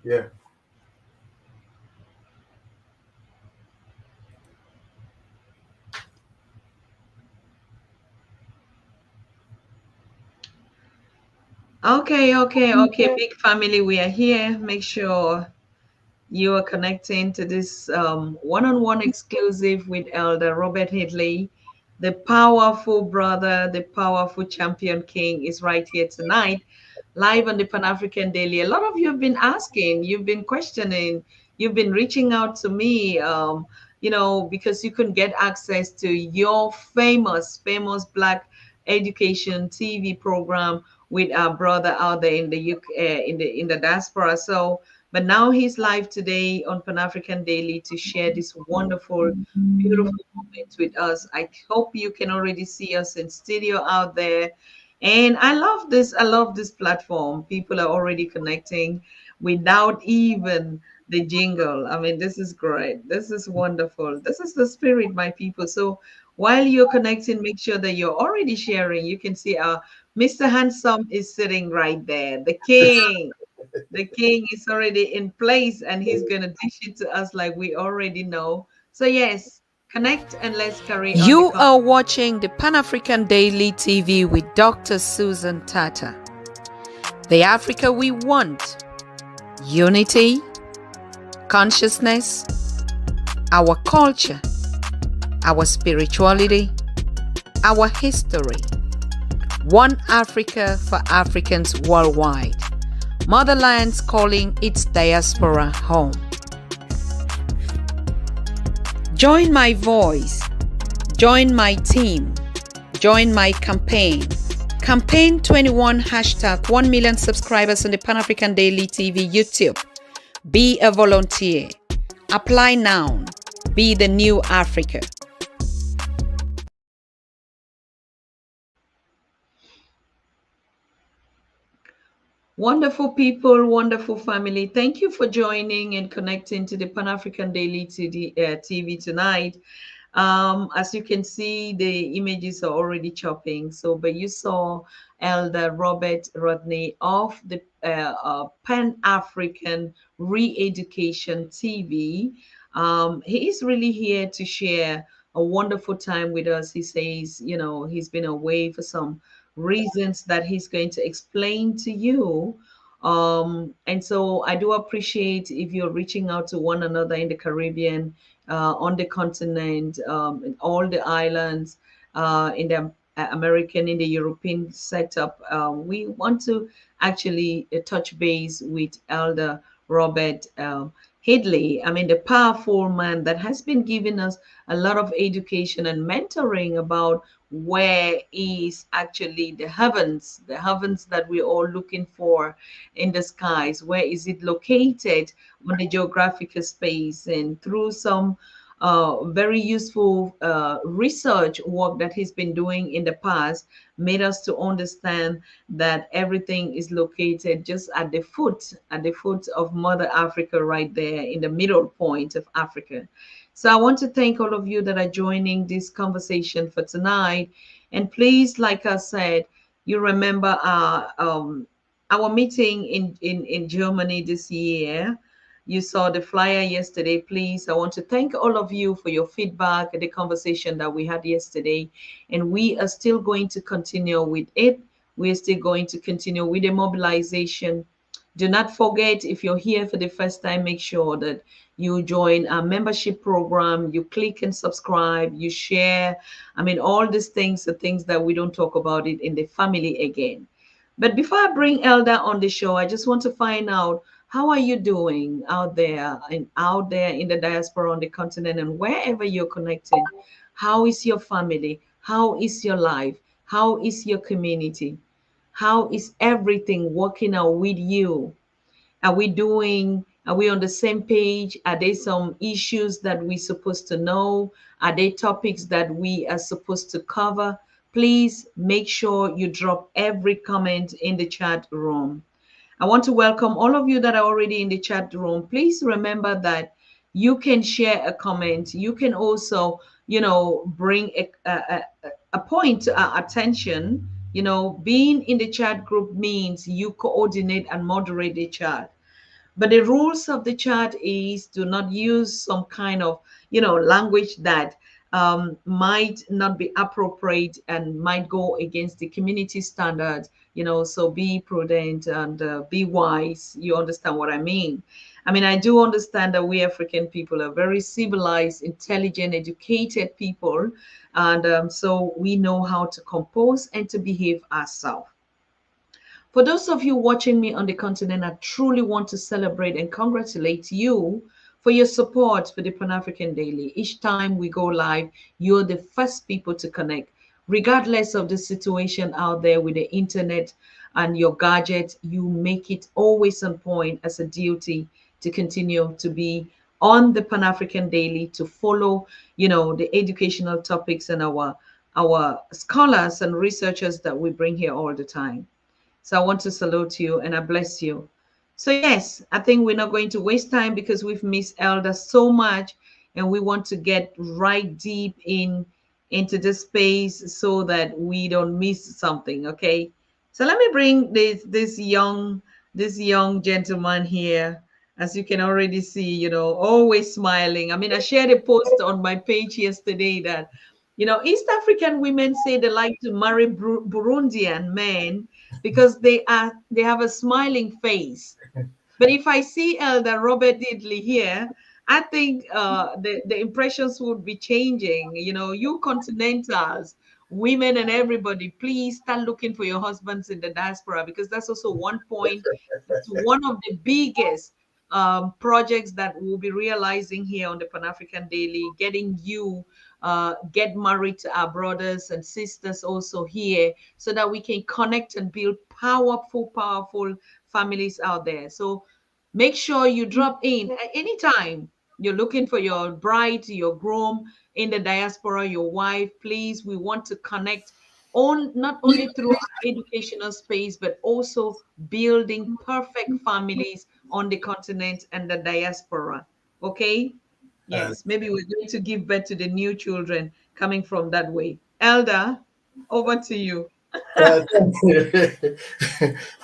Yeah. Okay, big family, we are here. Make sure you are connecting to this one-on-one exclusive with Elder Robert Headley. The powerful brother, the powerful champion king is right here tonight, live on the Pan-African Daily. A lot of you have been asking, you've been questioning, you've been reaching out to me, because you can get access to your famous Black education TV program with our brother out there in the UK, in the diaspora. So, but now he's live today on Pan African Daily to share this wonderful, beautiful moment with us. I hope you can already see us in studio out there. And I love this. I love this platform. People are already connecting without even the jingle. I mean, this is great. This is wonderful. This is the spirit, my people. So while you're connecting, make sure that you're already sharing. You can see our Mr. Handsome is sitting right there. The king is already in place and he's going to dish it to us like we already know. So, yes, connect and let's carry on the You conversation. are watching the Pan African Daily TV with Dr. Susan Tata. The Africa we want: unity, consciousness, our culture, our spirituality, our history. One Africa for Africans worldwide. Motherland's calling its diaspora home. Join my voice. Join my team. Join my campaign. Campaign 21 hashtag 1 million subscribers on the Pan African Daily TV YouTube. Be a volunteer. Apply now. Be the new Africa. Wonderful people, wonderful family. Thank you for joining and connecting to the Pan African Daily TV tonight. As you can see, the images are already chopping. So, but you saw Elder Robert Rodney of the Pan African Re-Education TV. He is really here to share a wonderful time with us. He says, he's been away for some reasons that he's going to explain to you. And so I do appreciate if you're reaching out to one another in the Caribbean, on the continent, in all the islands, in the American, in the European setup. We want to actually touch base with Elder Robert Headley. I mean, the powerful man that has been giving us a lot of education and mentoring about where is actually the heavens that we're all looking for in the skies. Where is it located on the geographical space? And through some very useful research work that he's been doing in the past, made us to understand that everything is located just at the foot of Mother Africa, right there in the middle point of Africa. So I want to thank all of you that are joining this conversation for tonight. And please, like I said, you remember our meeting in Germany this year. You saw the flyer yesterday. Please, I want to thank all of you for your feedback, the conversation that we had yesterday. And we are still going to continue with it. We're still going to continue with the mobilization. Do not forget, if you're here for the first time, make sure that you join our membership program, you click and subscribe, you share. I mean, all these things are things that we don't talk about it in the family again. But before I bring Elder on the show, I just want to find out, how are you doing out there and out there in the diaspora on the continent and wherever you're connected? How is your family? How is your life? How is your community? How is everything working out with you? Are we on the same page? Are there some issues that we're supposed to know? Are there topics that we are supposed to cover? Please make sure you drop every comment in the chat room. I want to welcome all of you that are already in the chat room. Please remember that you can share a comment. You can also, bring a point to our attention. Being in the chat group means you coordinate and moderate the chat. But the rules of the chat is do not use some kind of, language that might not be appropriate and might go against the community standards. So be prudent and be wise. You understand what I mean? I mean, I do understand that we African people are very civilized, intelligent, educated people, and so we know how to compose and to behave ourselves. For those of you watching me on the continent, I truly want to celebrate and congratulate you for your support for the Pan African Daily. Each time we go live, you're the first people to connect. Regardless of the situation out there with the internet and your gadget, you make it always on point as a duty to continue to be on the Pan African Daily, to follow, the educational topics and our scholars and researchers that we bring here all the time. So I want to salute you and I bless you. So yes, I think we're not going to waste time because we've missed Elder so much, and we want to get right deep into this space so that we don't miss something. Okay. So let me bring this young gentleman here. As you can already see, always smiling. I mean, I shared a post on my page yesterday that, East African women say they like to marry Burundian men because they have a smiling face. But if I see Elder Robert Headley here, I think the impressions would be changing. You continentals, women and everybody, please start looking for your husbands in the diaspora, because that's also one point. It's one of the biggest projects that we'll be realizing here on the Pan African Daily, getting you get married to our brothers and sisters also here, so that we can connect and build powerful families out there. So make sure you drop in at any time you're looking for your bride, your groom in the diaspora, your wife. Please, we want to connect on not only through our educational space, but also building perfect families on the continent and the diaspora. Okay. Yes, maybe we're going to give birth to the new children coming from that way. Elder, over to you. Thank you.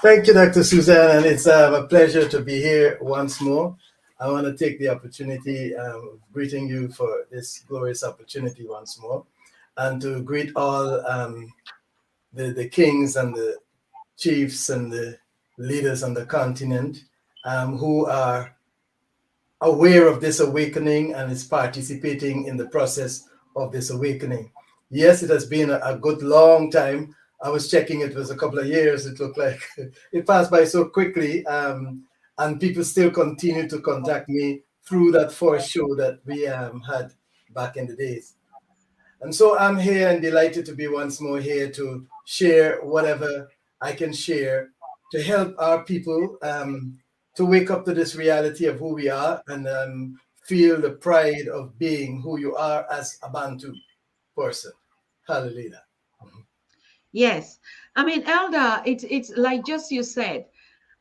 Thank you, Dr. Suzanne, and it's a pleasure to be here once more. I want to take the opportunity of greeting you for this glorious opportunity once more, and to greet all the kings and the chiefs and the leaders on the continent who are aware of this awakening and is participating in the process of this awakening. Yes, it has been a good long time. I was checking, it was a couple of years. It looked like it passed by so quickly. And people still continue to contact me through that first show that we had back in the days. And so I'm here and delighted to be once more here to share whatever I can share to help our people to wake up to this reality of who we are and feel the pride of being who you are as a Bantu person. Hallelujah. Yes. I mean, Elder, it's like just you said.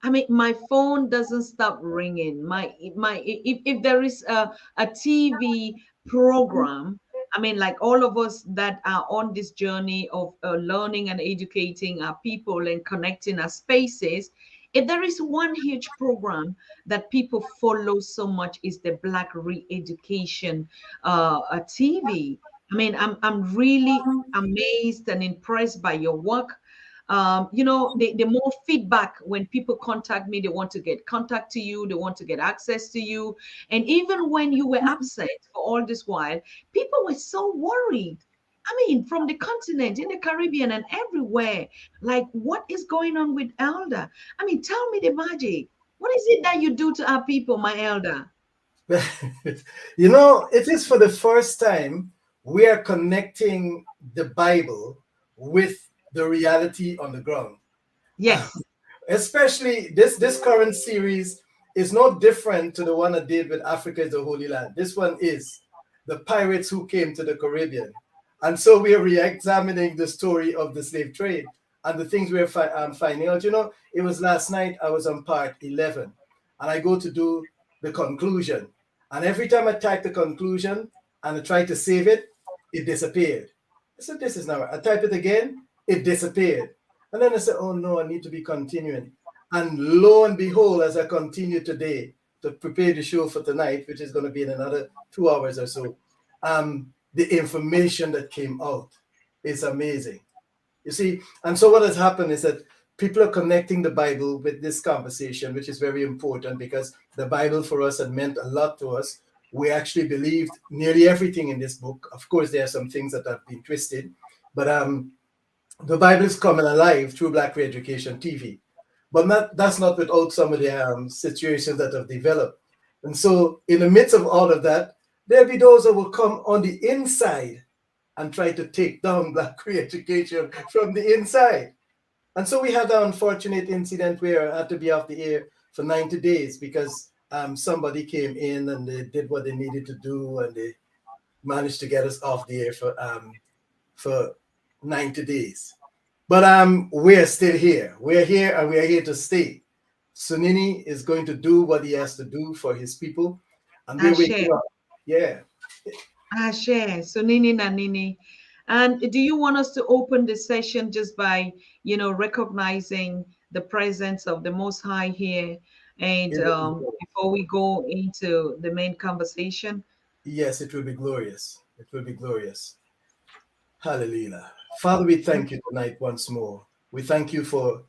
I mean, my phone doesn't stop ringing. If there is a TV program, I mean, like all of us that are on this journey of learning and educating our people and connecting our spaces, if there is one huge program that people follow so much, is the Black Re-Education TV. I mean, I'm really amazed and impressed by your work. The more feedback when people contact me, they want to get contact to you, they want to get access to you. And even when you were absent for all this while, people were so worried. I mean, from the continent, in the Caribbean and everywhere, like, what is going on with Elder? I mean, tell me the magic. What is it that you do to our people, my Elder? It is for the first time we are connecting the Bible with the reality on the ground. Yes. Especially this current series is no different to the one I did with Africa is the Holy Land. This one is the pirates who came to the Caribbean. And so we are re-examining the story of the slave trade and the things we're finding out. It was last night, I was on part 11, and I go to do the conclusion. And every time I type the conclusion and I try to save it, it disappeared. I said, this is not right. I type it again, it disappeared. And then I said, oh no, I need to be continuing. And lo and behold, as I continue today to prepare the show for tonight, which is going to be in another 2 hours or so, the information that came out is amazing. You see, and so what has happened is that people are connecting the Bible with this conversation, which is very important because the Bible for us had meant a lot to us. We actually believed nearly everything in this book. Of course, there are some things that have been twisted, but the Bible is coming alive through Black Re-Education TV. But that's not without some of the situations that have developed. And so in the midst of all of that, there'll be those that will come on the inside and try to take down Black Re-Education from the inside. And so we had an unfortunate incident where I had to be off the air for 90 days because somebody came in and they did what they needed to do and they managed to get us off the air for 90 days. But we're still here. We're here and we're here to stay. Sunini is going to do what he has to do for his people. And we're waking up. Yeah. Ashe, Sunini Nanini. And do you want us to open the session just by, recognizing the presence of the Most High here? And before we go into the main conversation? Yes, it will be glorious. It will be glorious. Hallelujah. Father, we thank you tonight once more. We thank you for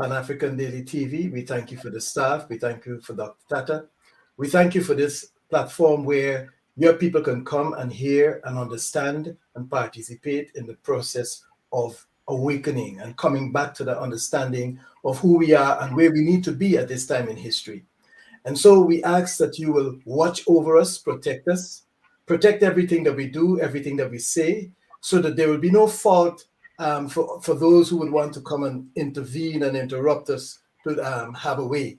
Pan-African Daily TV. We thank you for the staff. We thank you for Dr. Tata. We thank you for this platform where your people can come and hear and understand and participate in the process of awakening and coming back to the understanding of who we are and where we need to be at this time in history. And so we ask that you will watch over us, protect everything that we do, everything that we say, so that there will be no fault for those who would want to come and intervene and interrupt us to have a way.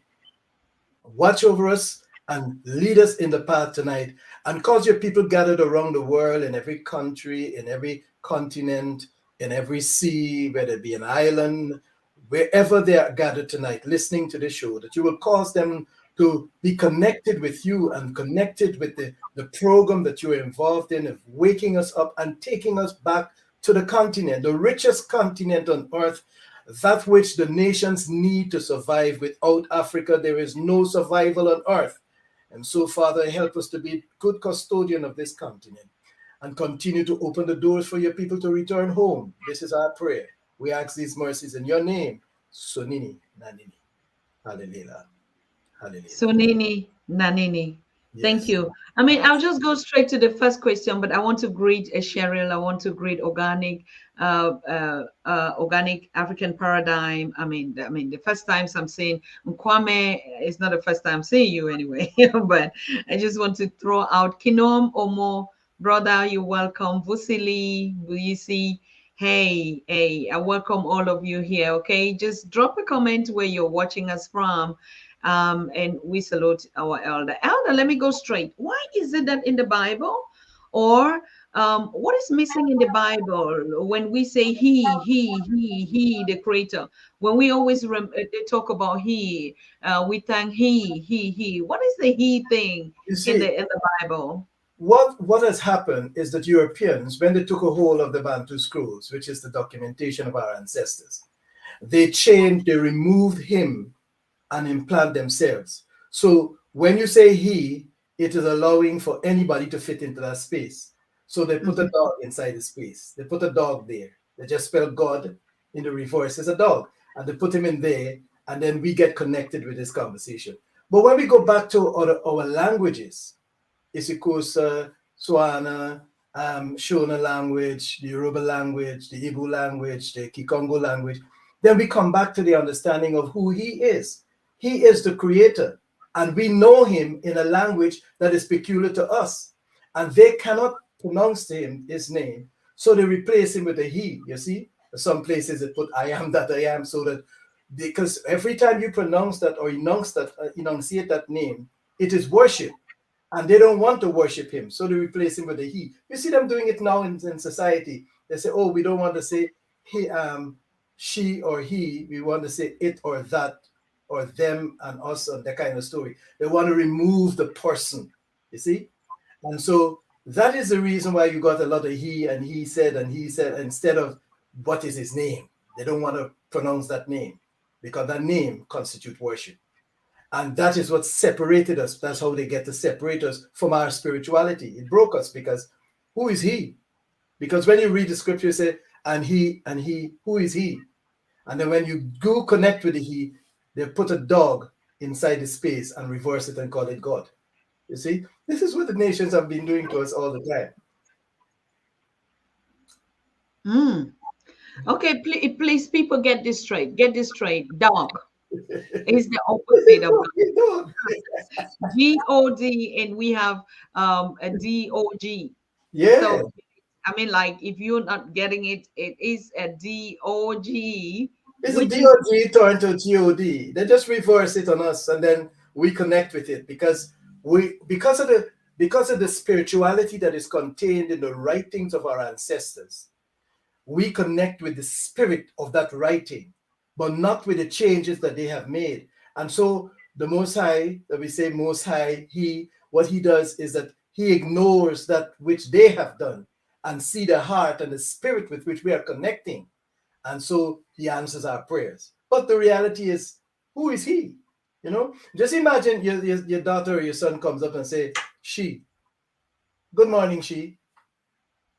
Watch over us and lead us in the path tonight, and cause your people gathered around the world, in every country, in every continent, in every sea, whether it be an island, wherever they are gathered tonight, listening to the show, that you will cause them to be connected with you and connected with the program that you are involved in, of waking us up and taking us back to the continent, the richest continent on earth, that which the nations need to survive. Without Africa, there is no survival on earth. And so, Father, help us to be a good custodian of this continent and continue to open the doors for your people to return home. This is our prayer. We ask these mercies in your name. Sunini Nanini. Hallelujah. Hallelujah. Sunini Nanini. Yes. Thank you. I mean, I'll just go straight to the first question, but I want to greet Cheryl. I want to greet organic African paradigm. I mean, the first times I'm saying Nkwame, it's not the first time I'm seeing you anyway, but I just want to throw out Kinom Omo, brother, you're welcome. Vusili, Buyisi, hey, I welcome all of you here. Okay, just drop a comment where you're watching us from. And we salute our elder. Elder, let me go straight. Why is it that in the Bible, or what is missing in the Bible when we say he, the creator? When we always they talk about he, we thank he. What is the he thing in the Bible? What has happened is that Europeans, when they took a hold of the Bantu scrolls, which is the documentation of our ancestors, they removed him and implant themselves. So when you say he, it is allowing for anybody to fit into that space. So they put a dog inside the space. They put a dog there. They just spell God in the reverse as a dog. And they put him in there, and then we get connected with this conversation. But when we go back to our languages, Isikosa, Swana, Shona language, the Yoruba language, the Igbo language, the Kikongo language, then we come back to the understanding of who he is. He is the creator, and we know him in a language that is peculiar to us, and they cannot pronounce his name, so they replace him with a he. You see, some places they put I am that I am, so that because every time you pronounce that or enunciate that name, it is worship, and they don't want to worship him, so they replace him with a he. You see them doing it now in society. They say, oh, we don't want to say he, she or he, we want to say it or that, or them and us, and that kind of story. They want to remove the person, you see? And so that is the reason why you got a lot of he said, instead of what is his name. They don't want to pronounce that name. because that name constitutes worship. And that is what separated us. That's how they get to separate us from our spirituality. It broke us because who is he? Because when you read the scripture, you say, and he, who is he? And then when you go connect with the he, they put a dog inside the space and reverse it and call it God. You see, this is what the nations have been doing to us all the time. Okay, please, people, get this straight. Get this straight. Dog is the opposite of G-O-D, and we have a D-O-G. Yeah. So, I mean, like, if you're not getting it, it is a D-O-G. It's a D-O-G turned to G-O-D. They just reverse it on us, and then we connect with it because of the spirituality that is contained in the writings of our ancestors. We connect with the spirit of that writing, but not with the changes that they have made. And so the Most High, that we say Most High, what he does is that he ignores that which they have done and see the heart and the spirit with which we are connecting. And so he answers our prayers. But the reality is, who is he? You know, just imagine your daughter or your son comes up and say, she. Good morning, she.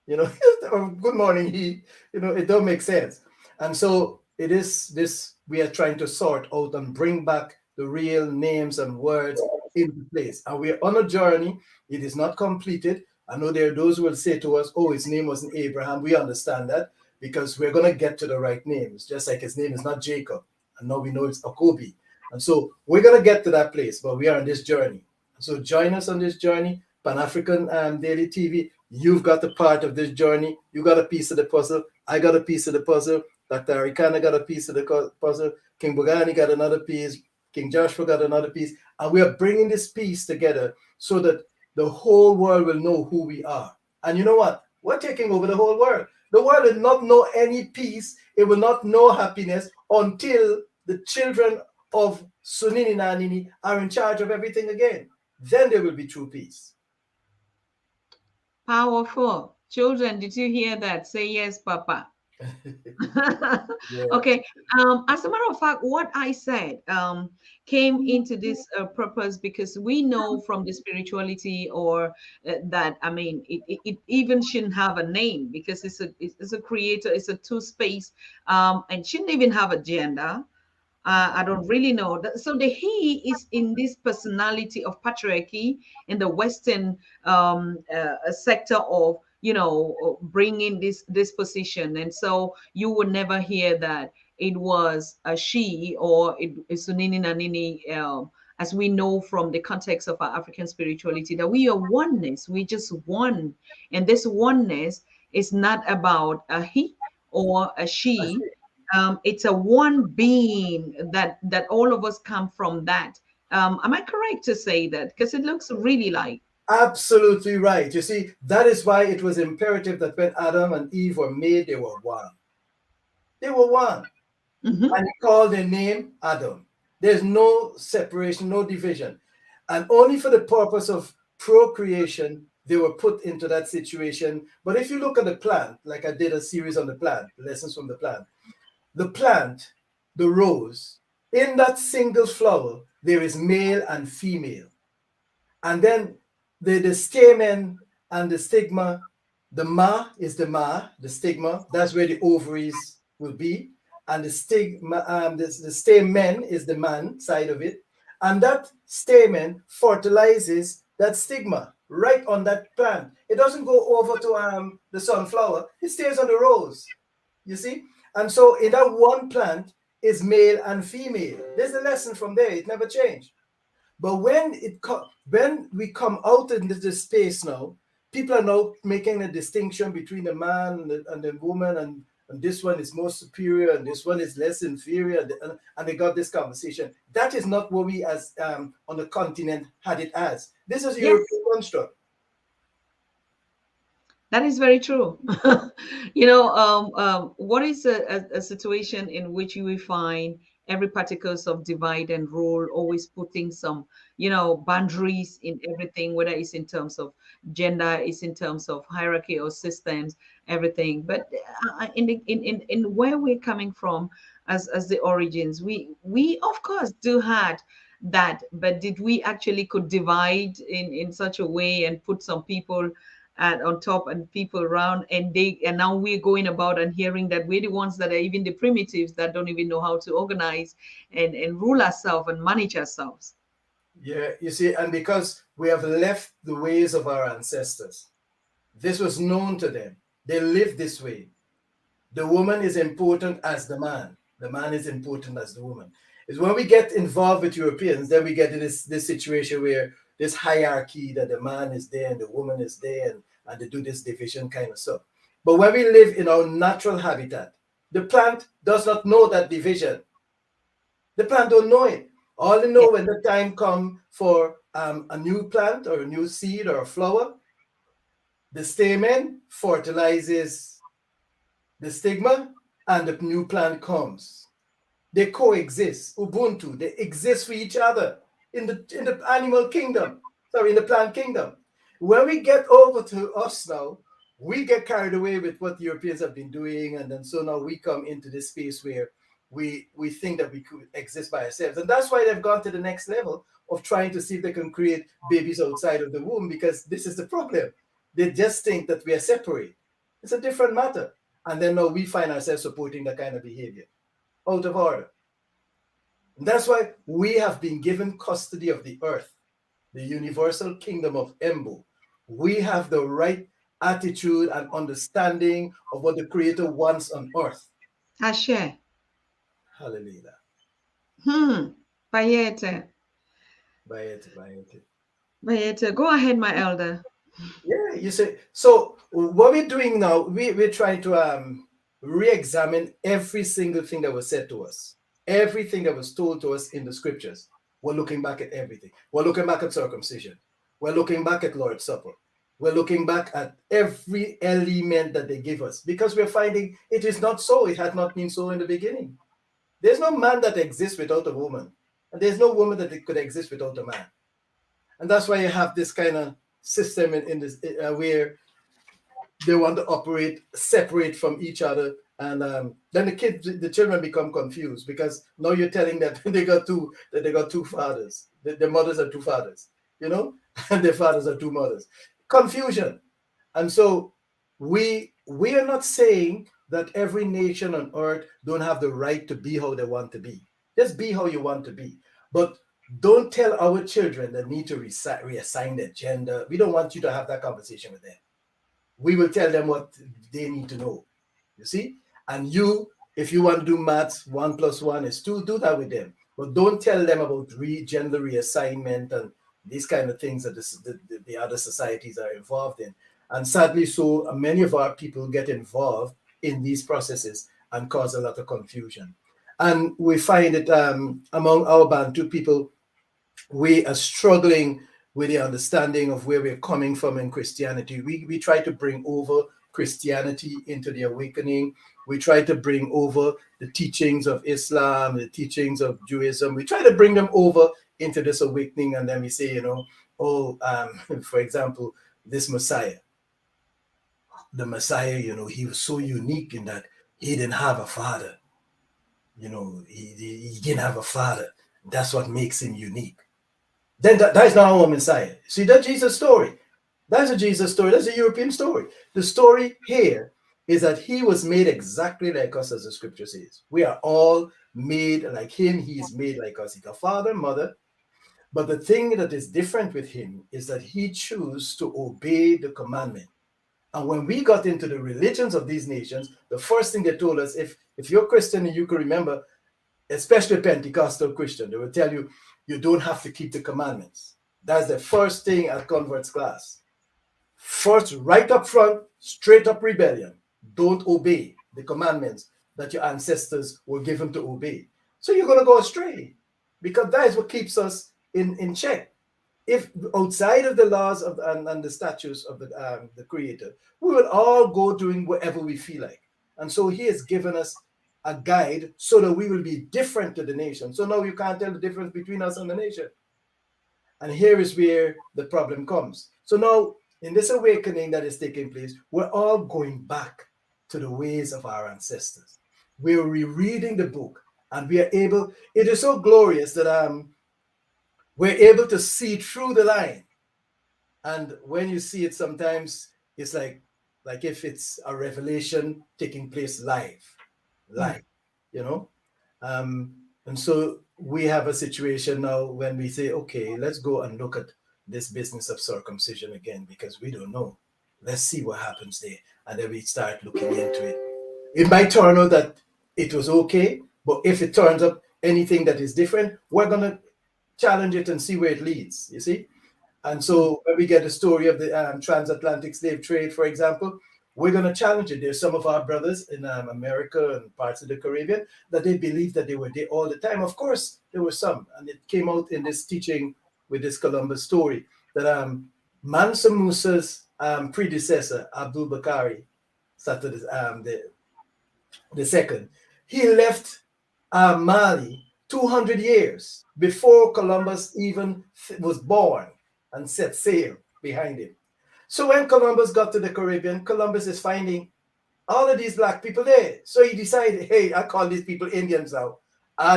You know, or good morning, he. You know, it don't make sense. And so it is this, we are trying to sort out and bring back the real names and words into place. And we're on a journey. It is not completed. I know there are those who will say to us, oh, his name wasn't Abraham. We understand that because we're going to get to the right names, just like his name is not Jacob. And now we know it's Akobi. And so we're going to get to that place, but we are on this journey. So join us on this journey, Pan-African Daily TV. You've got a part of this journey. You got a piece of the puzzle. I got a piece of the puzzle. Dr. Arikana got a piece of the puzzle. King Bugani got another piece. King Joshua got another piece. And we are bringing this piece together so that the whole world will know who we are. And you know what? We're taking over the whole world. The world will not know any peace. It will not know happiness until the children of Sunini Nanini are in charge of everything again. Then there will be true peace. Powerful. Children, did you hear that? Say yes, Papa. Yeah. Okay. As a matter of fact, what I said came into this purpose because we know from the spirituality or that, I mean, it even shouldn't have a name because it's a creator, it's a two-space, and shouldn't even have a gender. I don't really know. So the he is in this personality of patriarchy in the Western sector of, you know, bringing this position. And so you would never hear that it was a she or it is Sunini Nanini, as we know from the context of our African spirituality, that we are oneness. We just one. And this oneness is not about a he or a she. It's a one being that all of us come from that. Am I correct to say that? Because it looks really like. Absolutely right. You see, that is why it was imperative that when Adam and Eve were made, they were one. They were one. Mm-hmm. And he called their name Adam. There's no separation, no division. And only for the purpose of procreation, they were put into that situation. But if you look at the plant, like I did a series on the plant, lessons from the plant, the rose, in that single flower, there is male and female. And then the stamen and the stigma, the ma is the stigma, that's where the ovaries will be. And the stigma, the stamen is the man side of it. And that stamen fertilizes that stigma right on that plant. It doesn't go over to the sunflower, it stays on the rose, you see? And so in that one plant is male and female. There's a lesson from there. It never changed. But when we come out into this space now, people are now making a distinction between the man and the woman, and this one is more superior and this one is less inferior, and they got this conversation. That is not what we as on the continent had it as. This is a European construct. That is very true. You know, what is a situation in which you will find every particles of divide and rule, always putting some, you know, boundaries in everything, whether it's in terms of gender, it's in terms of hierarchy or systems, everything. But in where we're coming from, as the origins. We of course do had that, but did we actually could divide in such a way and put some people on top and people around, and now we're going about and hearing that we're the ones that are even the primitives that don't even know how to organize and rule ourselves and manage ourselves. Yeah, you see, and because we have left the ways of our ancestors, this was known to them. They lived this way. The woman is important as the man. The man is important as the woman. It's when we get involved with Europeans, then we get in this situation where this hierarchy that the man is there and the woman is there, and they do this division kind of stuff. But when we live in our natural habitat, the plant does not know that division. The plant don't know it. All they know when the time comes for a new plant or a new seed or a flower, the stamen fertilizes the stigma and the new plant comes. They coexist. Ubuntu, they exist for each other in the animal kingdom, in the plant kingdom. When we get over to us now, we get carried away with what the Europeans have been doing, and then so now we come into this space where we think that we could exist by ourselves. And that's why they've gone to the next level of trying to see if they can create babies outside of the womb, because this is the problem. They just think that we are separate. It's a different matter. And then now we find ourselves supporting that kind of behavior out of order. And that's why we have been given custody of the earth, the universal kingdom of Embu. We have the right attitude and understanding of what the Creator wants on earth. Ashe. Hallelujah. Bayete. Bayete. Go ahead, my elder. Yeah, you say. So what we're doing now, we're trying to re-examine every single thing that was said to us, everything that was told to us in the scriptures. We're looking back at everything. We're looking back at circumcision. We're looking back at Lord's Supper. We're looking back at every element that they give us, because we're finding it is not so. It had not been so in the beginning. There's no man that exists without a woman, and there's no woman that could exist without a man. And that's why you have this kind of system in this where they want to operate separate from each other, and then the children become confused, because now you're telling that they got two fathers, their mothers are two fathers, and their fathers are two mothers. Confusion. And so we are not saying that every nation on earth don't have the right to be how they want to be. Just be how you want to be. But don't tell our children they need to reassign their gender. We don't want you to have that conversation with them. We will tell them what they need to know. You see? And if you want to do maths, 1 + 1 is 2, do that with them. But don't tell them about gender reassignment and these kind of things that the other societies are involved in. And sadly, so many of our people get involved in these processes and cause a lot of confusion. And we find it among our Bantu people, we are struggling with the understanding of where we're coming from in Christianity. We try to bring over Christianity into the awakening. We try to bring over the teachings of Islam, the teachings of Judaism. We try to bring them over into this awakening, and then we say, for example, this Messiah. The Messiah, he was so unique in that he didn't have a father. He didn't have a father. That's what makes him unique. Then that is not our Messiah. See, that's Jesus' story. That's a Jesus story. That's a European story. The story here is that he was made exactly like us, as the scripture says. We are all made like him. He is made like us. He got father, mother. But the thing that is different with him is that he chose to obey the commandment. And when we got into the religions of these nations, the first thing they told us, if you're Christian and you can remember, especially Pentecostal Christian, they will tell you, you don't have to keep the commandments. That's the first thing at converts class. First, right up front, straight up rebellion. Don't obey the commandments that your ancestors were given to obey. So you're going to go astray, because that is what keeps us in check. If outside of the laws and the statutes of the Creator, we will all go doing whatever we feel like. And so he has given us a guide so that we will be different to the nation. So now you can't tell the difference between us and the nation. And here is where the problem comes. So now in this awakening that is taking place, we're all going back to the ways of our ancestors. we're rereading the book, and we are able, it is so glorious that we're able to see through the line. And when you see it, sometimes it's like if it's a revelation taking place live, you know. And so we have a situation now when we say, okay, let's go and look at this business of circumcision again, because we don't know. Let's see what happens there. And then we start looking into it. It might turn out that it was okay, but if it turns up anything that is different, we're going to challenge it and see where it leads, you see? And so when we get the story of the transatlantic slave trade, for example, we're going to challenge it. There's some of our brothers in America and parts of the Caribbean that they believe that they were there all the time. Of course, there were some. And it came out in this teaching with this Columbus story that Mansa Musa's predecessor, Abdul Bakari, the second, he left Mali 200 years before Columbus even was born and set sail behind him. So when Columbus got to the Caribbean, Columbus is finding all of these black people there. So he decided, hey, I call these people Indians now.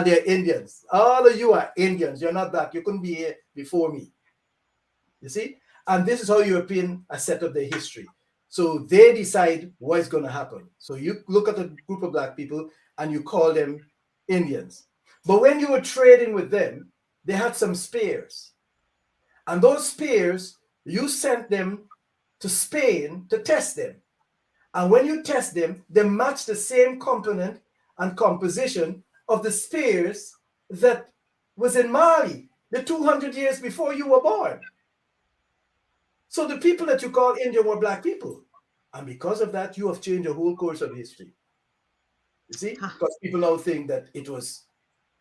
They're Indians. All of you are Indians. You're not black. You couldn't be here before me. You see? And this is how Europeans are set up their history. So they decide what is going to happen. So you look at a group of black people and you call them Indians. But when you were trading with them, they had some spears. And those spears, you sent them to Spain to test them. And when you test them, they match the same component and composition of the spears that was in Mali the 200 years before you were born. So the people that you call Indian were black people. And because of that, you have changed the whole course of history. You see? Because people now think that it was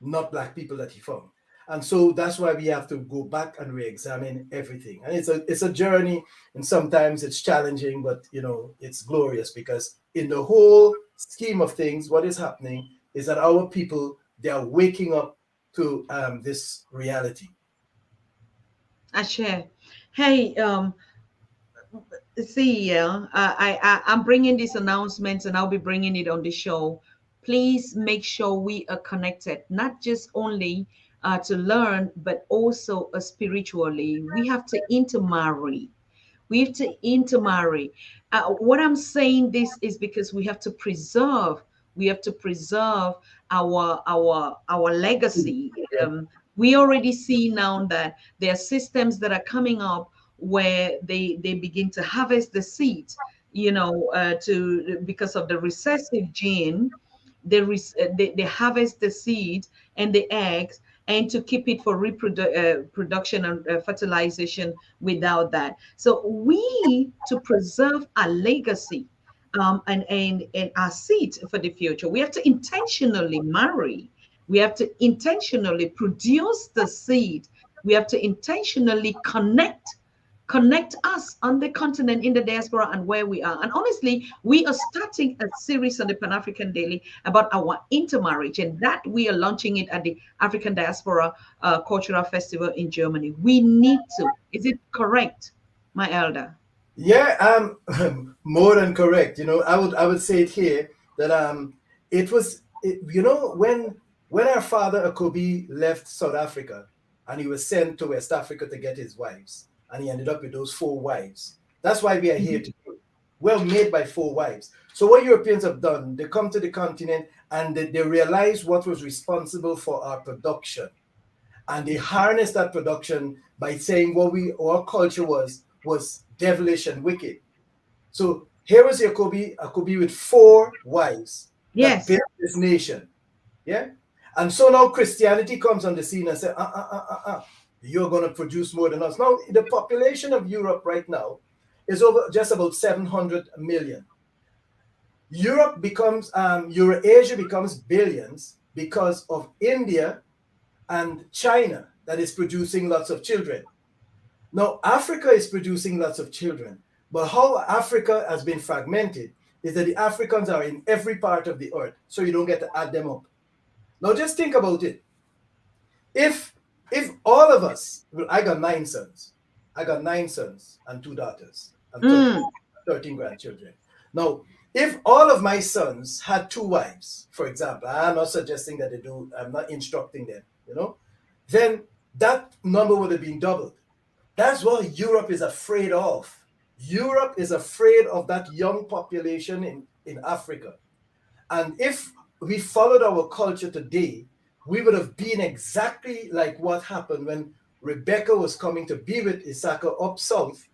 not black people that he found. And so that's why we have to go back and re-examine everything. And it's a journey, and sometimes it's challenging, but you know, it's glorious, because in the whole scheme of things, what is happening is that our people, they are waking up to this reality. Ashe. Hey, I'm bringing these announcements, and I'll be bringing it on the show. Please make sure we are connected, not just only to learn, but also spiritually. We have to intermarry. We have to intermarry. What I'm saying this is because we have to preserve. We have to preserve our legacy. We already see now that there are systems that are coming up where they begin to harvest the seed, you know, because of the recessive gene. They harvest the seed and the eggs, and to keep it for reproduction and fertilization without that. So we, to preserve our legacy and our seed for the future, we have to intentionally marry. We have to intentionally produce the seed. We have to intentionally connect us on the continent, in the diaspora, and where we are. And honestly, we are starting a series on the Pan-African Daily about our intermarriage, and that we are launching it at the African Diaspora Cultural Festival in Germany. We need to. Is it correct, my elder? Yeah, more than correct. You know, I would say it here that you know, when our father Akobi left South Africa and he was sent to West Africa to get his wives, and he ended up with those 4 wives. That's why we are here today. We're made by 4 wives. So what Europeans have done, they come to the continent and they realize what was responsible for our production. And they harness that production by saying what our culture was devilish and wicked. So here was Akobi with 4 wives. Yes. That built this nation. Yeah. And so now Christianity comes on the scene and says, you're going to produce more than us. Now, the population of Europe right now is over just about 700 million. Eurasia becomes billions because of India and China that is producing lots of children. Now, Africa is producing lots of children, but how Africa has been fragmented is that the Africans are in every part of the earth, so you don't get to add them up. Now, just think about it. If all of us, well, I got 9 sons. I got 9 sons and 2 daughters and 13 grandchildren. Now, If all of my sons had 2 wives, for example, I'm not suggesting that they do, I'm not instructing them, you know, then that number would have been doubled. That's what Europe is afraid of. Europe is afraid of that young population in Africa. And if we followed our culture today, we would have been exactly like what happened when Rebecca was coming to be with Issachar up south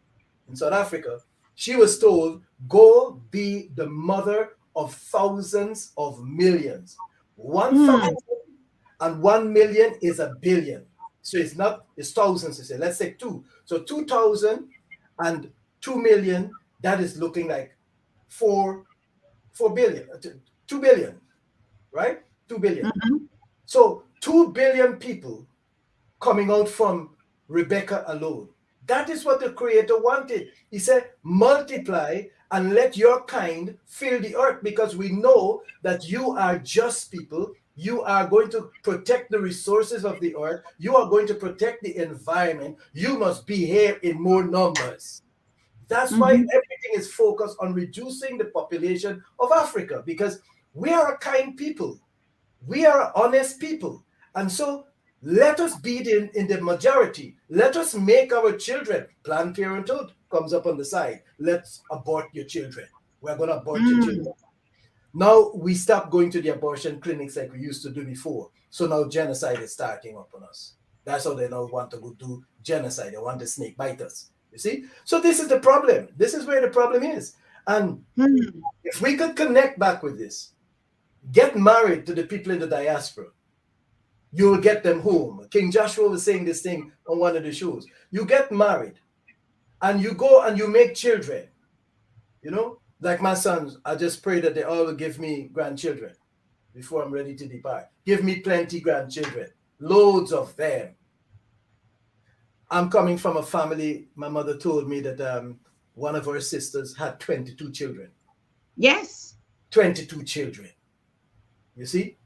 in South Africa. She was told, go be the mother of thousands of millions. 1,000 and 1 million is a billion. So it's not, it's thousands to say. Let's say 2. So 2,000 and 2 million, that is looking like 4 billion, 2 billion, right? 2 billion. So 2 billion people coming out from Rebecca alone. That is what the Creator wanted. He said, multiply and let your kind fill the earth, because we know that you are just people. You are going to protect the resources of the earth. You are going to protect the environment. You must be here in more numbers. That's why everything is focused on reducing the population of Africa, because we are a kind people. We are honest people. And so let us be in the majority. Let us make our children. Planned Parenthood comes up on the side. Let's abort your children. We're going to abort your children. Now we stop going to the abortion clinics like we used to do before. So now genocide is starting up on us. That's how they now want to go do genocide. They want to snake bite us. You see? So this is the problem. This is where the problem is. And if we could connect back with this, get married to the people in the diaspora, you will get them home. King Joshua was saying this thing on one of the shows. You get married and you go and you make children. You know, like my sons, I just pray that they all will give me grandchildren before I'm ready to depart. Give me plenty grandchildren, loads of them. I'm coming from a family, my mother told me that one of her sisters had 22 children. Yes. 22 children. You see?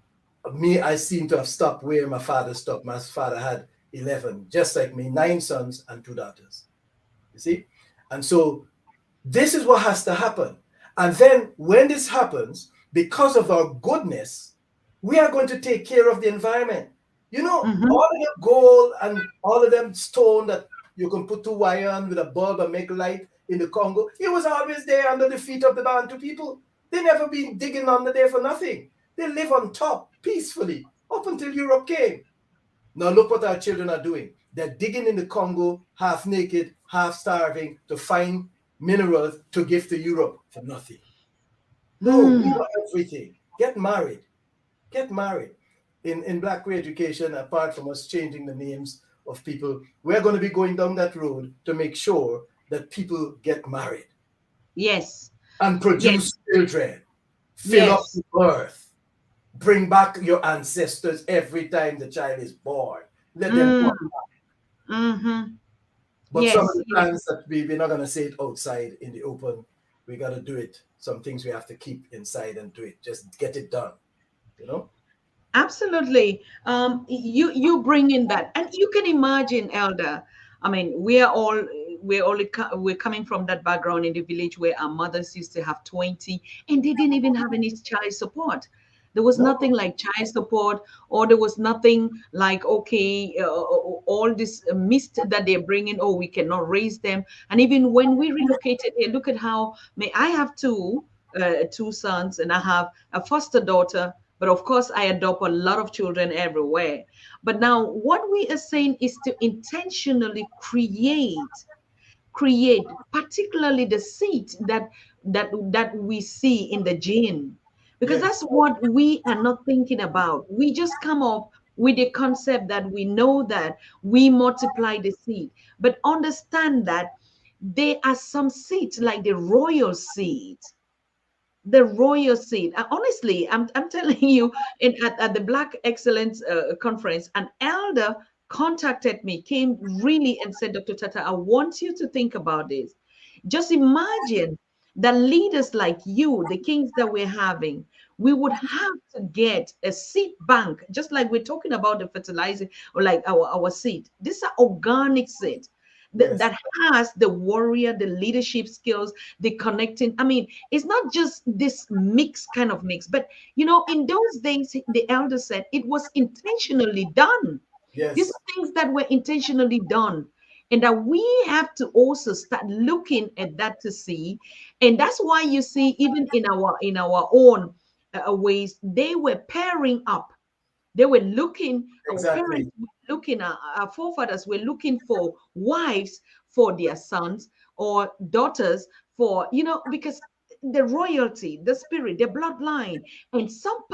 Me, I seem to have stopped where my father stopped. My father had 11, just like me, 9 sons and 2 daughters. You see? And so this is what has to happen. And then when this happens, because of our goodness, we are going to take care of the environment. You know, all of the gold and all of them stone that you can put 2 wire on with a bulb and make light in the Congo, it was always there under the feet of the Bantu people. They never been digging under there for nothing. They live on top peacefully up until Europe came. Now look what our children are doing. They're digging in the Congo, half naked, half starving, to find minerals to give to Europe for nothing. No, we want everything. Get married. Get married. In Black re-education, apart from us changing the names of people, we're going to be going down that road to make sure that people get married. Yes. And produce children. Fill up the earth. Bring back your ancestors every time the child is born. Let them come back. But some of the times that we're not going to say it outside in the open. We got to do it. Some things we have to keep inside and do it. Just get it done. You know? Absolutely. You bring in that, and you can imagine, Elder. I mean, we're coming from that background in the village where our mothers used to have 20, and they didn't even have any child support. There was nothing like child support, or there was nothing like, okay, all this mist that they're bringing, oh, we cannot raise them. And even when we relocated here, look at how, I have two sons, and I have a foster daughter. But of course, I adopt a lot of children everywhere. But now what we are saying is to intentionally create, particularly the seed that we see in the gene, because that's what we are not thinking about. We just come up with a concept that we know that we multiply the seed, but understand that there are some seeds like the royal seed. The royal seed. Honestly, I'm telling you, at the Black Excellence Conference, an elder contacted me, came really and said, Dr. Tata, I want you to think about this. Just imagine that leaders like you, the kings that we're having, we would have to get a seed bank, just like we're talking about the fertilizer or like our seed. These are organic seed. that has the warrior, the leadership skills, the connecting. I mean, it's not just this mix kind of mix, but you know, in those days, the elder said it was intentionally done. These Yes. are things that were intentionally done. And that we have to also start looking at that to see. And that's why you see, even in our own ways, they were pairing up. They were looking, our Exactly. parents were looking, our forefathers were looking for wives for their sons or daughters for, you know, because the royalty, the spirit, the bloodline, and some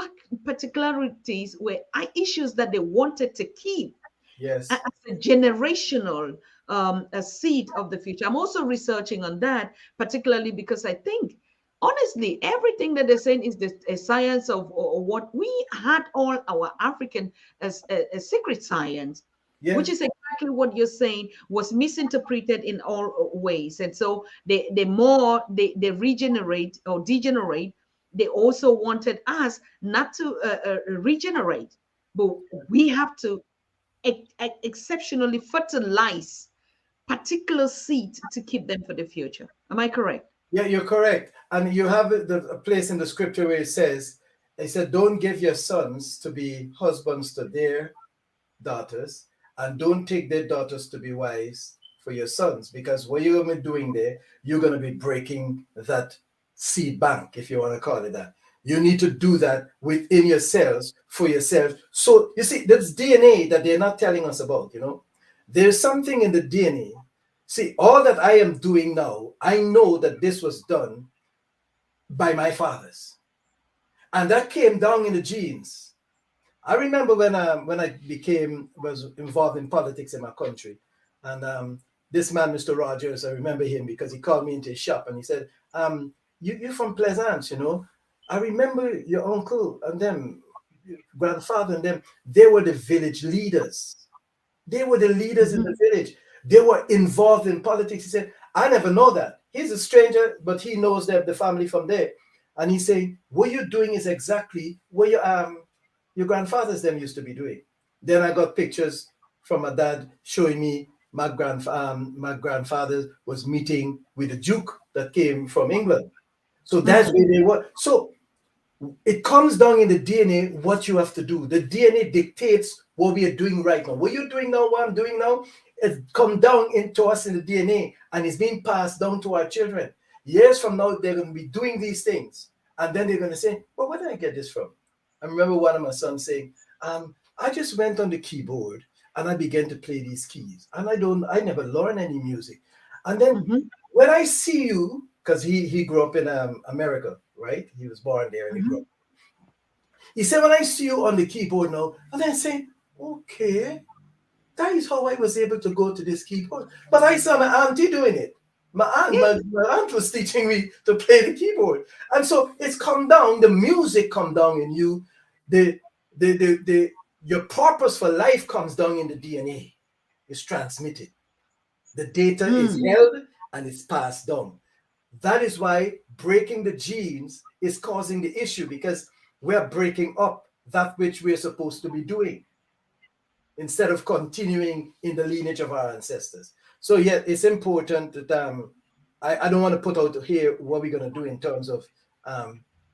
particularities were issues that they wanted to keep as Yes. a generational a seed of the future. I'm also researching on that, particularly because I think, honestly, everything that they're saying is a science of or what we had all our African as a secret science, which Yes. is exactly what you're saying was misinterpreted in all ways. And so the more they regenerate or degenerate, they also wanted us not to regenerate, but we have to exceptionally fertilize particular seeds to keep them for the future. Am I correct? Yeah, you're correct. And you have a place in the scripture where it said, don't give your sons to be husbands to their daughters, and don't take their daughters to be wives for your sons, because what you're going to be doing there, you're going to be breaking that seed bank, if you want to call it that. You need to do that within yourselves for yourself. So you see, there's DNA that they're not telling us about, you know. There's something in the DNA. See, all that I am doing now, I know that this was done by my fathers. And that came down in the genes. I remember when I was involved in politics in my country, and this man, Mr. Rogers, I remember him because he called me into his shop and he said, you're from Plaisance, you know. I remember your uncle and them, your grandfather and them, they were the village leaders. They were the leaders in the village. They were involved in politics. He said, I never know that. He's a stranger, but he knows the family from there. And he said, what you're doing is exactly what your grandfathers them used to be doing. Then I got pictures from my dad showing me my grandfather was meeting with a duke that came from England. So that's where they were. So it comes down in the DNA what you have to do. The DNA dictates what we are doing right now. What you're doing now, what I'm doing now, it come down into us in the DNA, and it's being passed down to our children. Years from now, they're going to be doing these things, and then they're going to say, well, where did I get this from? I remember one of my sons saying, I just went on the keyboard and I began to play these keys, and I never learned any music. And then when I see you, because he grew up in America, right? He was born there and he grew up. He said, when I see you on the keyboard now, and then say, okay, that is how I was able to go to this keyboard. But I saw my auntie doing it. My aunt was teaching me to play the keyboard. And so it's come down, the music come down in you, your purpose for life comes down in the DNA. It's transmitted. The data is held and it's passed down. That is why breaking the genes is causing the issue, because we're breaking up that which we're supposed to be doing instead of continuing in the lineage of our ancestors. So yeah, it's important that I don't want to put out here what we're going to do in terms of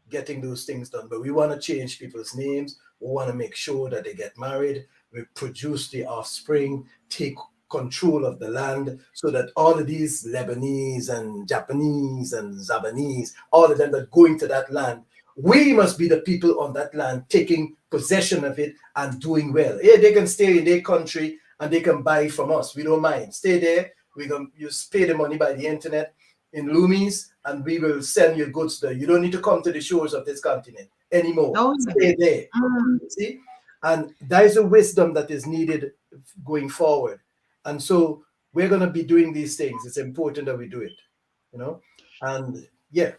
getting those things done, but we want to change people's names. We want to make sure that they get married, we produce the offspring, take control of the land, so that all of these Lebanese and Japanese and Zabanese, all of them that go into that land, we must be the people on that land taking possession of it and doing well. Yeah, they can stay in their country and they can buy from us. We don't mind. Stay there. You pay the money by the internet in Lumis, and we will send your goods there. You don't need to come to the shores of this continent anymore. Stay there. See? And that is a wisdom that is needed going forward. And so we're going to be doing these things. It's important that we do it, you know? And yeah.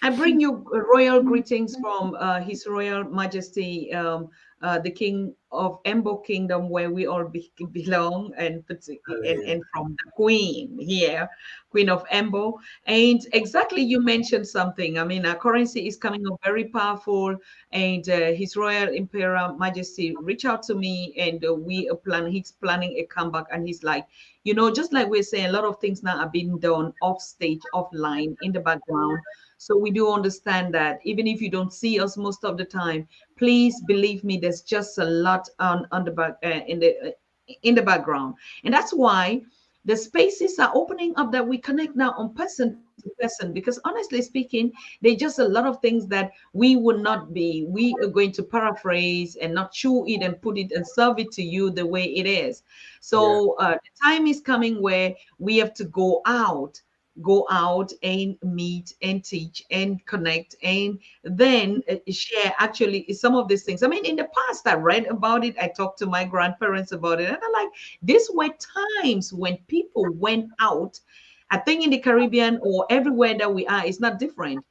I bring you royal greetings from His Royal Majesty the king of Embo Kingdom, where we all belong, and from the queen here, Queen of Embo. And exactly, you mentioned something. I mean, our currency is coming up very powerful, and His Royal Imperial Majesty reached out to me, and he's planning a comeback, and he's like, you know, just like we're saying, a lot of things now are being done off stage, offline, in the background. So we do understand that even if you don't see us most of the time, please believe me, there's just a lot on the back in the background, and that's why the spaces are opening up that we connect now on person to person. Because honestly speaking, there's just a lot of things that we are going to paraphrase and not chew it and put it and serve it to you the way it is. So the time is coming where we have to go out and meet and teach and connect, and then share actually some of these things. I mean, in the past, I read about it, I talked to my grandparents about it, and I'm like, these were times when people went out. I think in the Caribbean or everywhere that we are, it's not different.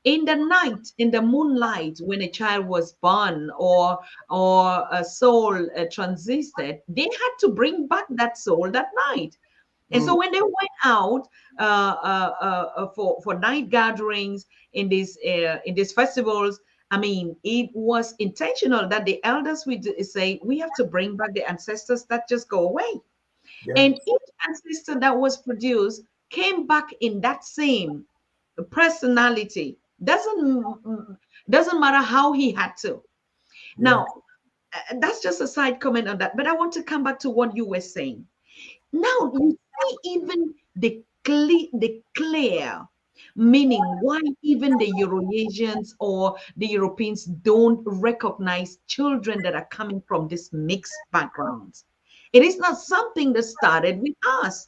In the night, in the moonlight, when a child was born or a soul transited, they had to bring back that soul that night. And so when they went out for night gatherings in these festivals, I mean, it was intentional that the elders would say, we have to bring back the ancestors that just go away. And each ancestor that was produced came back in that same personality. Doesn't matter how he had to. Now, that's just a side comment on that. But I want to come back to what you were saying. Now, you see, even the clear meaning why even the Eurasians or the Europeans don't recognize children that are coming from these mixed backgrounds. It is not something that started with us.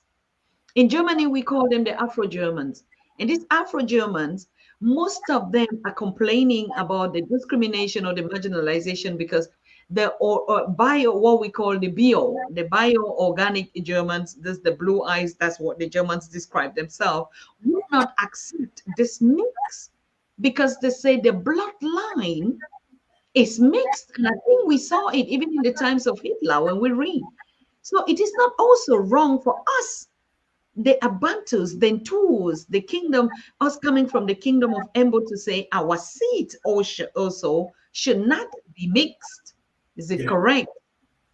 In Germany, we call them the Afro-Germans. And these Afro-Germans, most of them are complaining about the discrimination or the marginalization because what we call the bio-organic Germans, this the blue eyes, that's what the Germans describe themselves, will not accept this mix because they say the bloodline is mixed. And I think we saw it even in the times of Hitler when we read. So it is not also wrong for us, the Bantus, the Bantus, the kingdom, us coming from the kingdom of Embo, to say our seed also should not be mixed. Is it correct?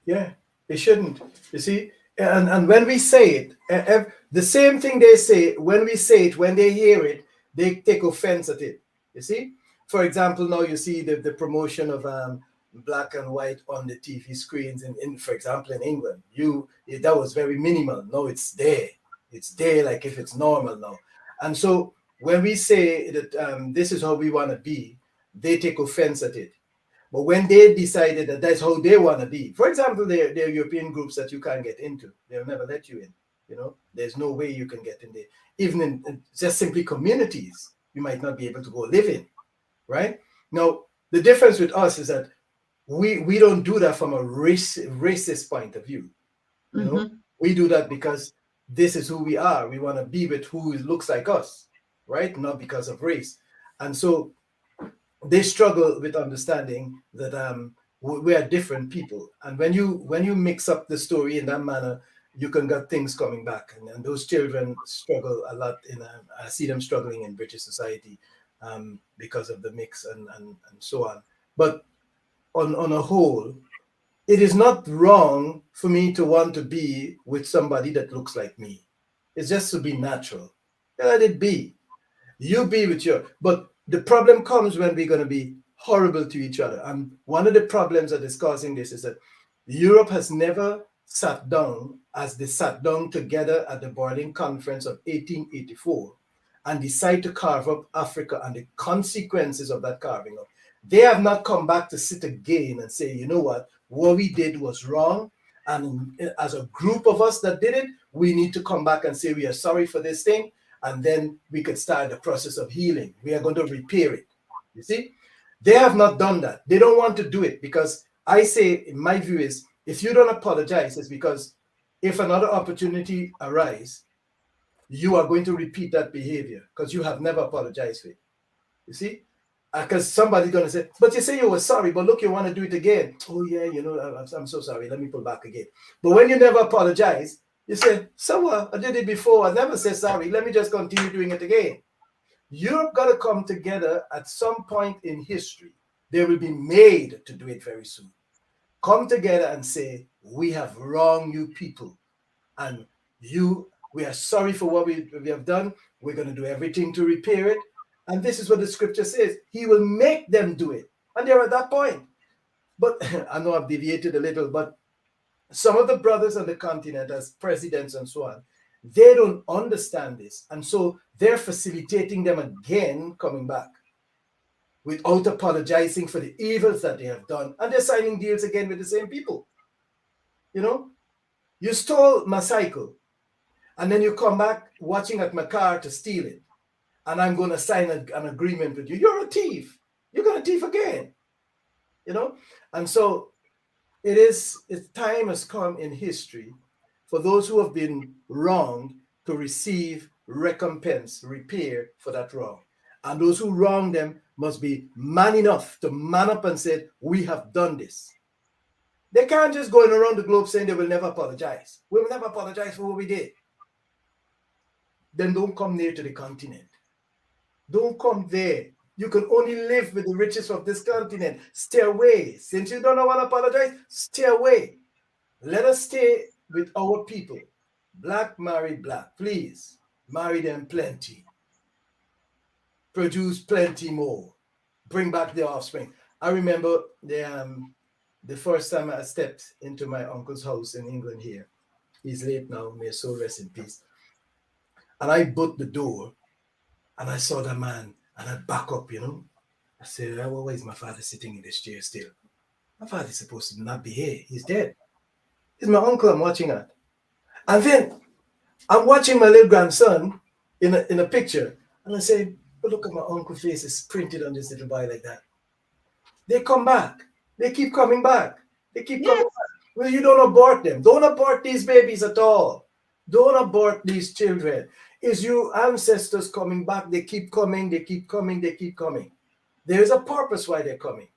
Yeah, it shouldn't. You see, and when we say it, the same thing they say, when we say it, when they hear it, they take offense at it. You see, for example, now you see the promotion of black and white on the TV screens, for example, in England. That was very minimal. No, it's there. It's there, like if it's normal now. And so when we say that this is how we want to be, they take offense at it. But when they decided that that's how they want to be, for example, there are European groups that you can't get into. They'll never let you in. You know, there's no way you can get in there. Even in just simply communities, you might not be able to go live in, right? Now, the difference with us is that we don't do that from a racist point of view. You know, we do that because this is who we are. We want to be with who looks like us, right? Not because of race. And so they struggle with understanding that we are different people. And when you mix up the story in that manner, you can get things coming back. And those children struggle a lot. I see them struggling in British society because of the mix and so on. But on a whole, it is not wrong for me to want to be with somebody that looks like me. It's just to be natural. Let it be. You be with but the problem comes when we're going to be horrible to each other. And one of the problems that is causing this is that Europe has never sat down as they sat down together at the Berlin Conference of 1884 and decide to carve up Africa and the consequences of that carving up. They have not come back to sit again and say, you know what we did was wrong. And as a group of us that did it, we need to come back and say we are sorry for this thing. And then we could start the process of healing. We are going to repair it. You see, they have not done that. They don't want to do it because I say, in my view is, if you don't apologize, it's because if another opportunity arises, you are going to repeat that behavior because you have never apologized for it. You see? Because somebody's going to say, but you say you were sorry, but look, you want to do it again. Oh, yeah, you know, I'm so sorry. Let me pull back again. But when you never apologize, you say, so what? I did it before. I never said sorry. Let me just continue doing it again. You've got to come together at some point in history. They will be made to do it very soon. Come together and say, we have wronged you people. And we are sorry for what we have done. We're going to do everything to repair it. And this is what the scripture says. He will make them do it. And they're at that point. But I know I've deviated a little, but some of the brothers on the continent as presidents and so on, they don't understand this. And so they're facilitating them again coming back without apologizing for the evils that they have done. And they're signing deals again with the same people. You know, you stole my cycle and then you come back watching at my car to steal it. And I'm going to sign an agreement with you. You're a thief. You're going to thief again. You know? And so time has come in history for those who have been wronged to receive recompense, repair for that wrong. And those who wrong them must be man enough to man up and say, we have done this. They can't just go around the globe saying they will never apologize. We will never apologize for what we did. Then don't come near to the continent. Don't come there. You can only live with the riches of this continent. Stay away. Since you don't want to apologize, stay away. Let us stay with our people. Black marry black. Please, marry them plenty. Produce plenty more. Bring back the offspring. I remember the first time I stepped into my uncle's house in England here. He's late now. May his soul rest in peace. And I put the door. And I saw the man, and I back up, you know. I said, why is my father sitting in this chair still? My father's supposed to not be here. He's dead. It's my uncle I'm watching at. And then I'm watching my little grandson in a picture. And I say, but look at my uncle's face. It's printed on this little boy like that. They come back. They keep coming back. They keep coming back. Well, you don't abort them. Don't abort these babies at all. Don't abort these children. Is your ancestors coming back? They keep coming, they keep coming, they keep coming. There is a purpose why they're coming.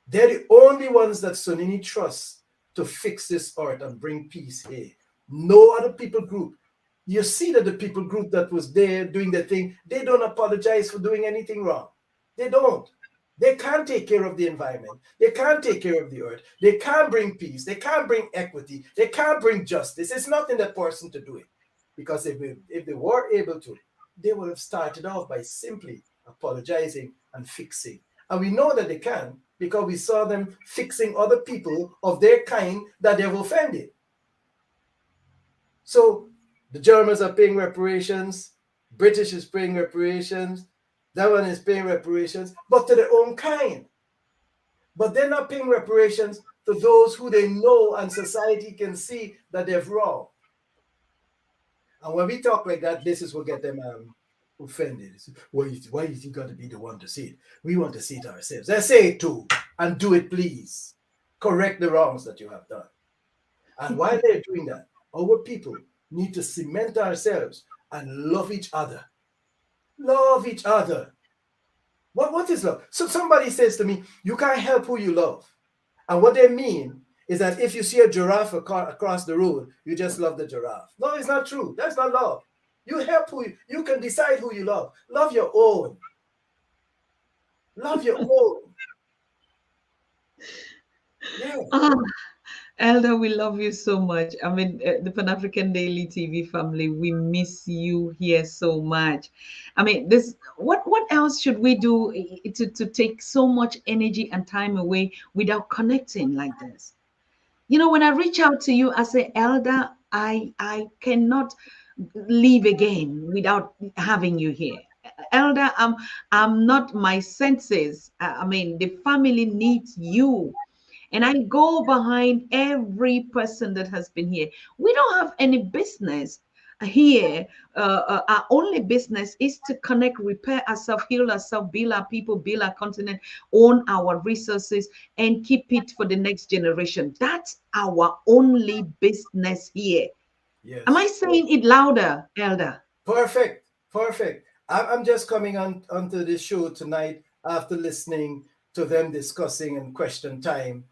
They're the only ones that Sunini trusts to fix this earth and bring peace here. No other people group. You see that the people group that was there doing their thing, they don't apologize for doing anything wrong. They don't. They can't take care of the environment. They can't take care of the earth. They can't bring peace. They can't bring equity. They can't bring justice. It's not in that person to do it. Because if they were able to, they would have started off by simply apologizing and fixing. And we know that they can because we saw them fixing other people of their kind that they've offended. So the Germans are paying reparations. British is paying reparations. That one is paying reparations, but to their own kind. But they're not paying reparations to those who they know and society can see that they've wronged. And when we talk like that, this is what get them offended. Why is he got to be the one to see it? We want to see it ourselves. Let's say it too, and do it, please. Correct the wrongs that you have done. And while they're doing that, our people need to cement ourselves and love each other. Love each other. What is love? So somebody says to me, you can't help who you love. And what they mean is that if you see a giraffe across the road, you just love the giraffe. No, it's not true. That's not love. You help you can decide who you love. Love your own. Love your own. Yeah. Elder, we love you so much. I mean, the Pan-African Daily TV family, we miss you here so much. I mean, what else should we do to take so much energy and time away without connecting like this? You know, when I reach out to you, I say, Elder, I cannot live again without having you here. Elder, I'm not my senses. I mean, the family needs you. And I go behind every person that has been here. We don't have any business here. Our only business is to connect, repair ourselves, heal ourselves, build our people, build our continent, own our resources, and keep it for the next generation. That's our only business here. Yes. Am I saying it louder, Elder? Perfect. I'm just coming onto this show tonight after listening to them discussing and question time,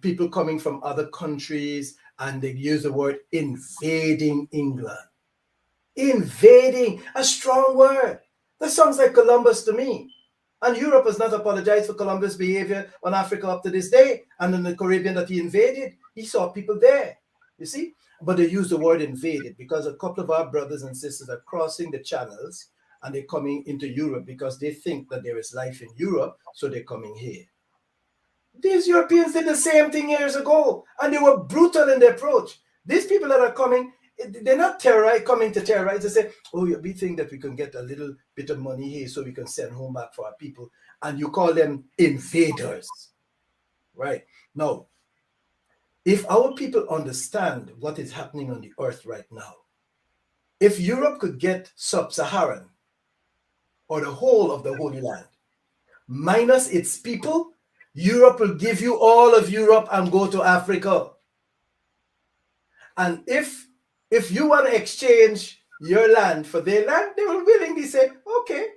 people coming from other countries, and they use the word invading England. Invading, a strong word. That sounds like Columbus to me. And Europe has not apologized for Columbus' behavior on Africa up to this day. And in the Caribbean that he invaded, he saw people there. You see? But they use the word invaded because a couple of our brothers and sisters are crossing the channels and they're coming into Europe because they think that there is life in Europe, so they're coming here. These Europeans did the same thing years ago, and they were brutal in their approach. These people that are coming, they're not coming to terrorize. They say, oh, we think that we can get a little bit of money here so we can send home back for our people. And you call them invaders, right? Now, if our people understand what is happening on the earth right now, if Europe could get Sub Saharan, or the whole of the Holy Land, minus its people, Europe will give you all of Europe and go to Africa. And if you want to exchange your land for their land, they will willingly say, okay,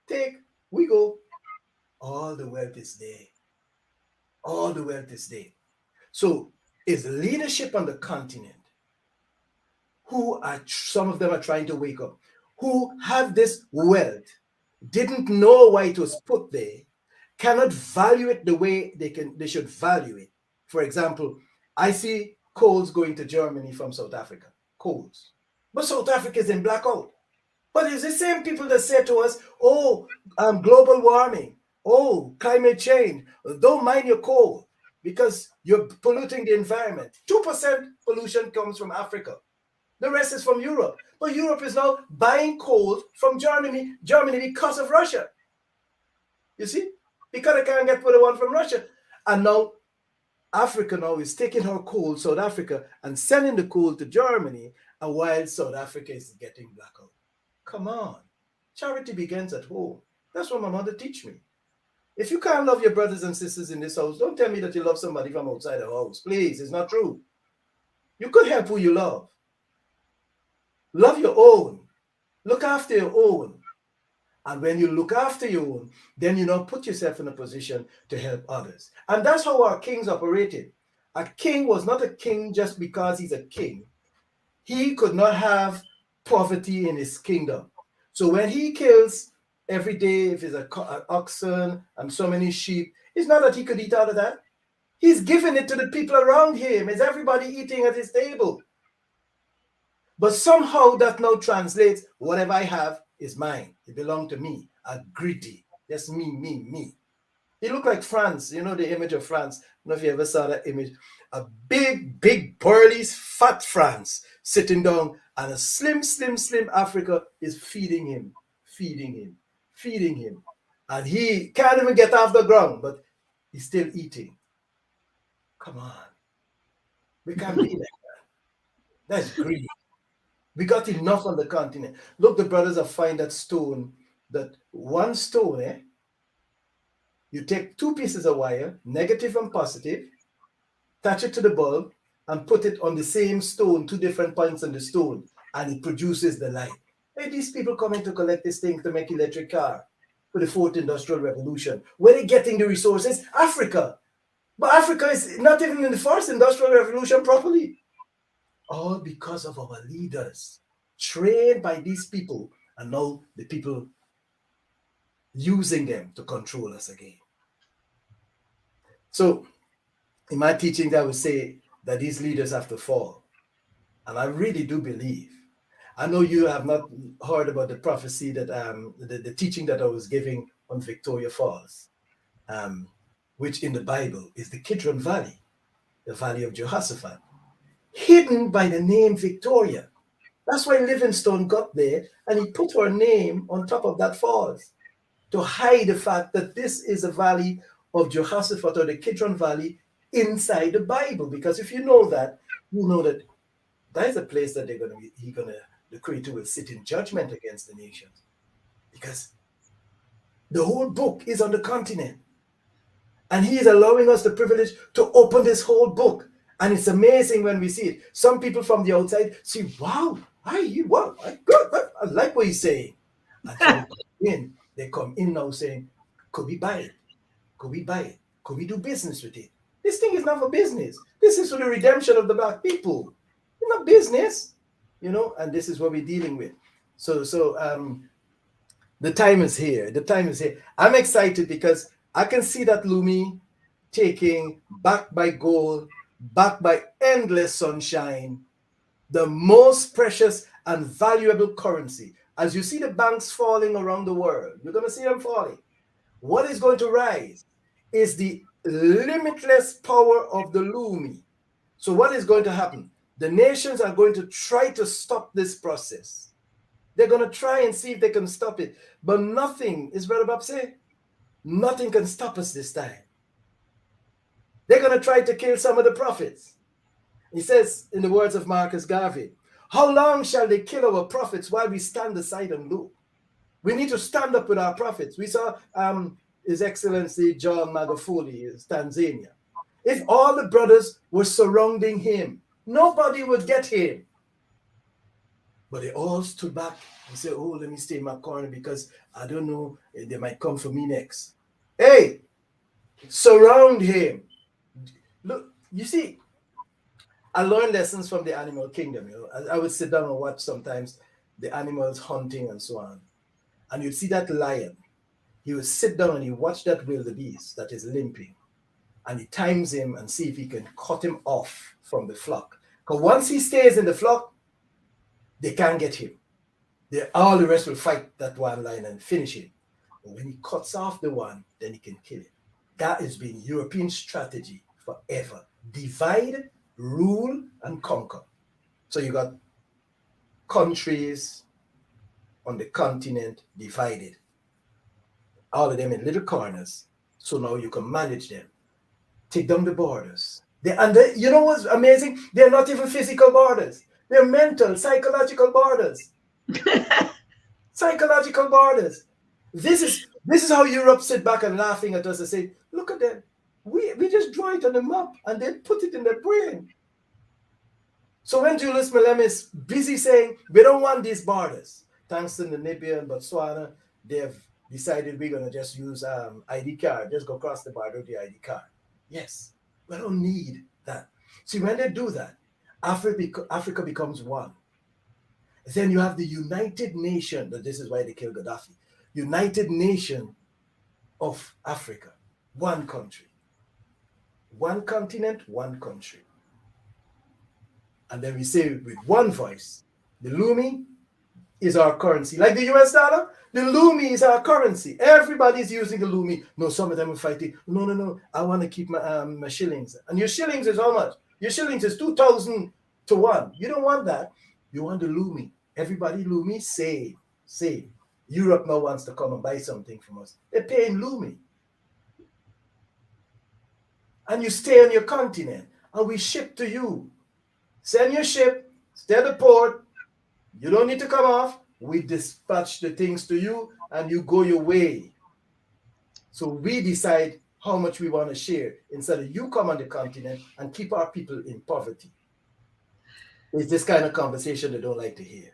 take, we go. All the wealth is there. All the wealth is there. So it's leadership on the continent some of them are trying to wake up, who have this wealth, didn't know why it was put there, cannot value it the way they should value it. For example, I see coals going to Germany from South Africa, coals. But South Africa is in blackout. But it's the same people that say to us, oh, global warming, oh, climate change, don't mind your coal because you're polluting the environment. 2% pollution comes from Africa. The rest is from Europe. But Europe is now buying coal from Germany because of Russia. You see? Because they can't get the one from Russia. And now Africa now is taking her coal, South Africa, and sending the coal to Germany, and while South Africa is getting blackout. Come on. Charity begins at home. That's what my mother teach me. If you can't love your brothers and sisters in this house, don't tell me that you love somebody from outside the house. Please, it's not true. You could help who you love. Love your own. Look after your own. And when you look after your own, then you now put yourself in a position to help others. And that's how our kings operated. A king was not a king just because he's a king. He could not have poverty in his kingdom. So when he kills every day, if it's an oxen and so many sheep, it's not that he could eat out of that. He's giving it to the people around him. Is everybody eating at his table? But somehow that now translates, whatever I have is mine. It belongs to me. A greedy. That's me. It looked like France. You know the image of France. I don't know if you ever saw that image. A big, burly, fat France sitting down, and a slim Africa is feeding him. And he can't even get off the ground, but he's still eating. Come on. We can't be like that. That's greedy. We got enough on the continent. Look, the brothers have found that stone, that one stone, you take 2 pieces of wire, negative and positive, attach it to the bulb, and put it on the same stone, 2 different points on the stone, and it produces the light. Hey, these people coming to collect this thing to make electric car for the 4th Industrial Revolution. Where are they getting the resources? Africa. But Africa is not even in the 1st Industrial Revolution properly. All because of our leaders, trained by these people, and now the people using them to control us again. So, in my teaching, I would say that these leaders have to fall. And I really do believe. I know you have not heard about the prophecy that, the teaching that I was giving on Victoria Falls, which in the Bible is the Kidron Valley, the Valley of Jehoshaphat, hidden by the name Victoria. That's why Livingstone got there and he put her name on top of that falls to hide the fact that this is a valley of Jehoshaphat, or the Kidron Valley, inside the Bible. Because if you know that, you know that that is a place that the Creator will sit in judgment against the nations. Because the whole book is on the continent. And he is allowing us the privilege to open this whole book. And it's amazing when we see it. Some people from the outside see, wow, good, I like what he's saying. And so we come in They come in now saying, could we buy it? Could we buy it? Could we do business with it? This thing is not for business. This is for the redemption of the black people. It's not business, you know, and this is what we're dealing with. So the time is here. The time is here. I'm excited because I can see that Lumi taking, backed by gold, backed by endless sunshine, the most precious and valuable currency. As you see the banks falling around the world, you're going to see them falling. What is going to rise is the limitless power of the Lumi. So what is going to happen? The nations are going to try to stop this process. They're going to try and see if they can stop it. But nothing, is Brother Bob say, nothing can stop us this time. They're going to try to kill some of the prophets. He says, in the words of Marcus Garvey, how long shall they kill our prophets while we stand aside and look? We need to stand up with our prophets. We saw His Excellency John Magufuli, Tanzania. If all the brothers were surrounding him, nobody would get him. But they all stood back and said, oh, let me stay in my corner because I don't know, they might come for me next. Hey, surround him. Look, you see, I learned lessons from the animal kingdom. You know, I would sit down and watch sometimes the animals hunting and so on. And you'd see that lion. He would sit down and he watch that wildebeest that is limping. And he times him and see if he can cut him off from the flock. Because once he stays in the flock, they can't get him. All the rest will fight that one lion and finish him. But when he cuts off the one, then he can kill him. That has been European strategy forever. Divide, rule, and conquer. So you got countries on the continent divided. All of them in little corners. So now you can manage them. Take down the borders. You know what's amazing? They're not even physical borders. They're mental, psychological borders. Psychological borders. This is how Europe sit back and laughing at us and say, look at them. We just draw it on the map and they put it in their brain. So when Julius Malema is busy saying, we don't want these borders, thanks to Namibia and Botswana, they've decided we're going to just use ID card, just go across the border with the ID card. Yes, we don't need that. See, when they do that, Africa becomes one. Then you have the United Nation, this is why they killed Gaddafi, United Nation of Africa, one country. One continent, one country. And then we say with one voice, the Lumi is our currency. Like the US dollar, the Lumi is our currency. Everybody's using the Lumi. No, some of them are fighting. No, I want to keep my shillings. And your shillings is how much? Your shillings is 2,000 to 1. You don't want that. You want the Lumi. Everybody Lumi, save. Europe now wants to come and buy something from us. They're paying Lumi. And you stay on your continent, and we ship to you. Send your ship, stay at the port. You don't need to come off. We dispatch the things to you, and you go your way. So we decide how much we want to share, instead of you come on the continent and keep our people in poverty. It's this kind of conversation they don't like to hear.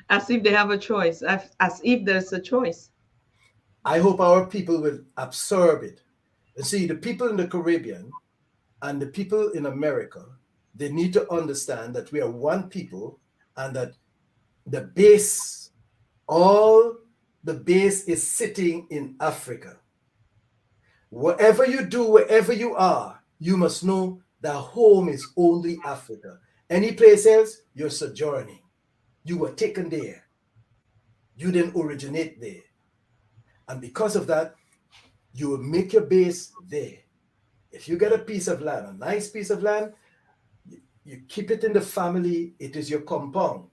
As if they have a choice, as if there's a choice. I hope our people will absorb it. And see, the people in the Caribbean and the people in America, they need to understand that we are one people and that the base is sitting in Africa. Whatever you do, wherever you are, you must know that home is only Africa. Any place else, you're sojourning. You were taken there. You didn't originate there. And because of that, you will make your base there. If you get a piece of land, a nice piece of land, you keep it in the family, it is your compound.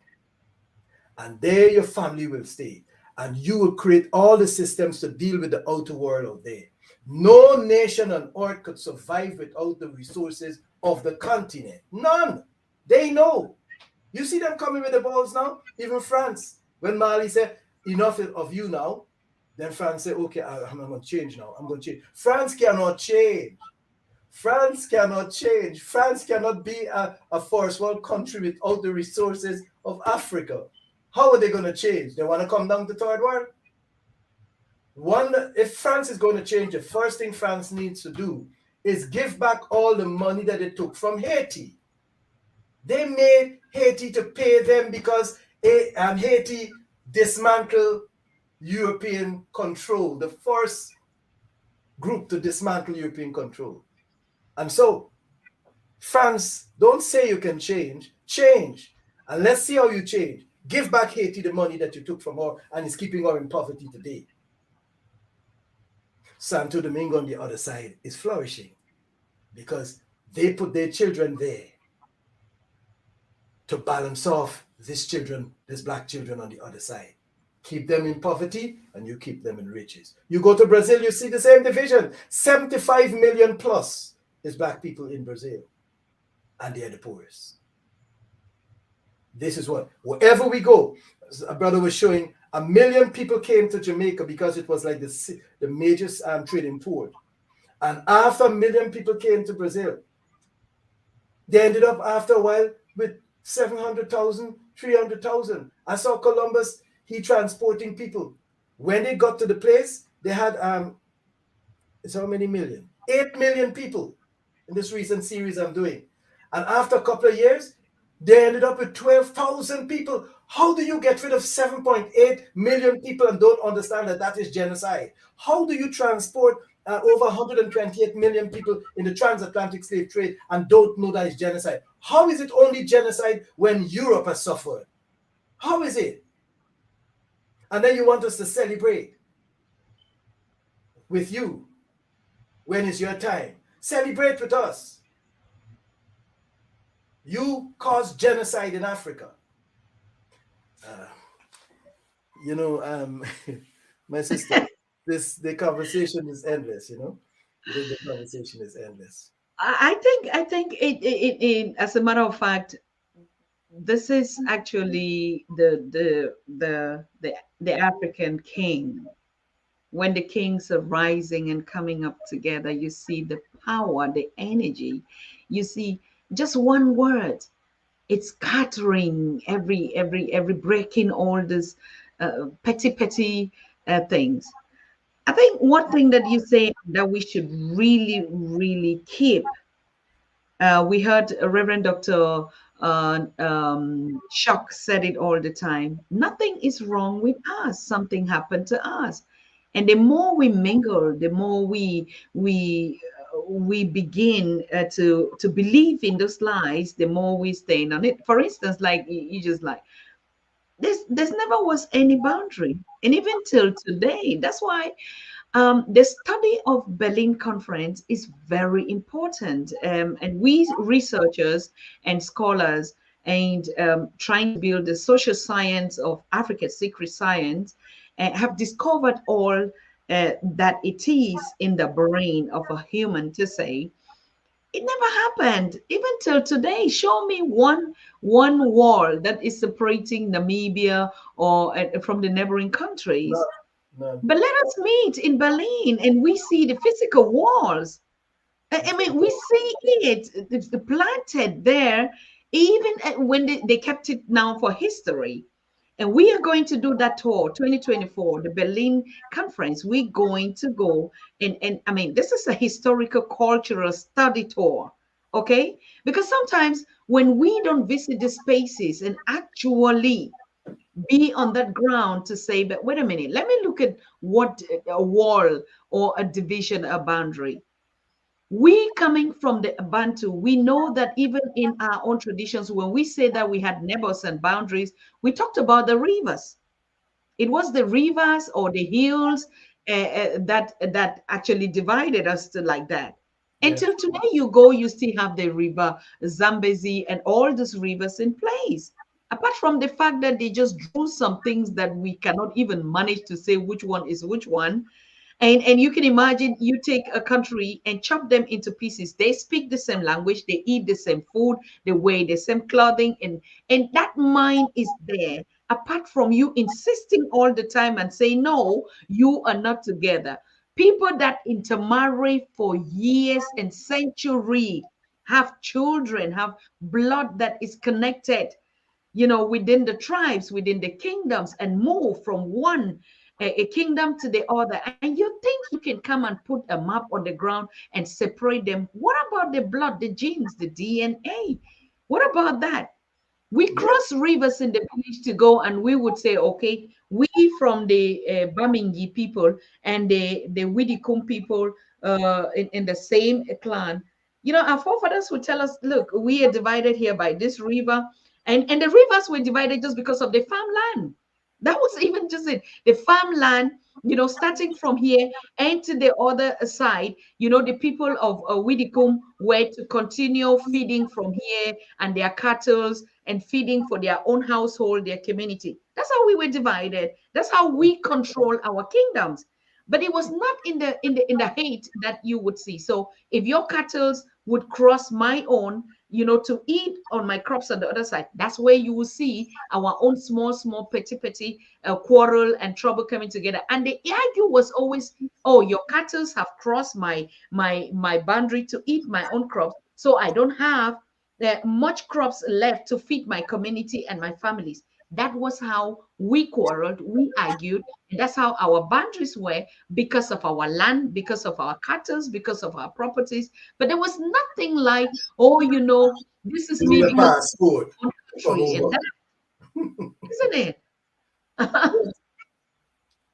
And there your family will stay. And you will create all the systems to deal with the outer world out there. No nation on earth could survive without the resources of the continent. None. They know. You see them coming with the balls now? Even France. When Mali said, enough of you now, then France said, okay, I'm going to change now. I'm going to change. France cannot change. France cannot change. France cannot be a first world country without the resources of Africa. How are they going to change? They want to come down to third world? If France is going to change, the first thing France needs to do is give back all the money that they took from Haiti. They made Haiti to pay them because Haiti dismantled European control, the first group to dismantle European control. And so, France, don't say you can change. Change. And let's see how you change. Give back Haiti the money that you took from her and is keeping her in poverty today. Santo Domingo on the other side is flourishing because they put their children there to balance off these black children on the other side. Keep them in poverty and you keep them in riches. You go to Brazil, you see the same division. 75 million plus is black people in Brazil, and they are the poorest. This is what, wherever we go, a brother was showing, 1 million people came to Jamaica because it was like the major trading port. And after 1 million people came to Brazil, they ended up after a while with 700,000, 300,000. I saw Columbus, he transporting people. When they got to the place, they had, it's how many million? 8 million people in this recent series I'm doing. And after a couple of years, they ended up with 12,000 people. How do you get rid of 7.8 million people and don't understand that that is genocide? How do you transport over 128 million people in the transatlantic slave trade and don't know that it's genocide? How is it only genocide when Europe has suffered? How is it? And then you want us to celebrate with you when it's your time. Celebrate with us. You caused genocide in Africa. My sister, the conversation is endless, The conversation is endless. I think it as a matter of fact, this is actually the African king. When the kings are rising and coming up together, you see the power, the energy. You see just one word, it's scattering every breaking all this petty things. I think one thing that you say that we should really keep. We heard Reverend Dr. Shock said it all the time. Nothing is wrong with us. Something happened to us. And the more we mingle, the more we begin to believe in those lies, the more we stand on it. For instance, like you just like, there's never was any boundary. And even till today, that's why the study of Berlin Conference is very important. And we researchers and scholars and trying to build the social science of Africa, secret science, have discovered all that it is in the brain of a human to say, it never happened. Even till today, show me one wall that is separating Namibia or from the neighboring countries. No. But let us meet in Berlin and we see the physical walls. I mean, we see it's planted there, even when they kept it now for history. And we are going to do that tour, 2024, the Berlin Conference. We're going to go and I mean, this is a historical cultural study tour, okay? Because sometimes when we don't visit the spaces and actually be on that ground to say, but wait a minute, let me look at what a wall or a division, a boundary. We coming from the Bantu, we know that even in our own traditions, when we say that we had neighbors and boundaries, we talked about the rivers. It was the rivers or the hills that actually divided us to like that. Until today, you go, you still have the river Zambezi and all those rivers in place. Apart from the fact that they just drew some things that we cannot even manage to say which one is which one. And you can imagine you take a country and chop them into pieces. They speak the same language, they eat the same food, they wear the same clothing, and that mind is there. Apart from you insisting all the time and say, no, you are not together. People that intermarry for years and centuries have children, have blood that is connected. within the tribes, within the kingdoms, and move from one a kingdom to the other. And you think you can come and put a map on the ground and separate them? What about the blood, the genes, the DNA? What about that? We cross rivers in the village to go, and we would say, okay, we from the Bamingi people and the Widikum people in the same clan. Our forefathers would tell us, look, we are divided here by this river, and the rivers were divided just because of the farmland. That was even just it. The farmland, starting from here and to the other side, the people of Widikum were to continue feeding from here and their cattle and feeding for their own household, their community. That's how we were divided. That's how we control our kingdoms. But it was not in the hate that you would see. So if your cattle would cross my own, to eat on my crops on the other side, that's where you will see our own small petty quarrel and trouble coming together. And the argue was always, oh, your cattle have crossed my boundary to eat my own crops, so I don't have much crops left to feed my community and my families. That was how we quarreled, we argued, and that's how our boundaries were, because of our land, because of our cattle, because of our properties. But there was nothing like, oh, this is me because passport. Country, and that, isn't it?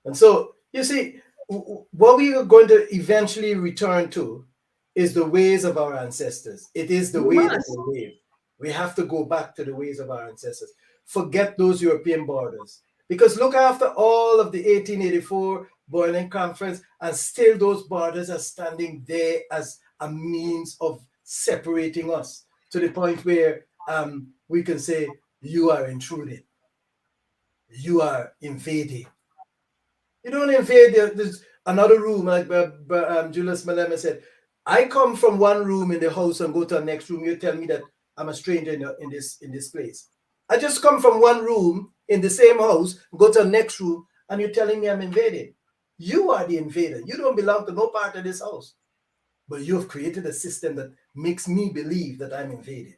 And so, you see, what we are going to eventually return to is the ways of our ancestors. It is the way that we live. We have to go back to the ways of our ancestors. Forget those European borders. Because look after all of the 1884 Berlin Conference, and still those borders are standing there as a means of separating us, to the point where we can say, you are intruding. You are invading. You don't invade. There's another room, like Julius Malema said. I come from one room in the house and go to the next room. You tell me that I'm a stranger in this place. I just come from one room in the same house, go to the next room, and you're telling me I'm invading. You are the invader. You don't belong to no part of this house. But you have created a system that makes me believe that I'm invaded.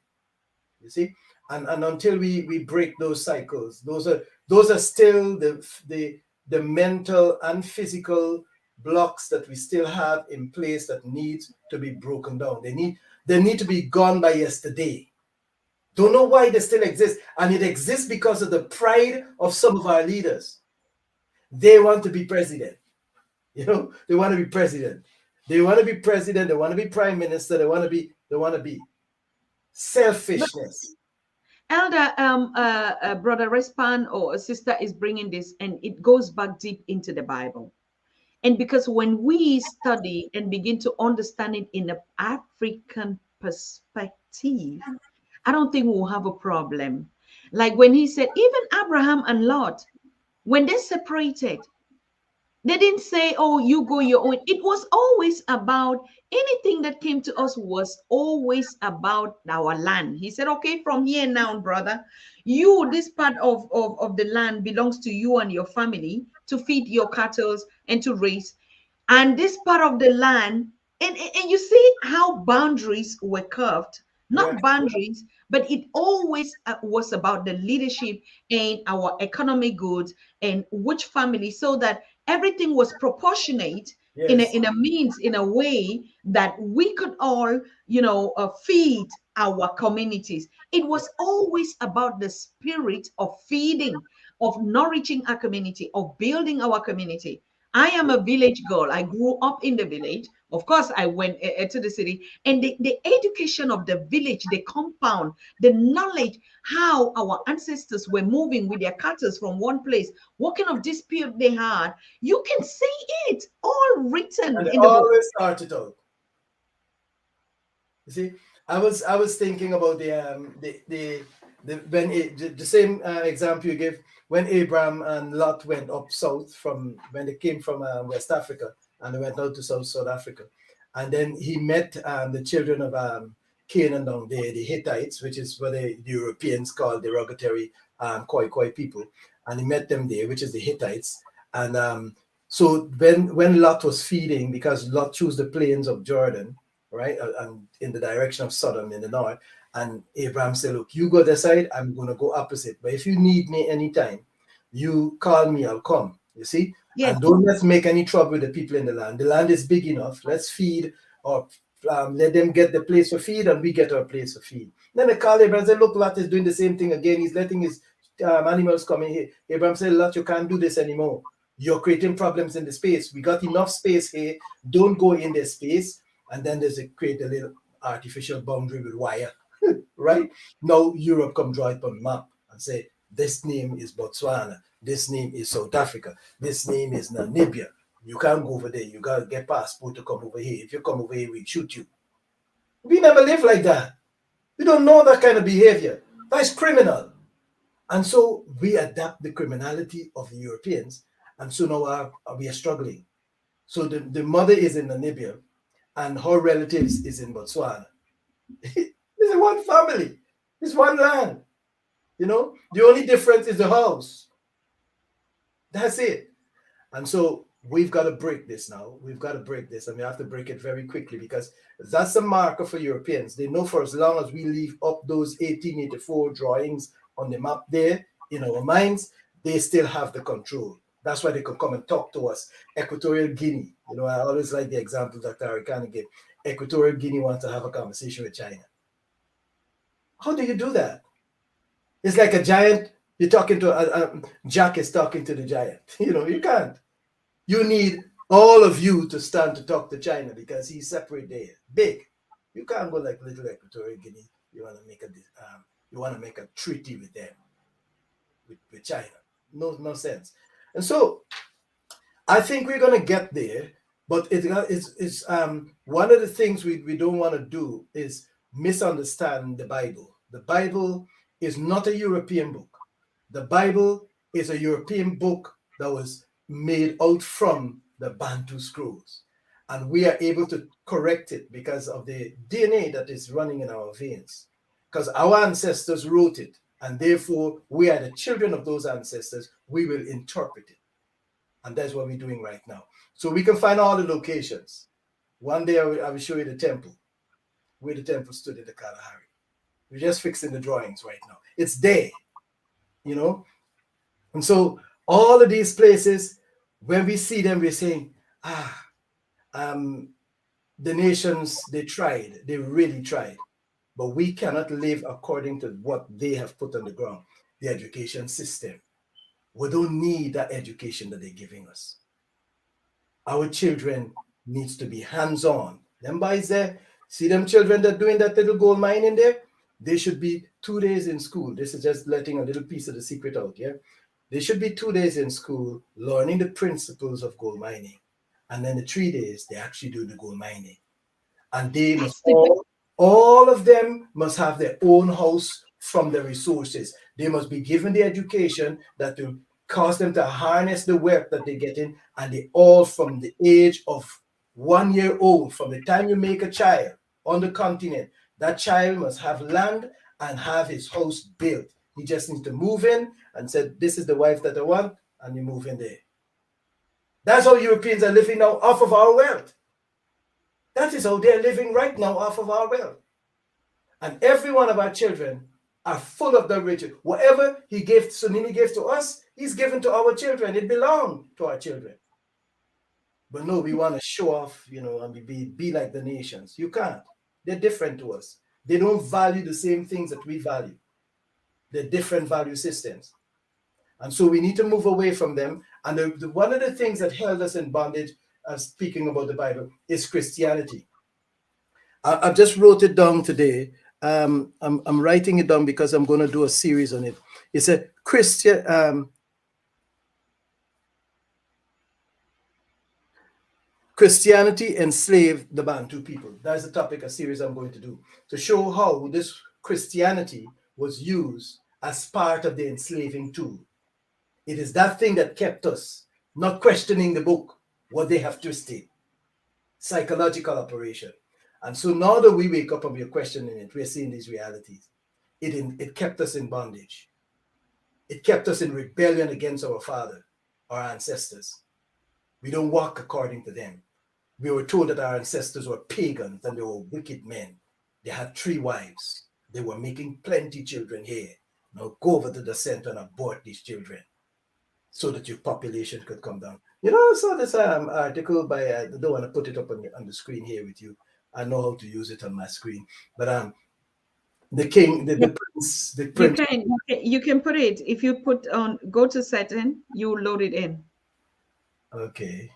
You see? And until we break those cycles, those are still the mental and physical blocks that we still have in place that need to be broken down. They need to be gone by yesterday. Don't know why they still exist. And it exists because of the pride of some of our leaders. They want to be president. They want to be president. They want to be president. They want to be prime minister. They want to be selfishness. Elder, brother Respan or a sister is bringing this, and it goes back deep into the Bible. And because when we study and begin to understand it in an African perspective, I don't think we'll have a problem. Like when he said, even Abraham and Lot, when they separated, they didn't say, oh, you go your own. It was always about, anything that came to us was always about our land. He said, okay, from here now, brother, this part of the land belongs to you and your family to feed your cattle and to raise. And this part of the land, and you see how boundaries were curved, not boundaries, but it always was about the leadership and our economic goods and which family, so that everything was proportionate in a way that we could all, feed our communities. It was always about the spirit of feeding, of nourishing our community, of building our community. I am a village girl. I grew up in the village. Of course, I went to the city, and the education of the village, the compound, the knowledge, how our ancestors were moving with their cattle from one place, what kind of dispute they had, you can see it all written and in the book. Always started out. You see, I was thinking about the same example you gave when Abram and Lot went up south when they came from West Africa, and they went out to South Africa. And then he met the children of Canaan down there, the Hittites, which is what the Europeans call derogatory Khoi people. And he met them there, which is the Hittites. And so when Lot was feeding, because Lot chose the plains of Jordan, right, and in the direction of Sodom in the north, And Abram said, look, you go this side, I'm going to go opposite. But if you need me anytime, you call me, I'll come. You see? Yes. And don't let's make any trouble with the people in the land. The land is big enough. Let's feed or let them get the place for feed and we get our place for feed. Then they call Abraham and say, look, Lot is doing the same thing again. He's letting his animals come in here. Abraham said, Lot, you can't do this anymore. You're creating problems in the space. We got enough space here. Don't go in this space. And then create a little artificial boundary with wire, right? Now Europe come draw it on the map and say, this name is Botswana. This name is South Africa. This name is Namibia. You can't go over there. You got to get passport to come over here. If you come over here, we shoot you. We never live like that. We don't know that kind of behavior. That's criminal. And so we adapt the criminality of the Europeans. And so now we are struggling. So the mother is in Namibia and her relatives is in Botswana. It's one family. It's one land. You know, the only difference is the house. That's it. And so we've got to break this now. We've got to break this, and we have to break it very quickly because that's a marker for Europeans. They know for as long as we leave up those 1884 drawings on the map there in our minds, they still have the control. That's why they can come and talk to us. Equatorial Guinea, you know, I always like the example Dr. Arikana gave. Equatorial Guinea wants to have a conversation with China. How do you do that? It's like a giant, you're talking to, Jack is talking to the giant. You know, you can't. You need all of you to stand to talk to China because he's separate there, big. You can't go like little Equatorial Guinea. You want to make a treaty with them, with China. No sense. And so I think we're going to get there, but it's one of the things we don't want to do is misunderstand the Bible. The Bible is not a European book. The Bible is a European book that was made out from the Bantu scrolls. And we are able to correct it because of the DNA that is running in our veins. Because our ancestors wrote it, and therefore we are the children of those ancestors. We will interpret it. And that's what we're doing right now. So we can find all the locations. One day I will show you the temple, where the temple stood in the Kalahari. We're just fixing the drawings right now. It's there, you know. And so all of these places, when we see them, we're saying, the nations, they tried. They really tried. But we cannot live according to what they have put on the ground, the education system. We don't need that education that they're giving us. Our children needs to be hands-on. Them boys there, see them children that doing that little gold mine in there? They should be 2 days in school. This is just letting a little piece of the secret out, yeah? They should be 2 days in school learning the principles of gold mining. And then the 3 days, they actually do the gold mining. And they must all of them must have their own house from the resources. They must be given the education that will cause them to harness the wealth that they get in. And they all from the age of 1 year old, from the time you make a child on the continent, that child must have land and have his house built. He just needs to move in and said, this is the wife that I want, and you move in there. That's how Europeans are living now off of our wealth. That is how they're living right now off of our wealth. And every one of our children are full of the riches. Whatever Sunini gave to us, he's given to our children. It belongs to our children. But no, we want to show off, you know, and be like the nations. You can't. They're different to us. They don't value the same things that we value. They're different value systems. And so we need to move away from them. And one of the things that held us in bondage, speaking about the Bible, is Christianity. I just wrote it down today. I'm writing it down because I'm going to do a series on it. It's a Christianity enslaved the Bantu people. That's the topic, a series I'm going to do, to show how this Christianity was used as part of the enslaving tool. It is that thing that kept us not questioning the book, what they have twisted. Psychological operation. And so now that we wake up and we're questioning it, we're seeing these realities. It kept us in bondage. It kept us in rebellion against our father, our ancestors. We don't walk according to them. We were told that our ancestors were pagans and they were wicked men. They had 3 wives. They were making plenty children here. Now go over to the center and abort these children so that your population could come down. You know, I saw this article by, I don't want to put it up on the screen here with you. I know how to use it on my screen. But the king, the prince, You can put it, if you put on, go to setting, you load it in. Okay.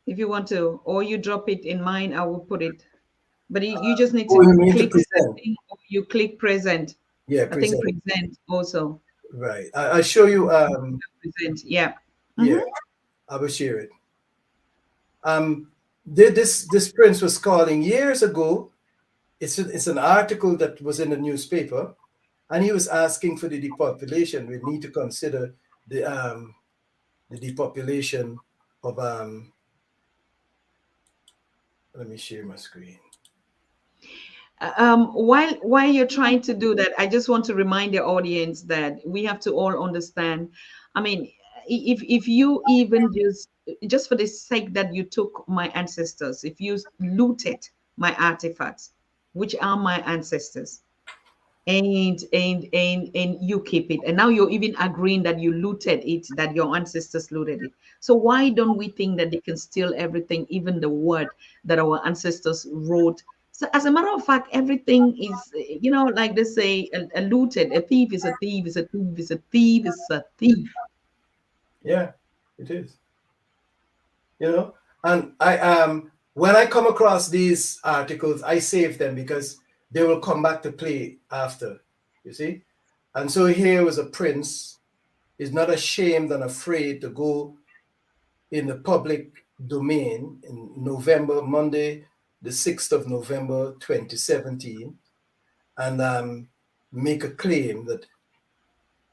If you want to, or you drop it in mine, I will put it. But you just need you to click present. setting, or you click present. Yeah, I think present also. Right. I'll show you. Present. Yeah. Yeah, I will share it. This prince was calling years ago. It's an article that was in the newspaper, and he was asking for the depopulation. We need to consider the depopulation of Let me share my screen. While you're trying to do that, I just want to remind the audience that we have to all understand. I mean, if you even just for the sake that you took my ancestors, if you looted my artifacts, which are my ancestors, and you keep it, and now you're even agreeing that you looted it, that your ancestors looted it. So why don't we think that they can steal everything, even the word that our ancestors wrote? So as a matter of fact, everything is, you know, like they say, a looted, a thief is a thief, is a thief, is a thief, is a thief. Yeah, it is. You know, and I when I come across these articles, I save them because they will come back to play after, you see. And so here was a prince, is not ashamed and afraid to go in the public domain in Monday, the 6th of November, 2017, and make a claim that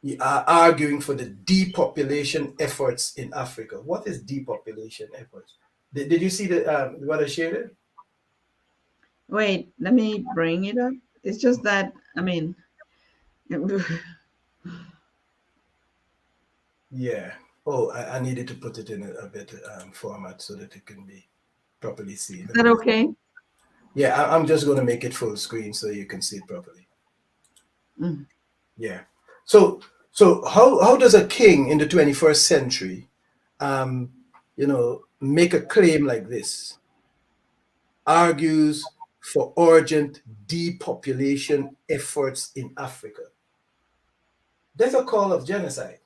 we are arguing for the depopulation efforts in Africa. What is depopulation efforts? Did you see the what I shared? Wait, let me bring it up. It's just that, I mean, yeah. Oh, I needed to put it in a better format so that it can be properly seen. Is that okay? Yeah, I'm just going to make it full screen so you can see it properly. Mm. Yeah. So how does a king in the 21st century, you know, make a claim like this? Argues for urgent depopulation efforts in Africa. That's a call of genocide.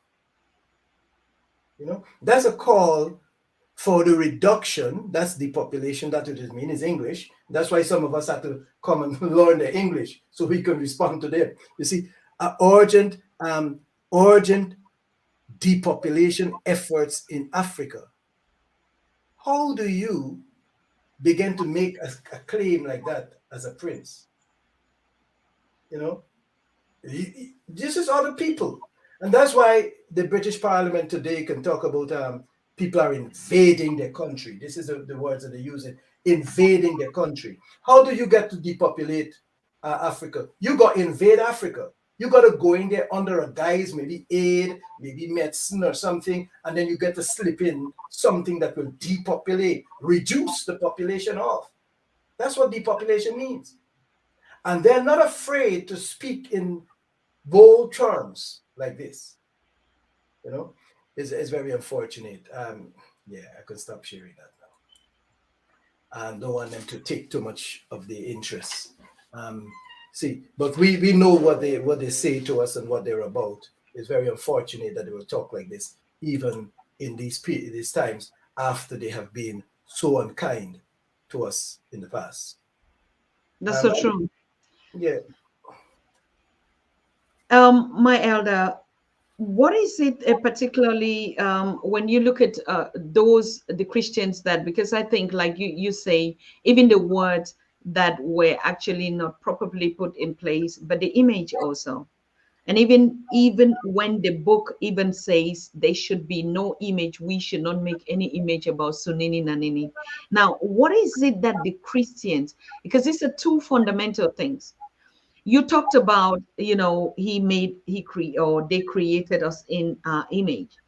You know, that's a call for the reduction. That's depopulation. That's what it means. It's English. That's why some of us have to come and learn the English so we can respond to them. You see, urgent depopulation efforts in Africa. How do you begin to make a claim like that as a prince? You know, this is other people. And that's why the British Parliament today can talk about people are invading their country. This is the words that they're using, invading their country. How do you get to depopulate Africa? You got to invade Africa. You got to go in there under a guise, maybe aid, maybe medicine or something, and then you get to slip in something that will depopulate, reduce the population off. That's what depopulation means. And they're not afraid to speak in bold terms like this. You know, it's very unfortunate. Yeah, I can stop sharing that now. I don't want them to take too much of the interest. See, but we know what they say to us and what they're about. It's very unfortunate that they will talk like this, even in these times after they have been so unkind to us in the past. That's so true. Yeah. My elder, what is it particularly when you look at the Christians that, because I think like you say, even the words that were actually not properly put in place, but the image also. And even when the book even says there should be no image, we should not make any image about Sunini Nanini. Now, what is it that the Christians, because these are two fundamental things. You talked about, you know, they created us in our image.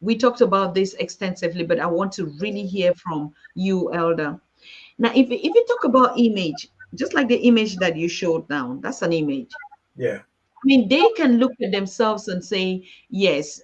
We talked about this extensively, but I want to really hear from you, Elder. Now, if you talk about image, just like the image that you showed now, that's an image. Yeah. I mean, they can look at themselves and say, yes,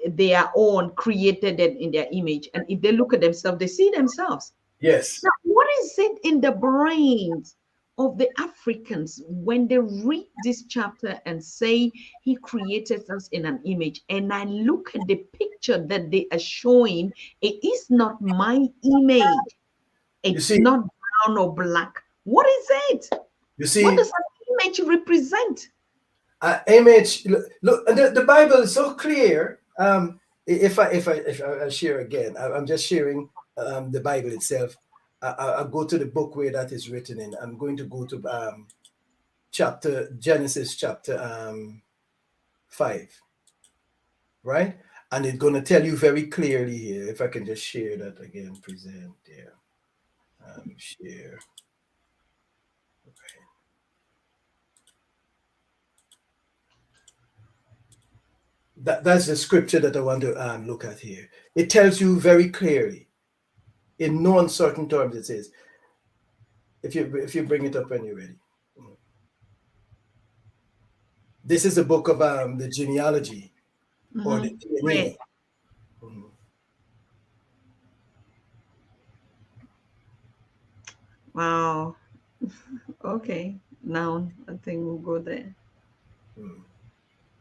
they are all created in their image. And if they look at themselves, they see themselves. Yes. Now, what is it in the brains of the Africans when they read this chapter and say he created us in an image? And I look at the picture that they are showing, it is not my image. It's not brown or black. What is it? You see, what does an image represent? Image. Look, the Bible is so clear. If I share again, I'm just sharing the Bible itself. I'll go to the book where that is written in. I'm going to go to Genesis chapter 5, right? And it's going to tell you very clearly here. If I can just share that again, present there, share. Okay. That's the scripture that I want to look at here. It tells you very clearly, in no uncertain terms, it says, if you bring it up when you're ready. This is the book of the genealogy, or the DNA. Right. Wow. Okay. Now I think we'll go there.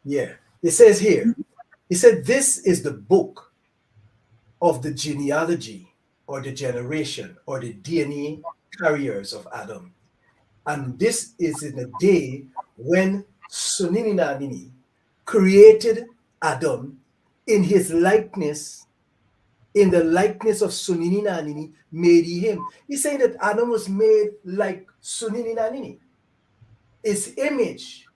Yeah. It says here, it said, this is the book of the genealogy, or the generation, or the DNA carriers of Adam. And this is in the day when Suninani created Adam in his likeness, in the likeness of Suninani made he him. He's saying that Adam was made like Suninani, his image.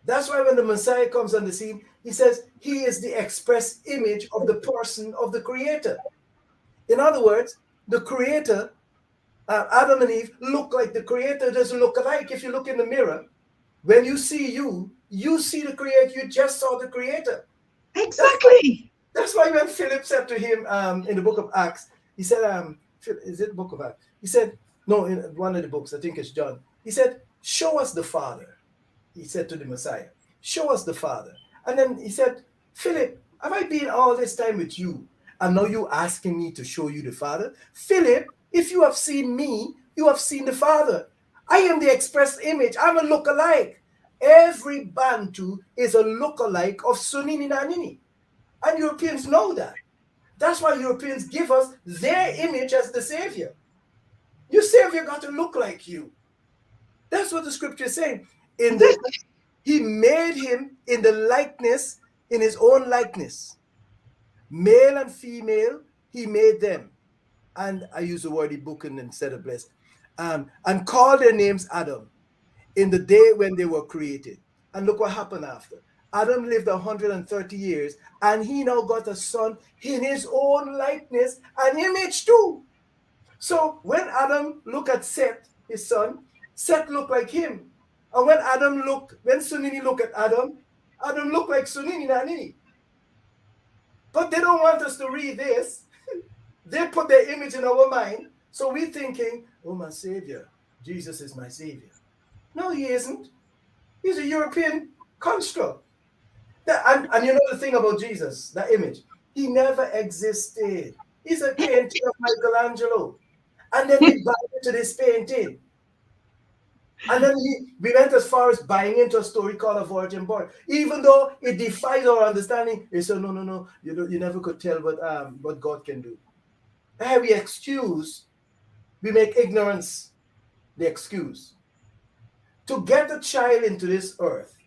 That's why when the Messiah comes on the scene, he says he is the express image of the person of the Creator. In other words, the Creator, Adam and Eve, look like the Creator doesn't look alike. If you look in the mirror, when you see see the Creator, you just saw the Creator. Exactly. That's why when Philip said to him in the book of Acts, he said, is it book of Acts? He said, no, in one of the books, I think it's John. He said, show us the Father. He said to the Messiah, show us the Father. And then he said, Philip, have I been all this time with you? And now you asking me to show you the Father? Philip, if you have seen me, you have seen the Father. I am the express image. I'm a look-alike. Every Bantu is a look-alike of Sunini Nanini. And Europeans know that. That's why Europeans give us their image as the Savior. Your Savior got to look like you. That's what the scripture is saying. He made him in the likeness, in his own likeness. Male and female, he made them. And I use the word ibuken instead of blessed. And called their names Adam in the day when they were created. And look what happened after. Adam lived 130 years, and he now got a son in his own likeness and image too. So when Adam looked at Seth, his son, Seth looked like him. And when Sunini looked at Adam, Adam looked like Sunini Nanini. But they don't want us to read this. They put their image in our mind. So we're thinking, oh, my Savior, Jesus is my Savior. No, he isn't. He's a European construct. And you know the thing about Jesus, that image, he never existed. He's a painting of Michelangelo. And then we buy into this painting. And then we went as far as buying into a story called A Virgin Born. Even though it defies our understanding, they say, no, you never could tell what God can do. And we make ignorance the excuse. To get a child into this earth,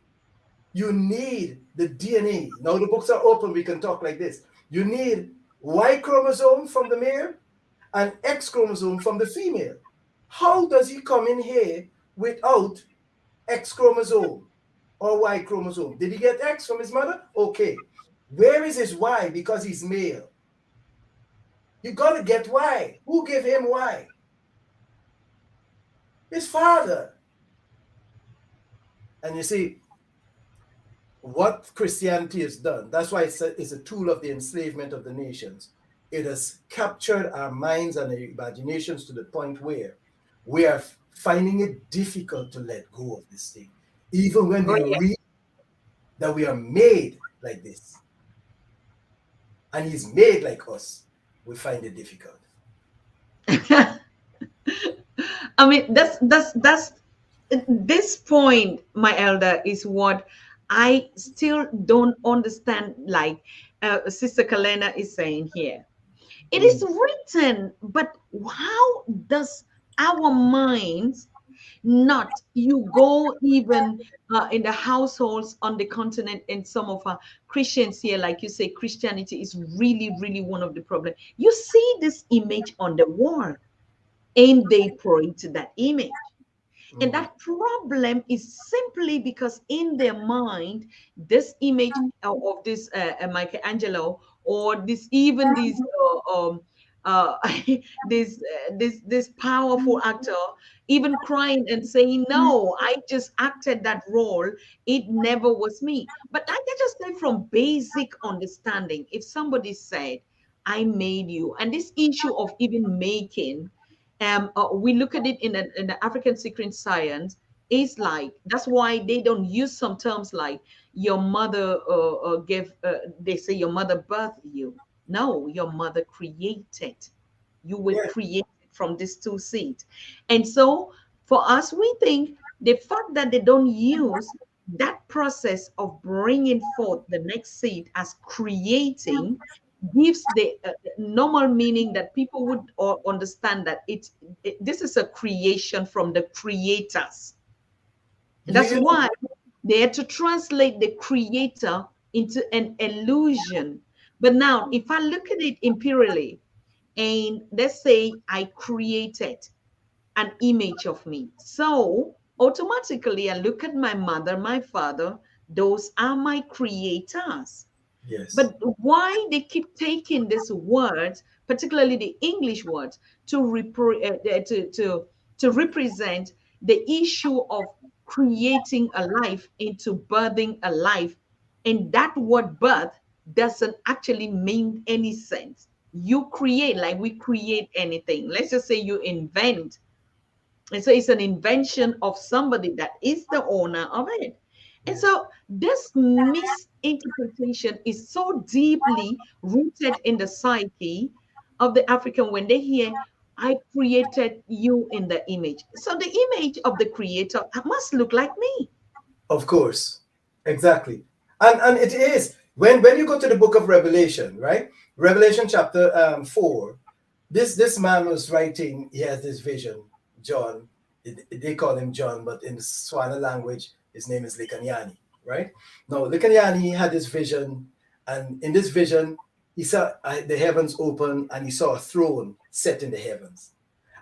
you need the DNA. Now the books are open, we can talk like this. You need Y chromosome from the male and X chromosome from the female. How does he come in here without X chromosome or Y chromosome? Did he get X from his mother? Okay. Where is his Y? Because he's male. You got to get Y. Who gave him Y? His father. And you see, what Christianity has done, that's why it's a tool of the enslavement of the nations. It has captured our minds and our imaginations to the point where we are finding it difficult to let go of this thing, even when we read that we are made like this, and he's made like us, we find it difficult. I mean, that's this point, my elder, is what I still don't understand. Like Sister Kalena is saying here, it is written, but how does our minds not? You go even in the households on the continent, and some of our Christians here, like you say, Christianity is really, really one of the problems. You see this image on the wall, and they pray to that image. And that problem is simply because in their mind, this image of this Michelangelo, or this even this this powerful actor, even crying and saying, "No, I just acted that role. It never was me." But I can just say from basic understanding, if somebody said, "I made you," and this issue of even making, we look at it in the African secret science, is like, that's why they don't use some terms like your mother gave, they say your mother birthed you. No, your mother created. You were created from these two seeds. And so for us, we think the fact that they don't use that process of bringing forth the next seed as creating gives the normal meaning that people would understand that this is a creation from the creators. And that's why they had to translate the creator into an illusion. But now, if I look at it imperially, and let's say I created an image of me, so automatically I look at my mother, my father, those are my creators. Yes. But why they keep taking these words, particularly the English words, to represent the issue of creating a life into birthing a life, and that word birth doesn't actually mean any sense. You create, like we create anything. Let's just say you invent, and so it's an invention of somebody that is the owner of it. And so this misinterpretation is so deeply rooted in the psyche of the African when they hear, I created you in the image. So the image of the creator must look like me. Of course. Exactly. And it is. When you go to the book of Revelation, right? Revelation chapter 4, this man was writing, he has this vision, John. They call him John, but in the Swana language, his name is Likanyani, right? Now, Likanyani had this vision, and in this vision, he saw the heavens open, and he saw a throne set in the heavens.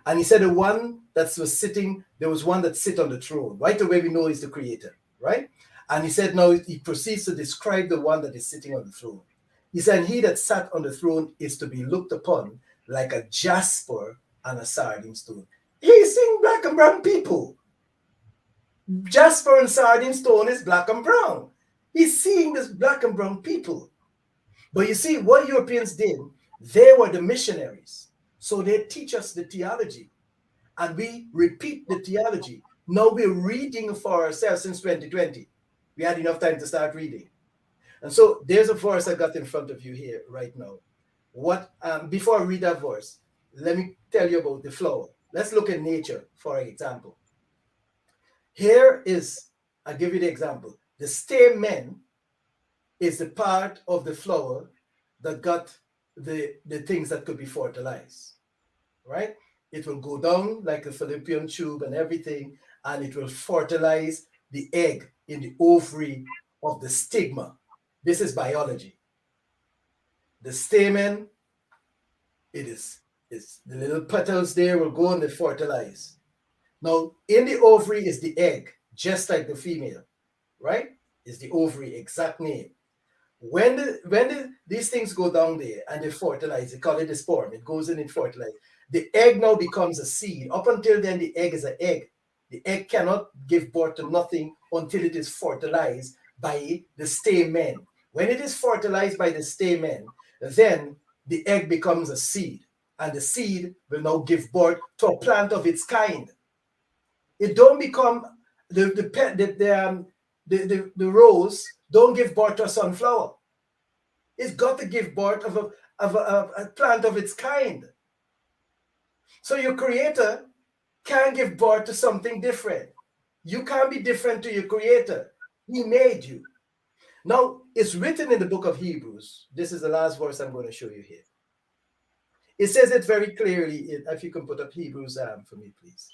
And he said the one that was sitting, there was one that sit on the throne. Right away, we know he's the creator, right? And he said, now he proceeds to describe the one that is sitting on the throne. He said, he that sat on the throne is to be looked upon like a jasper and a sardine stone. He's seeing black and brown people. Jasper and sardine stone is black and brown. He's seeing this black and brown people. But you see, what Europeans did, they were the missionaries. So they teach us the theology. And we repeat the theology. Now we're reading for ourselves since 2020. We had enough time to start reading. And so there's a verse I got in front of you here right now. Before I read that verse, let me tell you about the flower. Let's look at nature, for example. Here is, I'll give you the example. The stamen is the part of the flower that got the things that could be fertilized, right? It will go down like a fallopian tube and everything, and it will fertilize the egg in the ovary of the stigma. This is biology. The stamen, it's the little petals there will go and they fertilize. Now, in the ovary is the egg, just like the female, right? Is the ovary, exact name. When these things go down there and they fertilize, they call it a sperm. It goes in and fertilizes. The egg now becomes a seed. Up until then, the egg is an egg. The egg cannot give birth to nothing until it is fertilized by the stamen. When it is fertilized by the stamen, then the egg becomes a seed. And the seed will now give birth to a plant of its kind. It don't become the rose don't give birth to a sunflower. It's got to give birth of a plant of its kind. So your creator can give birth to something different. You can't be different to your creator. He made you. Now, it's written in the book of Hebrews. This is the last verse I'm going to show you here. It says it very clearly. If you can put up Hebrews for me, please.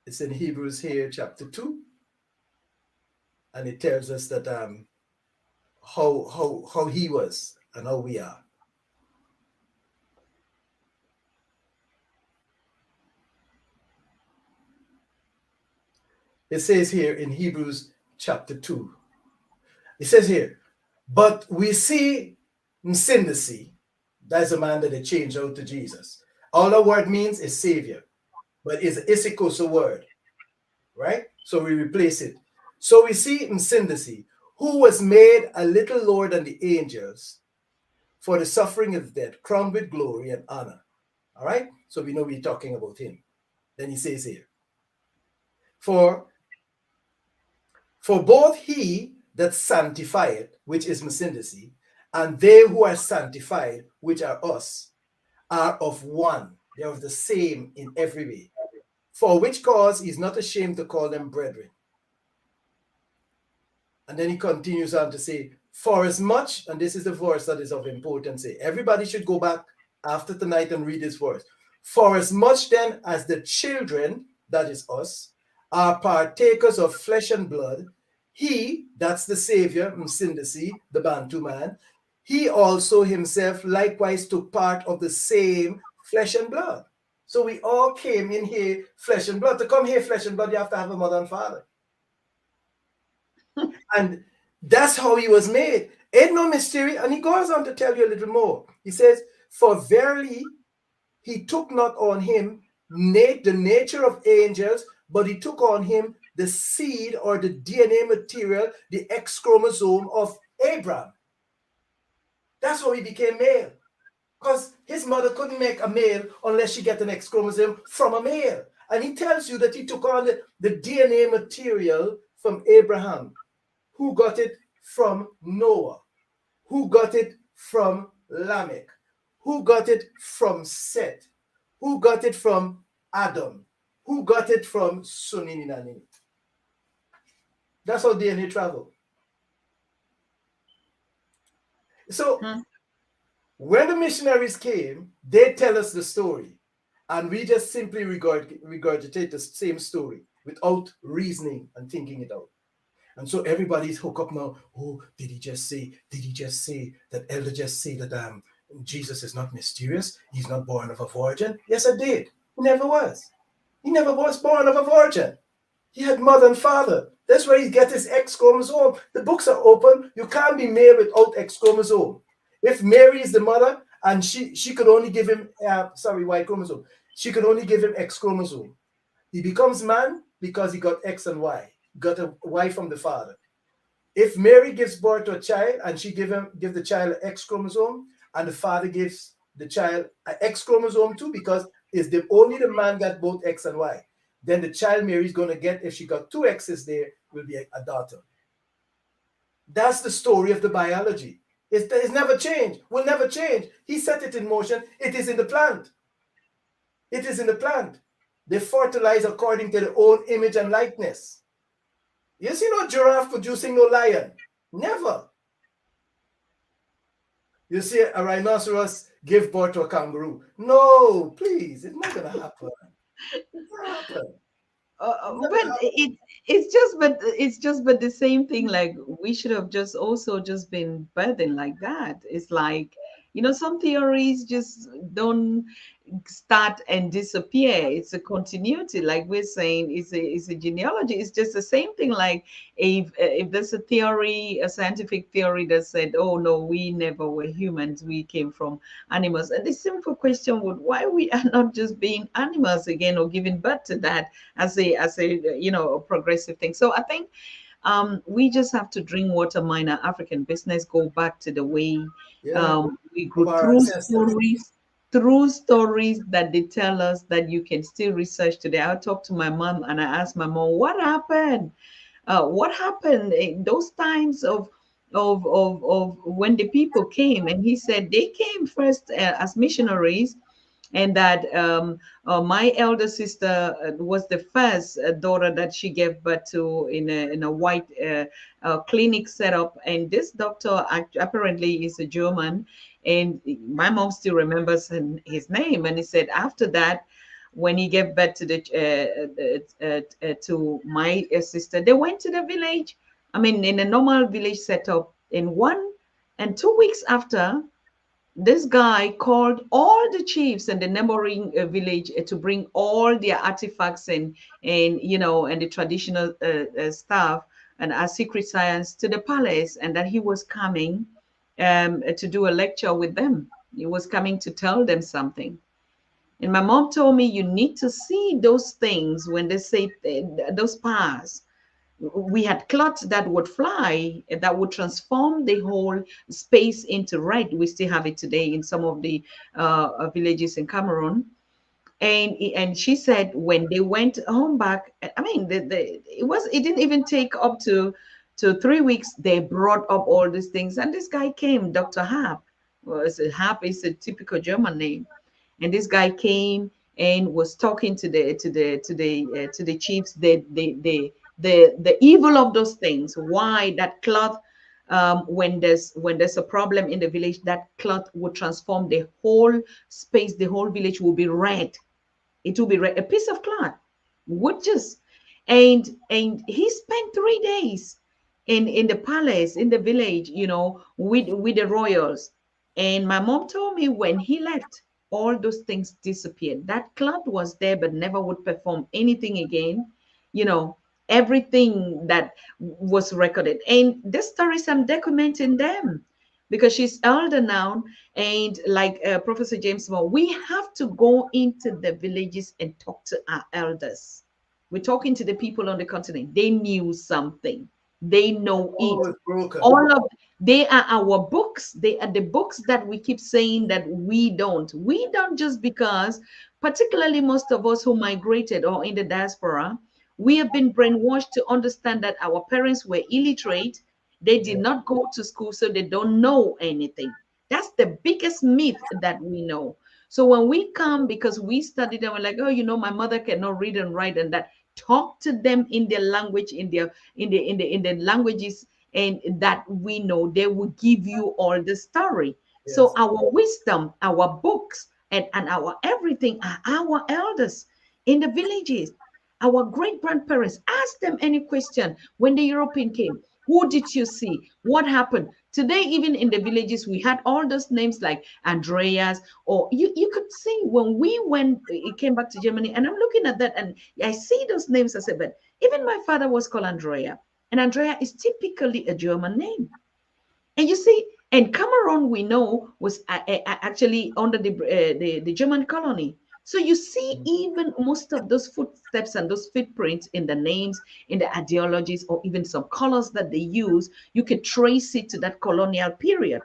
It's in Hebrews here, chapter 2. And it tells us that how he was and how we are. It says here in Hebrews chapter 2. It says here, but we see Msindisi, that's a man that they changed out to Jesus. All the word means is savior, but it's an Isikosa word, right? So we replace it. So we see Msindisi, who was made a little lower than the angels for the suffering of death, crowned with glory and honor. All right? So we know we're talking about him. Then he says here, for both he that sanctifieth, which is Msindisi, and they who are sanctified, which are us, are of one. They are of the same in every way. For which cause he is not ashamed to call them brethren. And then he continues on to say, for as much, and this is the verse that is of importance, everybody should go back after tonight and read this verse. For as much then as the children, that is us, are partakers of flesh and blood, he, that's the Savior, Msindisi, the Bantu man, he also himself likewise took part of the same flesh and blood. So we all came in here, flesh and blood. To come here, flesh and blood, you have to have a mother and father. And that's how he was made. Ain't no mystery. And he goes on to tell you a little more. He says, for verily he took not on him the nature of angels, but he took on him the seed or the DNA material, the X chromosome of Abram. That's how he became male. Because his mother couldn't make a male unless she get an X chromosome from a male. And he tells you that he took on the DNA material from Abraham. Who got it from Noah? Who got it from Lamech? Who got it from Seth? Who got it from Adam? Who got it from Suninani? That's how DNA travel. So when the missionaries came, they tell us the story. And we just simply regurgitate the same story without reasoning and thinking it out. And so everybody's hooked up now. Oh, did he just say that elder just say that Jesus is not mysterious? He's not born of a virgin? Yes, I did. He never was. He never was born of a virgin. He had mother and father. That's where he gets his X chromosome. The books are open. You can't be made without X chromosome. If Mary is the mother and she could only give him, Y chromosome. She could only give him X chromosome. He becomes man because he got X and Y. Got a Y from the father. If Mary gives birth to a child and she give the child an X chromosome and the father gives the child an X chromosome too, because it's only the man got both X and Y, then the child Mary's going to get, if she got two X's there, will be a daughter. That's the story of the biology. It's never changed. Will never change. He set it in motion. It is in the plant. It is in the plant. They fertilize according to their own image and likeness. You see no giraffe producing no lion. Never. You see a rhinoceros give birth to a kangaroo. No, please. It's not going to happen. It's not happen. It's just the same thing. Like, we should have just been birthing like that. It's like, some theories just don't start and disappear. It's a continuity, like we're saying. It's a genealogy. It's just the same thing. Like, if there's a theory, a scientific theory that said, oh no, we never were humans, we came from animals, and the simple question would, why we are not just being animals again, or giving birth to that as a a progressive thing. So I think we just have to drink water, mind our African business, go back to the way we go through stories, true stories that they tell us that you can still research today. I talked to my mom and I asked my mom, what happened? What happened in those times of when the people came? And he said they came first as missionaries, and that my elder sister was the first daughter that she gave birth to in a white clinic setup. And this doctor apparently is a German, and my mom still remembers his name. And he said after that, when he gave birth to to my sister, they went to the village. I mean, in a normal village setup. In 1 and 2 weeks after, this guy called all the chiefs and the neighboring village to bring all their artifacts and the traditional stuff and our secret science to the palace, and that he was coming to do a lecture with them. He was coming to tell them something. And my mom told me, you need to see those things when they say those powers. We had clots that would fly, that would transform the whole space into red. We still have it today in some of the villages in Cameroon. And she said when they went home back, I mean, it didn't even take up to 3 weeks. They brought up all these things, and this guy came, Dr. Hap. Well, Hap is a typical German name, and this guy came and was talking to the chiefs. The evil of those things, why that cloth, when there's a problem in the village, that cloth would transform the whole space. The whole village will be red. It will be red. A piece of cloth would just, and he spent 3 days in the palace, in the village, with the royals. And my mom told me when he left, all those things disappeared. That cloth was there but never would perform anything again. Everything that was recorded. And the stories, I'm documenting them because she's elder now. And like Professor James Moore, we have to go into the villages and talk to our elders. We're talking to the people on the continent. They knew something. They know it. All of they are our books. They are the books that we keep saying that we don't. We don't just because, particularly most of us who migrated or in the diaspora, we have been brainwashed to understand that our parents were illiterate. They did not go to school, so they don't know anything. That's the biggest myth that we know. So when we come, because we studied them, we're like, oh, my mother cannot read and write, and that. Talk to them in their language, in the languages and that we know. They will give you all the story. Yes. So our wisdom, our books, and our everything are our elders in the villages. Our great-grandparents, ask them any question. When the European came, who did you see? What happened? Today, even in the villages, we had all those names like Andreas, or you could see when it came back to Germany, and I'm looking at that and I see those names. I said, but even my father was called Andrea, and Andrea is typically a German name. And you see, and Cameroon, we know, was actually under the German colony. So you see, even most of those footsteps and those footprints in the names, in the ideologies, or even some colors that they use, you could trace it to that colonial period.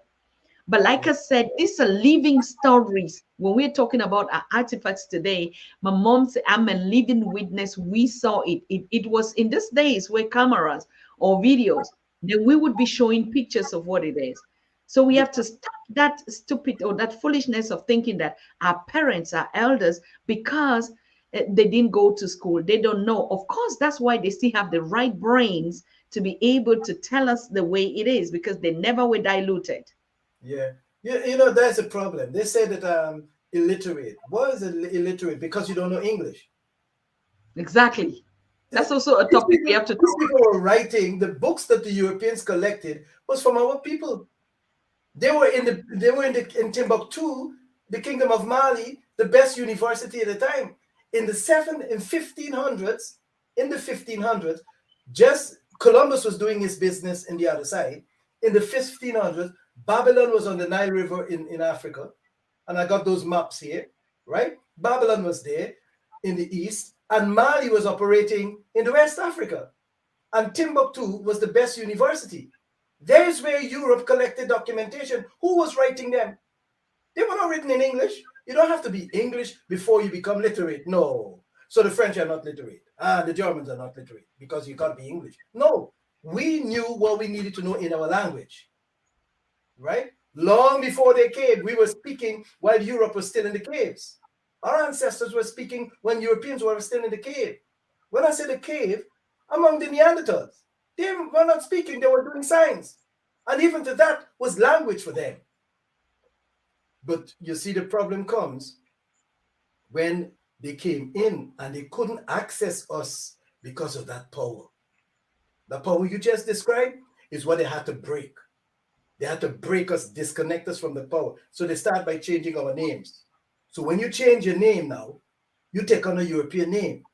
But like I said, these are living stories. When we're talking about our artifacts today, my mom said, I'm a living witness. We saw it. It was in these days where cameras or videos, then we would be showing pictures of what it is. So we have to stop that stupid or that foolishness of thinking that our parents are elders because they didn't go to school. They don't know. Of course, that's why they still have the right brains to be able to tell us the way it is, because they never were diluted. Yeah. That's a problem. They say that illiterate. What is illiterate? Because you don't know English. Exactly. That's also a topic we have to talk about. People were writing the books that the Europeans collected was from our people. They were in Timbuktu, the Kingdom of Mali, the best university at the time. In the 1500s, just Columbus was doing his business in the other side. In the 1500s, Babylon was on the Nile River in Africa. And I got those maps here, right? Babylon was there in the east, and Mali was operating in the West Africa. And Timbuktu was the best university. There's where Europe collected documentation. Who was writing them? They were not written in English. You don't have to be English before you become literate. No. So the French are not literate. The Germans are not literate because you can't be English. No. We knew what we needed to know in our language. Right? Long before they came, we were speaking while Europe was still in the caves. Our ancestors were speaking when Europeans were still in the cave. When I say the cave, among the Neanderthals, they were not speaking, they were doing signs. And even to that was language for them. But you see, the problem comes when they came in and they couldn't access us because of that power. The power you just described is what they had to break. They had to break us, disconnect us from the power. So they start by changing our names. So when you change your name now, you take on a European name.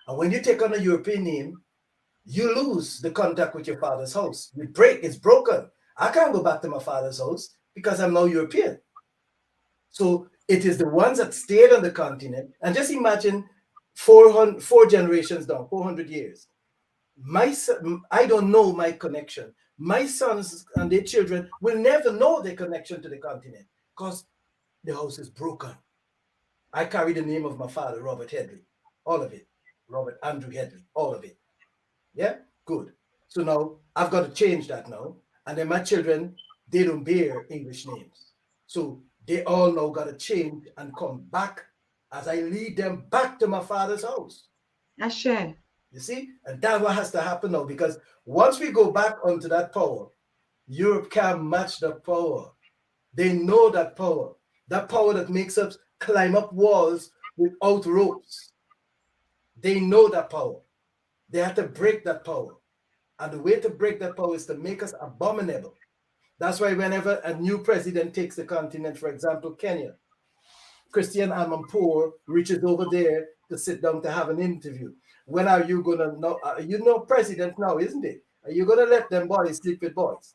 And when you take on a European name, you lose the contact with your father's house. It's broken. I can't go back to my father's house because I'm now European. So it is the ones that stayed on the continent. And just imagine 4 generations down, 400 years. I don't know my connection. My sons and their children will never know their connection to the continent because the house is broken. I carry the name of my father, Robert Headley, all of it. Robert Andrew Headley, all of it. Yeah, good. So now I've got to change that now. And then my children, they don't bear English names. So they all now got to change and come back as I lead them back to my father's house. Ashe. You see? And that's what has to happen now, because once we go back onto that power, Europe can't match the power. They know that power that makes us climb up walls without ropes. They know that power. They have to break that power. And the way to break that power is to make us abominable. That's why whenever a new president takes the continent, for example, Kenya, Christian Amanpour reaches over there to sit down to have an interview. When are you going to know? You know president now, isn't it? Are you going to let them boys sleep with boys?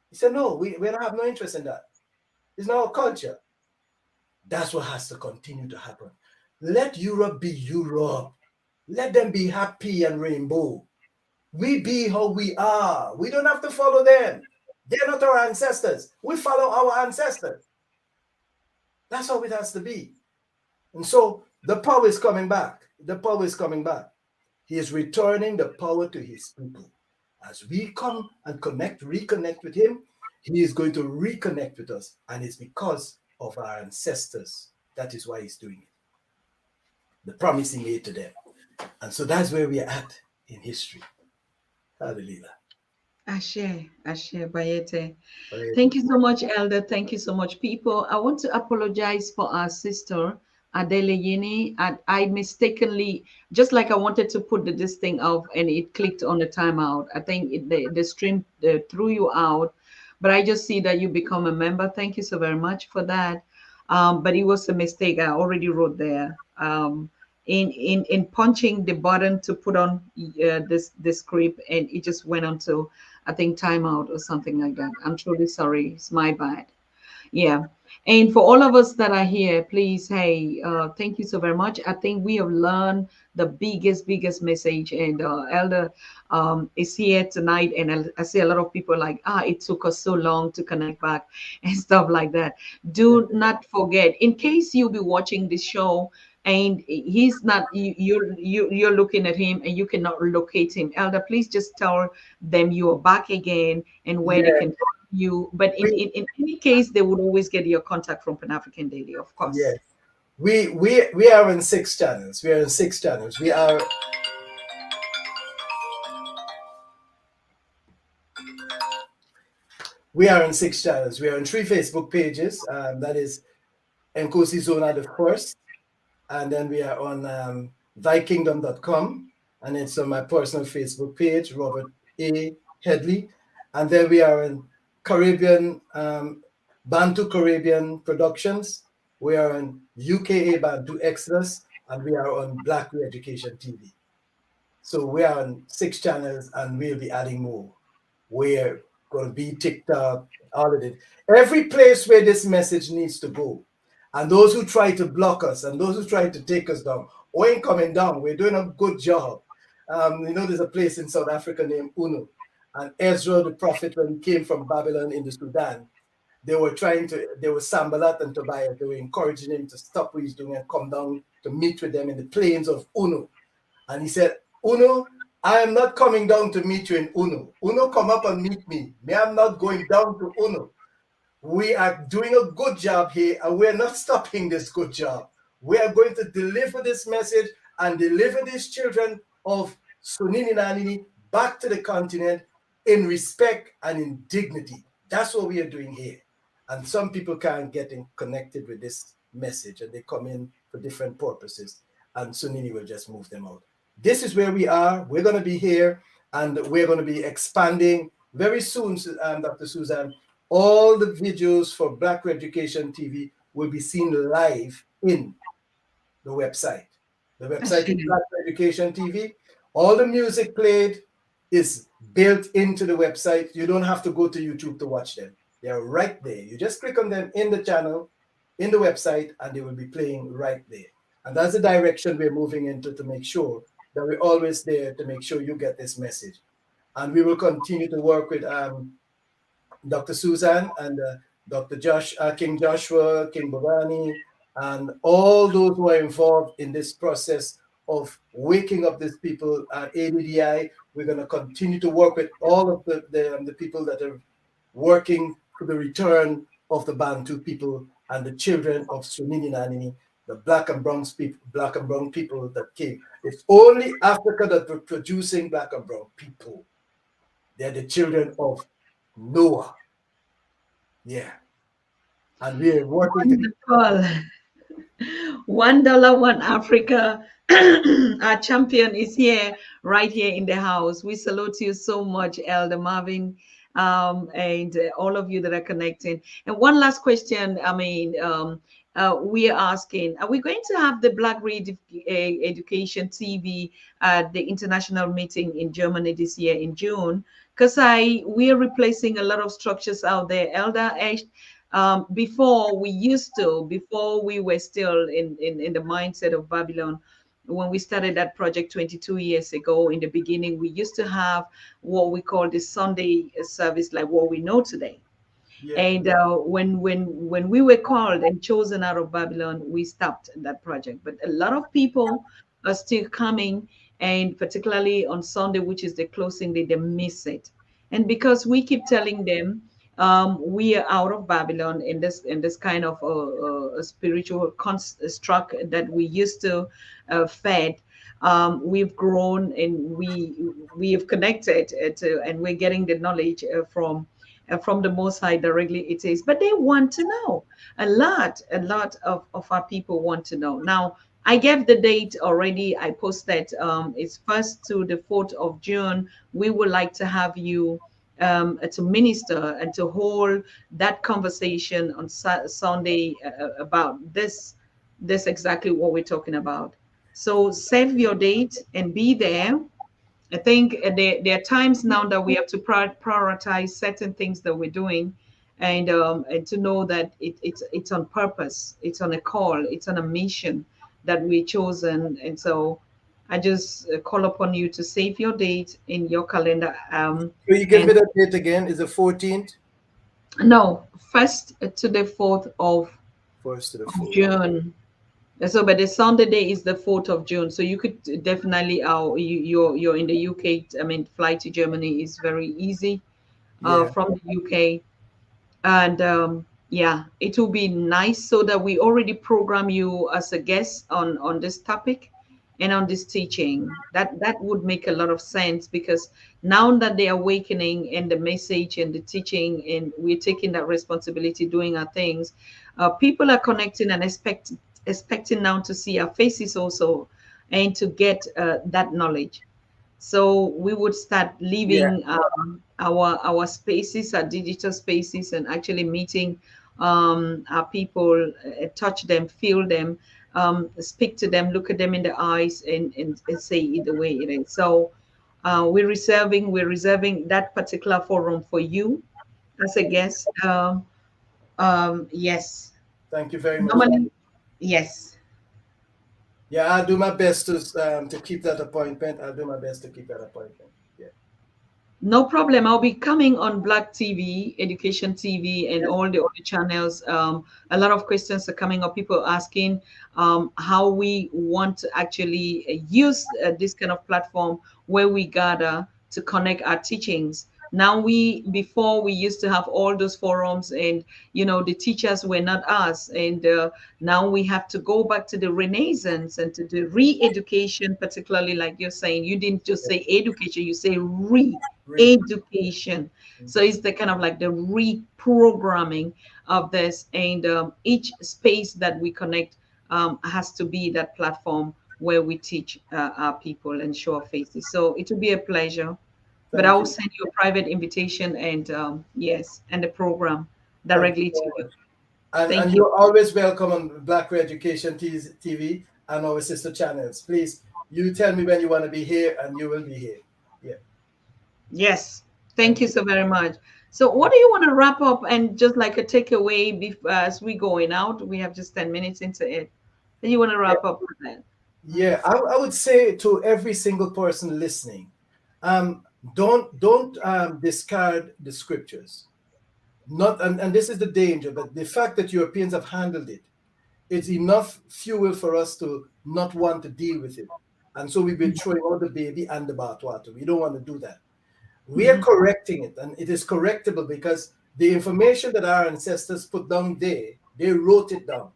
He said, no, we don't have no interest in that. It's not our culture. That's what has to continue to happen. Let Europe be Europe. Let them be happy and rainbow. We be how we are. We don't have to follow them. They're not our ancestors. We follow our ancestors. That's how it has to be. And so the power is coming back. The power is coming back. He is returning the power to his people. As we come and reconnect with him, he is going to reconnect with us. And it's because of our ancestors. That is why he's doing it. The promise he made to them. And so that's where we are at in history. Hallelujah. Ashe, Bayete. Thank you so much, Elder. Thank you so much, people. I want to apologize for our sister, Adele Yini. I mistakenly, just like I wanted to put this thing out and it clicked on the timeout. I think the stream threw you out, but I just see that you become a member. Thank you so very much for that. But it was a mistake. I already wrote there. In punching the button to put on this script, and it just went on to, I think, timeout or something like that. I'm truly sorry. It's my bad. Yeah. And for all of us that are here, please, hey, thank you so very much. I think we have learned the biggest message. And Elder is here tonight. And I see a lot of people like, it took us so long to connect back and stuff like that. Do not forget, in case you'll be watching this show, and he's not, you're looking at him and you cannot locate him. Elder, please just tell them you are back again and where they can find you. But in any case, they would always get your contact from Pan African Daily, of course. Yes. We are on 6 channels. We are on 6 channels. We are on 6 channels. We are on 3 Facebook pages. That is Nkosi Zona the first. And then we are on thykingdom.com, and it's on my personal Facebook page, Robert A. Headley. And then we are in Caribbean, Bantu Caribbean Productions. We are on UKA Bantu Exodus, and we are on Black Re-Education TV. So we are on 6 channels, and we'll be adding more. We're going to be TikTok, all of it. Every place where this message needs to go. And those who try to block us and those who try to take us down, we ain't coming down. We're doing a good job. There's a place in South Africa named Uno. And Ezra the prophet, when he came from Babylon into Sudan, they were Sambalat and Tobias, they were encouraging him to stop what he's doing and come down to meet with them in the plains of Uno. And he said, Uno, I am not coming down to meet you in Uno. Uno, come up and meet me. Me, I'm not going down to Uno. We are doing a good job here, and we're not stopping this good job. We are going to deliver this message and deliver these children of Sunini Nanini back to the continent in respect and in dignity. That's what we are doing here. And some people can't get connected with this message, and they come in for different purposes, and Sunini will just move them out. This is where we are. We're going to be here, and we're going to be expanding very soon, Dr. Susan. All the videos for Black Education TV will be seen live in the website. The website is Black Education TV. All the music played is built into the website. You don't have to go to YouTube to watch them. They're right there. You just click on them in the channel, in the website, and they will be playing right there. And that's the direction we're moving into, to make sure that we're always there to make sure you get this message. And we will continue to work with Dr. Susan and Dr. King Joshua, King Bhavani, and all those who are involved in this process of waking up these people at ADDI. We're going to continue to work with all of the people that are working for the return of the Bantu people and the children of Sunini Nanini, the black and brown people that came. It's only Africa that we're producing black and brown people. They're the children of Noah. Yeah. And we're working. Wonderful. $1, one Africa. Our champion is here, right here in the house. We salute you so much, Elder Marvin, and all of you that are connecting. And one last question. I mean, we are asking, are we going to have the Black Education TV at the international meeting in Germany this year in June? Because we are replacing a lot of structures out there. Elder Ash, before we were still in the mindset of Babylon, when we started that project 22 years ago, in the beginning, we used to have what we call the Sunday service, like what we know today. Yeah. And when we were called and chosen out of Babylon, we stopped that project. But a lot of people are still coming, and particularly on Sunday, which is the closing day, they miss it. And because we keep telling them, we are out of Babylon in this kind of a spiritual construct that we used to fed. We've grown, and we have connected and we're getting the knowledge from the Most High directly. It is, but they want to know. A lot of our people want to know. Now, I gave the date already. I posted. It's 1st to the 4th of June. We would like to have you to minister and to hold that conversation on Sunday about this exactly what we're talking about. So save your date and be there. I think there are times now that we have to prioritize certain things that we're doing, and to know that it's on purpose, it's on a call, it's on a mission that we're chosen. And so I just call upon you to save your date in your calendar. So you give me the date again. Is it 14th? No, 1st to the 4th of June. So, but the Sunday day is the 4th of June. So you could definitely, you're in the UK. I mean, flight to Germany is very easy from the UK. And yeah, it will be nice so that we already program you as a guest on this topic and on this teaching. That would make a lot of sense, because now that the awakening and the message and the teaching, and we're taking that responsibility, doing our things, people are connecting and expecting now to see our faces also, and to get that knowledge. So we would start leaving our spaces, our digital spaces, and actually meeting our people, touch them, feel them, speak to them, look at them in the eyes, and say it the way it is. So we're reserving that particular forum for you as a guest. Yes. Thank you very much. Yes. Yeah, I'll do my best to keep that appointment. I'll do my best to keep that appointment. Yeah. No problem. I'll be coming on Black TV, Education TV, and all the other channels. A lot of questions are coming up. People asking how we want to actually use this kind of platform where we gather to connect our teachings. Now before we used to have all those forums, and the teachers were not us, and now we have to go back to the Renaissance and to the re-education, particularly like you're saying. You didn't just say education, you say education. So it's the kind of like the reprogramming of this, and each space that we connect has to be that platform where we teach our people and show our faces. So it will be a pleasure. But I will send you a private invitation, and yes, and the program directly to you. And you're always welcome on Black Education TV and our sister channels. Please, you tell me when you want to be here, and you will be here. Yeah. Yes. Thank you so very much. So what do you want to wrap up and just like a takeaway as we going out? We have just 10 minutes into it. Then you want to wrap up with that? Yeah, I would say to every single person listening, don't discard the scriptures. And this is the danger, but the fact that Europeans have handled it, it's enough fuel for us to not want to deal with it. And so we've been throwing out the baby and the bathwater. We don't want to do that. We are correcting it, and it is correctable because the information that our ancestors put down there, they wrote it down.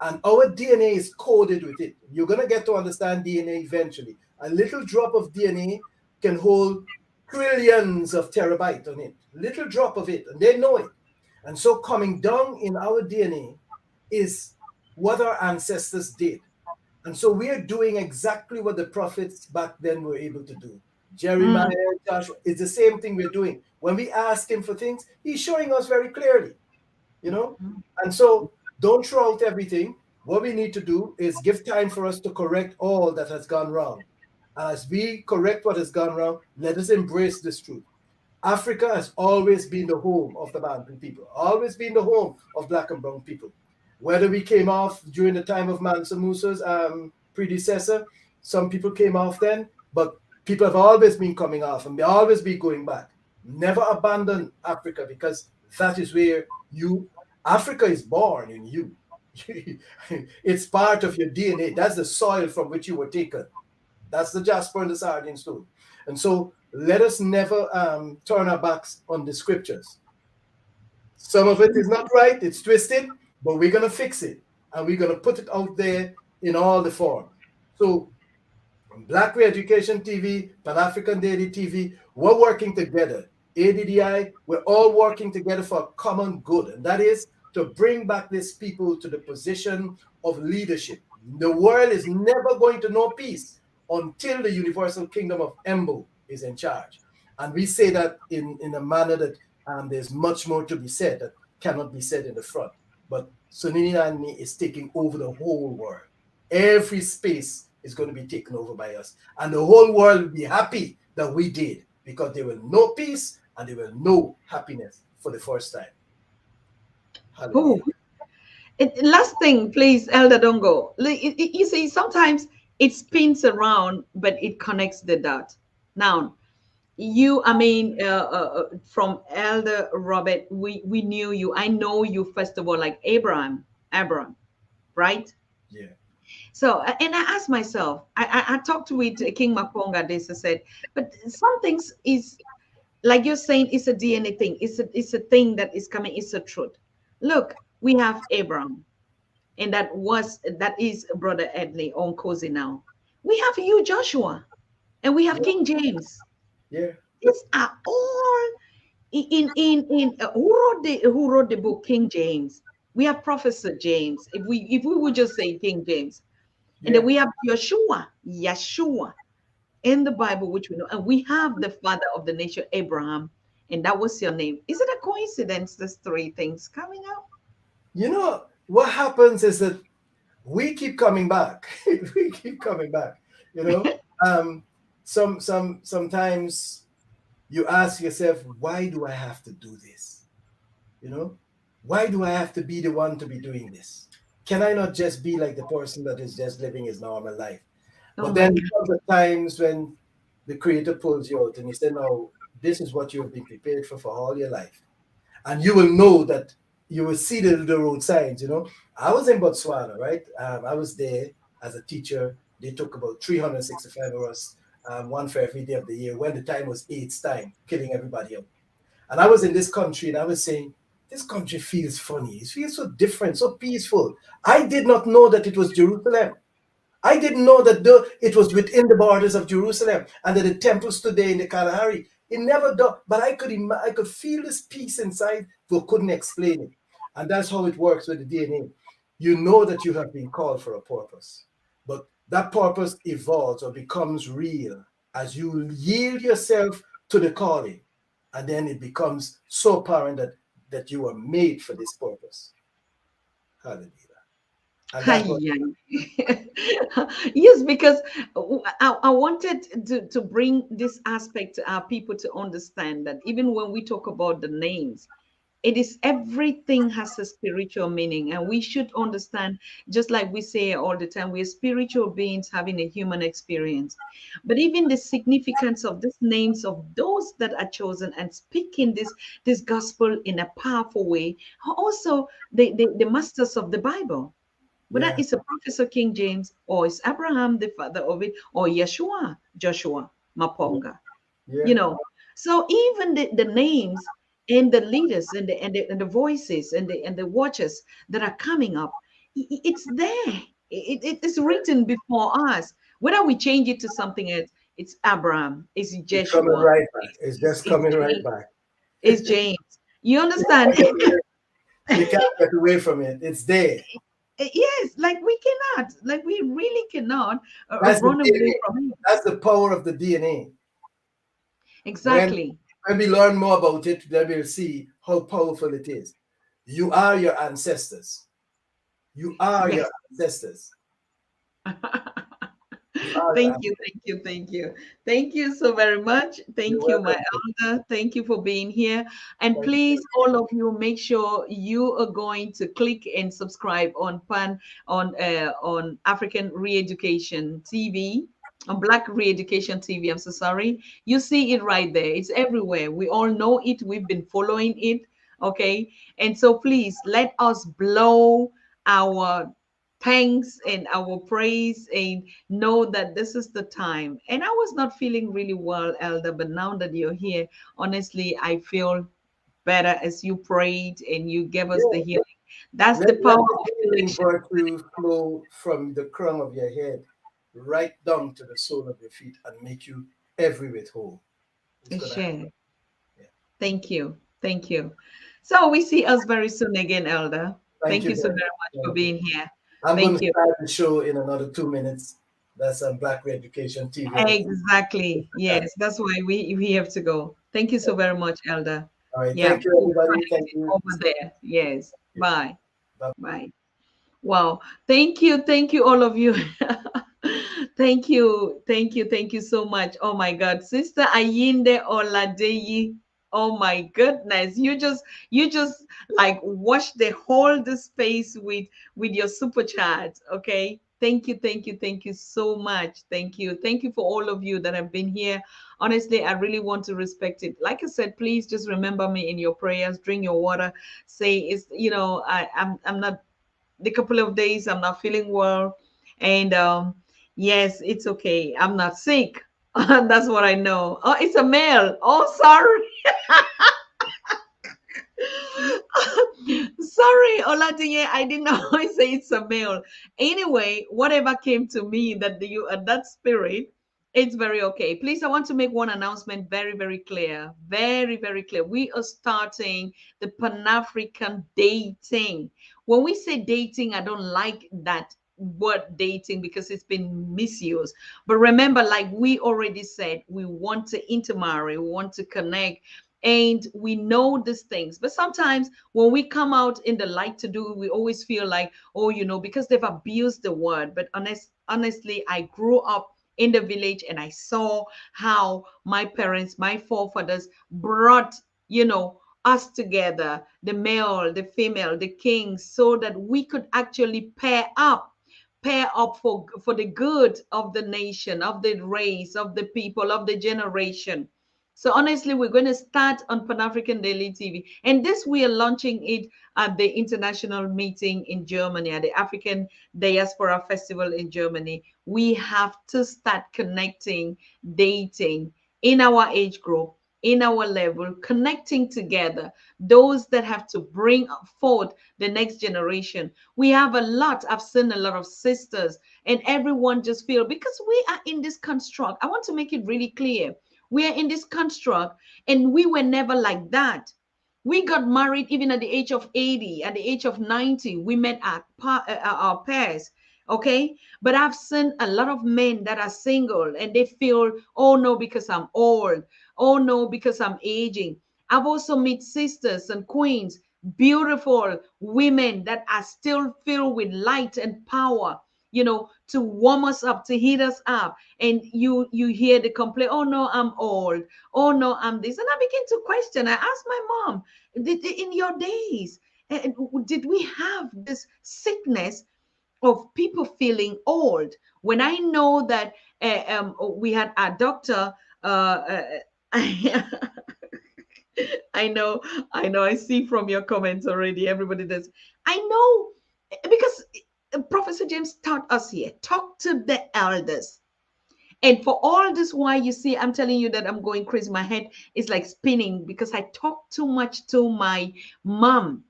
And our DNA is coded with it. You're going to get to understand DNA eventually. A little drop of DNA can hold trillions of terabytes on it. Little drop of it, and they know it. And so coming down in our DNA is what our ancestors did. And so we are doing exactly what the prophets back then were able to do. Jeremiah, Joshua, it's the same thing we're doing. When we ask him for things, he's showing us very clearly, And so don't throw out everything. What we need to do is give time for us to correct all that has gone wrong. As we correct what has gone wrong, let us embrace this truth. Africa has always been the home of the Bantu people, always been the home of Black and brown people. Whether we came off during the time of Mansa Musa's predecessor, some people came off then, but people have always been coming off and they always be going back. Never abandon Africa, because that is where Africa is born in you. It's part of your DNA. That's the soil from which you were taken. That's the jasper and the sardine stone. And so let us never turn our backs on the scriptures. Some of it is not right, it's twisted, but we're going to fix it. And we're going to put it out there in all the form. So Black Education TV, Pan-African Daily TV, we're working together. ADDI, we're all working together for a common good. And that is to bring back these people to the position of leadership. The world is never going to know peace until the universal kingdom of Embo is in charge. And we say that in a manner that there's much more to be said that cannot be said in the front. But Sunini is taking over the whole world. Every space is going to be taken over by us. And the whole world will be happy that we did, because they will know peace and they will know happiness for the first time. Oh, last thing, please, Elder Dongo. You see, sometimes it spins around, but it connects the dot. Now, from Elder Robert, we knew you. I know you, first of all, like Abram, right? Yeah. So, and I asked myself, I talked with King Maponga this, I said, but some things is, like you're saying, it's a DNA thing. It's a thing that is coming. It's a truth. Look, we have Abram, and that is Brother Headley on Cozy now. We have you, Joshua, and we have King James. Yeah. These are all who wrote the book King James. We have Professor James. If we would just say King James. And then we have Yeshua in the Bible, which we know. And we have the father of the nation, Abraham. And that was your name. Is it a coincidence, these three things coming out? What happens is that we keep coming back. We keep coming back. Sometimes you ask yourself, why do I have to do this? Why do I have to be the one to be doing this? Can I not just be like the person that is just living his normal life? But then there comes the times when the Creator pulls you out and he said, no, this is what you have been prepared for all your life. And you will know that you will see the road signs, you know. I was in Botswana, right? I was there as a teacher. They took about 365 hours, one for every day of the year, when the time was AIDS time, killing everybody out. And I was in this country and I was saying, this country feels funny. It feels so different, so peaceful. I did not know that it was Jerusalem. I didn't know that it was within the borders of Jerusalem and that the temple stood there in the Kalahari. It never done, but I could feel this peace inside, but couldn't explain it. And that's how it works with the DNA. You know that you have been called for a purpose, but that purpose evolves or becomes real as you yield yourself to the calling, and then it becomes so apparent that you are made for this purpose. Hallelujah. Yes, because I wanted to bring this aspect to our people to understand that even when we talk about the names, it is everything has a spiritual meaning, and we should understand, just like we say all the time, we're spiritual beings having a human experience. But even the significance of these names of those that are chosen and speaking this gospel in a powerful way, are also the masters of the Bible. Whether it's a Professor King James, or it's Abraham, the father of it, or Yeshua, Joshua, Maponga, you know. So even the names and the leaders and the voices and the watchers that are coming up, it's there. It is written before us. Whether we change it to something else, it's Abram, it's Joshua. It's coming right back. It's just coming right back. It's James. You understand? You can't get away from it. It's there. Yes, like we really cannot run away from it. That's the power of the DNA. Exactly. When we learn more about it, then we'll see how powerful it is. You are your ancestors. You are your ancestors. Thank you. Thank you so very much. Thank you, my elder. Thank you for being here. And please, all of you, make sure you are going to click and subscribe on African Re-Education TV, on Black Re-Education TV. I'm so sorry. You see it right there. It's everywhere. We all know it. We've been following it. Okay. And so please let us blow our thanks and our praise and know that this is the time. And I was not feeling really well, elder, but now that you're here, honestly, I feel better as you prayed and you gave us the healing. That's the power of healing virtue flow from the crown of your head right down to the sole of your feet and make you everywhere whole. Share. Thank you. So we see us very soon again, elder. Thank you so very much for being here. I'm going to start the show in another 2 minutes. That's on Black Re-Education TV. Exactly. Yes, that's why we have to go. Thank you so very much, elder. All right. Thank you, everybody. Thank you. Over there. Yes. Bye. Bye. Wow. Thank you, all of you. Thank you so much. Oh my God, Sister Ayinde Oladeyi. Oh my goodness, you just like wash the whole space with your super chat. Okay, thank you so much. Thank you for all of you that have been here. Honestly, I really want to respect it. Like I said, please just remember me in your prayers. Drink your water. Say it's, you know, I'm not, the couple of days I'm not feeling well, and yes, it's okay. I'm not sick. That's what I know. Oh, it's a male. Oh, sorry. Sorry, Oladiye, I didn't know I say it's a male. Anyway, whatever came to me that spirit, it's very okay. Please, I want to make one announcement very, very clear. Very, very clear. We are starting the Pan-African dating. When we say dating, I don't like that word dating because it's been misused. But remember, like we already said, we want to intermarry, we want to connect, and we know these things. But sometimes when we come out in the light to do, we always feel like, oh, you know, because they've abused the word. But honestly, I grew up in the village and I saw how my parents, my forefathers brought, you know, us together, the male, the female, the kings, so that we could actually pair up for the good of the nation, of the race, of the people, of the generation. So honestly, we're going to start on Pan-African Daily TV. And this, we are launching it at the international meeting in Germany, at the African Diaspora Festival in Germany. We have to start connecting, dating in our age group, in our level, connecting together, those that have to bring forth the next generation. We have a lot, I've seen a lot of sisters, and everyone just feel, because we are in this construct. I want to make it really clear. We are in this construct, and we were never like that. We got married even at the age of 80, at the age of 90. We met our pairs, okay? But I've seen a lot of men that are single, and they feel, oh no, because I'm old. Oh no, because I'm aging. I've also met sisters and queens, beautiful women that are still filled with light and power, to warm us up, to heat us up. And you hear the complaint, oh no, I'm old. Oh no, I'm this. And I begin to question. I asked my mom, in your days, did we have this sickness of people feeling old? When I know that we had a doctor, I know, I see from your comments already, everybody does. I know, because Professor James taught us here, talk to the elders. And for all this, why you see, I'm telling you that I'm going crazy. My head is like spinning because I talk too much to my mom.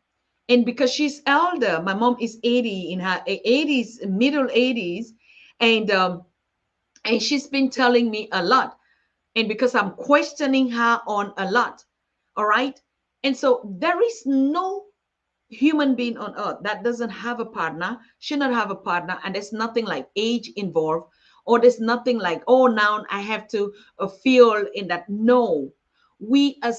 And because she's elder, my mom is 80, in her 80s, middle 80s. And she's been telling me a lot. And because I'm questioning her on a lot. All right. And so there is no human being on earth that doesn't have a partner, should not have a partner, and there's nothing like age involved, or there's nothing like, oh, now I have to feel in that. No, we are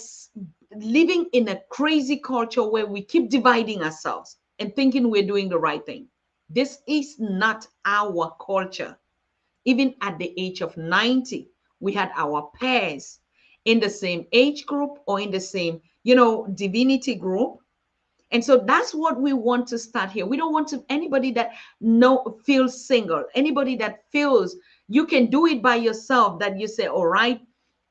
living in a crazy culture where we keep dividing ourselves and thinking we're doing the right thing. This is not our culture. Even at the age of 90, we had our pairs in the same age group or in the same, divinity group. And so that's what we want to start here. We don't want anybody that feels single, anybody that feels you can do it by yourself, that you say, all right,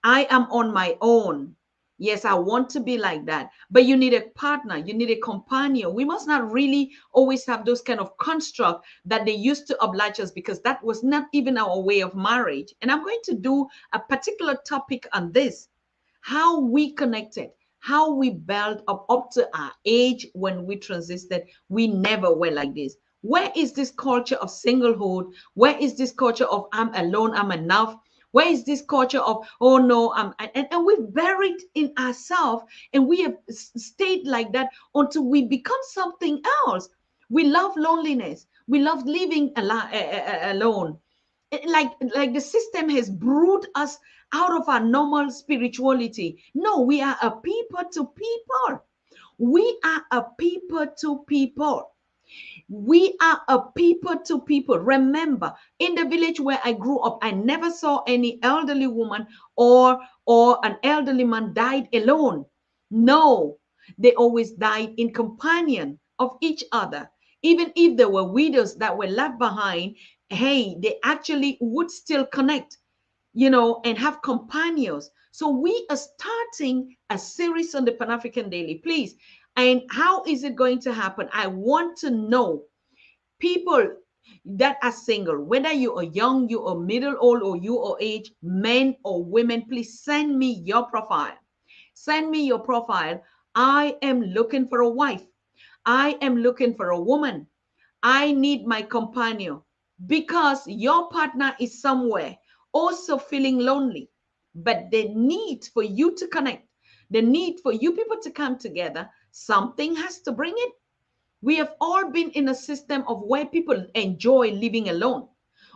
I am on my own. Yes, I want to be like that. But you need a partner, you need a companion. We must not really always have those kind of construct that they used to oblige us, because that was not even our way of marriage. And I'm going to do a particular topic on this, how we connected, how we built up to our age. When we transited, we never were like this. Where is this culture of singlehood? Where is this culture of I'm alone, I'm enough? Where is this culture of, oh no, and we've buried in ourselves, and we have stayed like that until we become something else. We love loneliness. We love living alone. Like the system has brewed us out of our normal spirituality. No, we are a people to people. We are a people to people. We are a people to people. Remember, in the village where I grew up, I never saw any elderly woman or an elderly man died alone. No, they always died in companion of each other. Even if there were widows that were left behind, hey, they actually would still connect, and have companions. So we are starting a series on the Pan-African Daily, please. And how is it going to happen? I want to know people that are single, whether you are young, you are middle old, or you are age, men or women, please send me your profile. Send me your profile. I am looking for a wife. I am looking for a woman. I need my companion, because your partner is somewhere also feeling lonely. But the need for you to connect, the need for you people to come together, something has to bring it. We have all been in a system of where people enjoy living alone,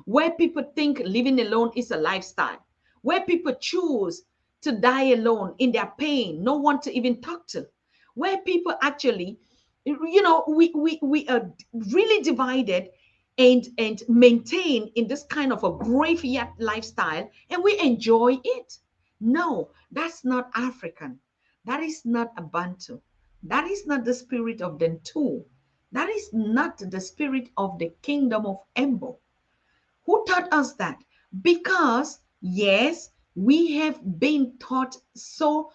where people think living alone is a lifestyle, where people choose to die alone in their pain, no one to even talk to, where people actually, we are really divided and maintain in this kind of a graveyard lifestyle, and we enjoy it. No, that's not African. That is not a Bantu. That is not the spirit of the two. That is not the spirit of the kingdom of Embo. Who taught us that? Because, yes, We have been taught so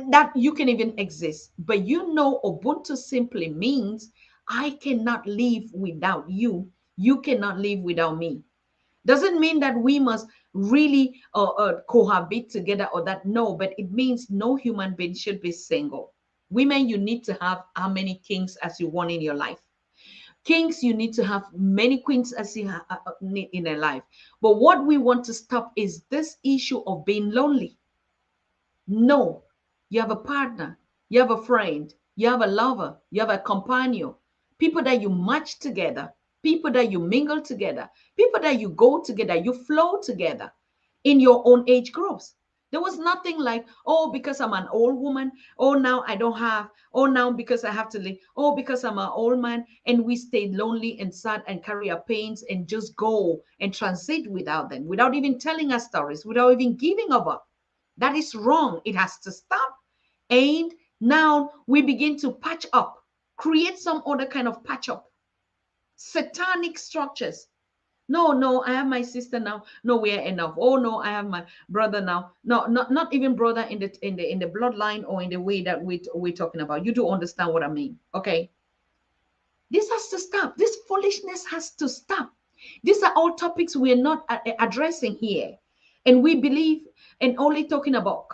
that you can even exist. But you know, Ubuntu simply means I cannot live without you. You cannot live without me. Doesn't mean that we must really cohabit together or that. No, but it means no human being should be single. Women, you need to have how many kings as you want in your life. Kings, you need to have many queens as you need in a life. But what we want to stop is this issue of being lonely. No, you have a partner, you have a friend, you have a lover, you have a companion, people that you match together, people that you mingle together, people that you go together, you flow together in your own age groups. There was nothing like, oh, because I'm an old woman, oh, now I don't have, oh, now because I have to live, oh, because I'm an old man, and we stay lonely and sad and carry our pains and just go and transit without them, without even telling us stories, without even giving up. That is wrong. It has to stop. And now we begin to patch up, create some other kind of patch up, satanic structures. No, I have my sister now. No, we are enough. Oh no, I have my brother now. No, not even brother in the bloodline or in the way that we're talking about. You do understand what I mean, okay? This has to stop. This foolishness has to stop. These are all topics we're not addressing here, and we believe and only talking about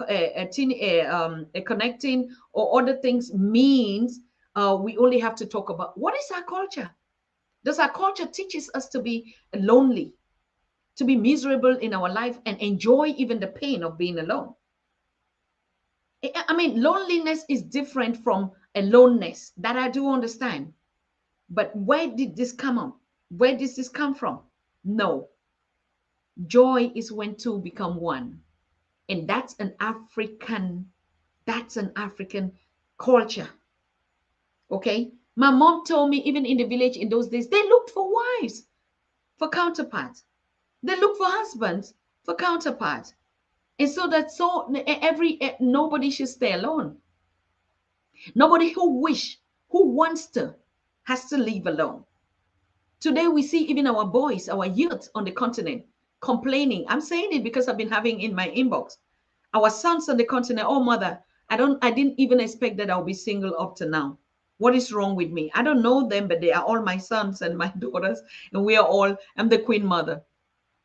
connecting or other things means we only have to talk about what is our culture. Does our culture teaches us to be lonely, to be miserable in our life and enjoy even the pain of being alone? I mean, loneliness is different from aloneness. That I do understand. But where did this come up? Where does this come from? No. Joy is when two become one. And that's an African culture. Okay? My mom told me even in the village in those days, they looked for wives, for counterparts. They looked for husbands, for counterparts. And so nobody should stay alone. Nobody who wants to, has to live alone. Today we see even our boys, our youth on the continent complaining. I'm saying it because I've been having in my inbox. Our sons on the continent, oh mother, I didn't even expect that I'll be single up to now. What is wrong with me? I don't know them, but they are all my sons and my daughters, and I'm the queen mother.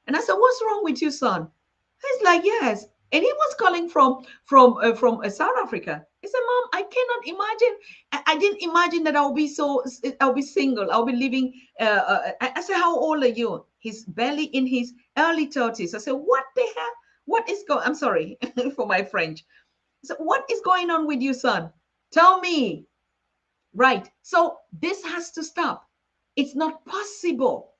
And I said, what's wrong with you, son? He's like, yes. And he was calling from South Africa. He said, Mom, I cannot imagine. I didn't imagine that I'll be single. I'll be living. I said, how old are you? He's barely in his early 30s. I said, what the hell? What is going? I'm sorry for my French. So what is going on with you, son? Tell me. Right. So this has to stop. It's not possible.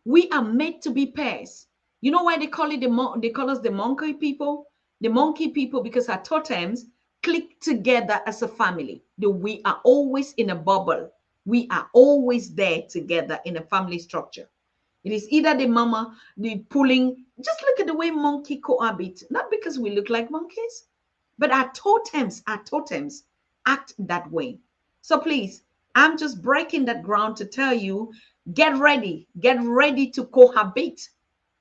We are made to be pairs. You know why they call it they call us the monkey people? The monkey people, because our totems click together as a family. We are always in a bubble. We are always there together in a family structure. It is either the mama, the pulling. Just look at the way monkey cohabit. Not because we look like monkeys, but our totems act that way. So please, I'm just breaking that ground to tell you, get ready to cohabit.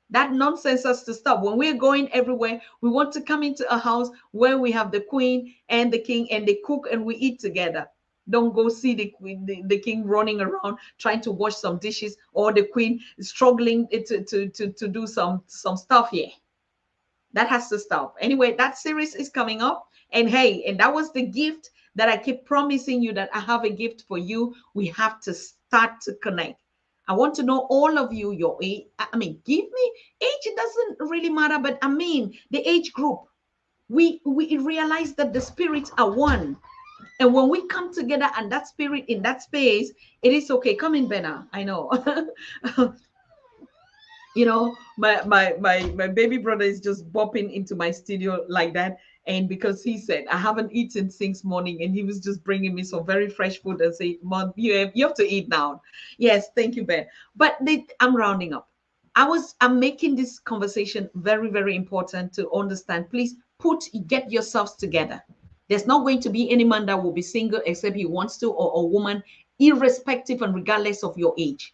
That nonsense has to stop. When we're going everywhere, we want to come into a house where we have the queen and the king and they cook and we eat together. Don't go see the king running around trying to wash some dishes or the queen struggling to do some stuff here. That has to stop. Anyway, that series is coming up. And hey, and that was the gift that I keep promising you, that I have a gift for you. We have to start to connect. I want to know all of you, your age. I mean, give me age. It doesn't really matter, but I mean, the age group. We realize that the spirits are one. And when we come together and that spirit in that space, it is okay. Come in, Benna. I know. You know, my baby brother is just bopping into my studio like that. And because he said, I haven't eaten since morning, and he was just bringing me some very fresh food and say, Mom, you have to eat now. Yes, thank you, Ben. But I'm rounding up. I'm making this conversation very, very important to understand. Please get yourselves together. There's not going to be any man that will be single except he wants to, or a woman, irrespective and regardless of your age.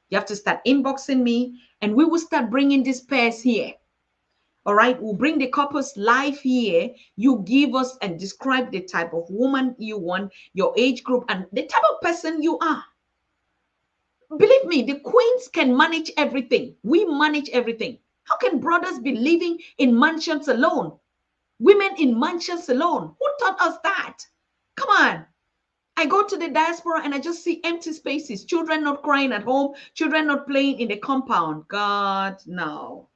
You have to start inboxing me, and we will start bringing these pairs here. All right, we'll bring the couples live here. You give us and describe the type of woman you want, your age group, and the type of person you are. Believe me, the queens can manage everything. We manage everything. How can brothers be living in mansions alone? Women in mansions alone? Who taught us that? Come on. I go to the diaspora and I just see empty spaces, children not crying at home, children not playing in the compound. God, no.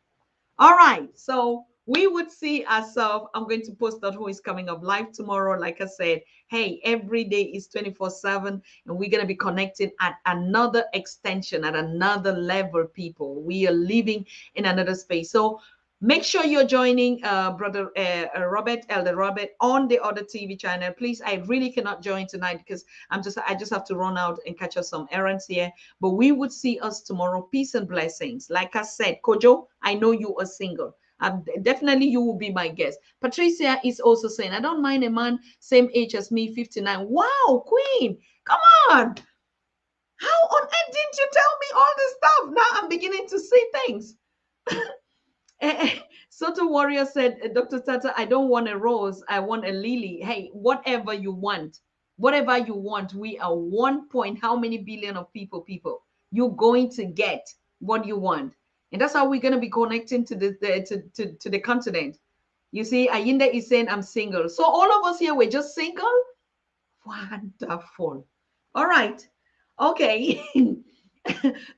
All right, so we would see ourselves. I'm going to post out who is coming up live tomorrow. Like I said, hey, every day is 24/7, and we're going to be connected at another extension, at another level, people. We are living in another space. So make sure you're joining brother Robert, Elder Robert, on the other TV channel. Please, I really cannot join tonight because I just have to run out and catch up some errands here. But we would see us tomorrow. Peace and blessings. Like I said, Kojo, I know you are single. Definitely you will be my guest. Patricia is also saying, I don't mind a man same age as me, 59. Wow, Queen, come on. How on earth didn't you tell me all this stuff? Now I'm beginning to see things. Soto Warrior said, Dr. Tata, I don't want a rose. I want a lily. Hey, whatever you want, we are 1 point, how many billion of people, you're going to get what you want. And that's how we're going to be connecting to the continent. You see, Ayinda is saying, I'm single. So all of us here, we're just single. Wonderful. All right. Okay.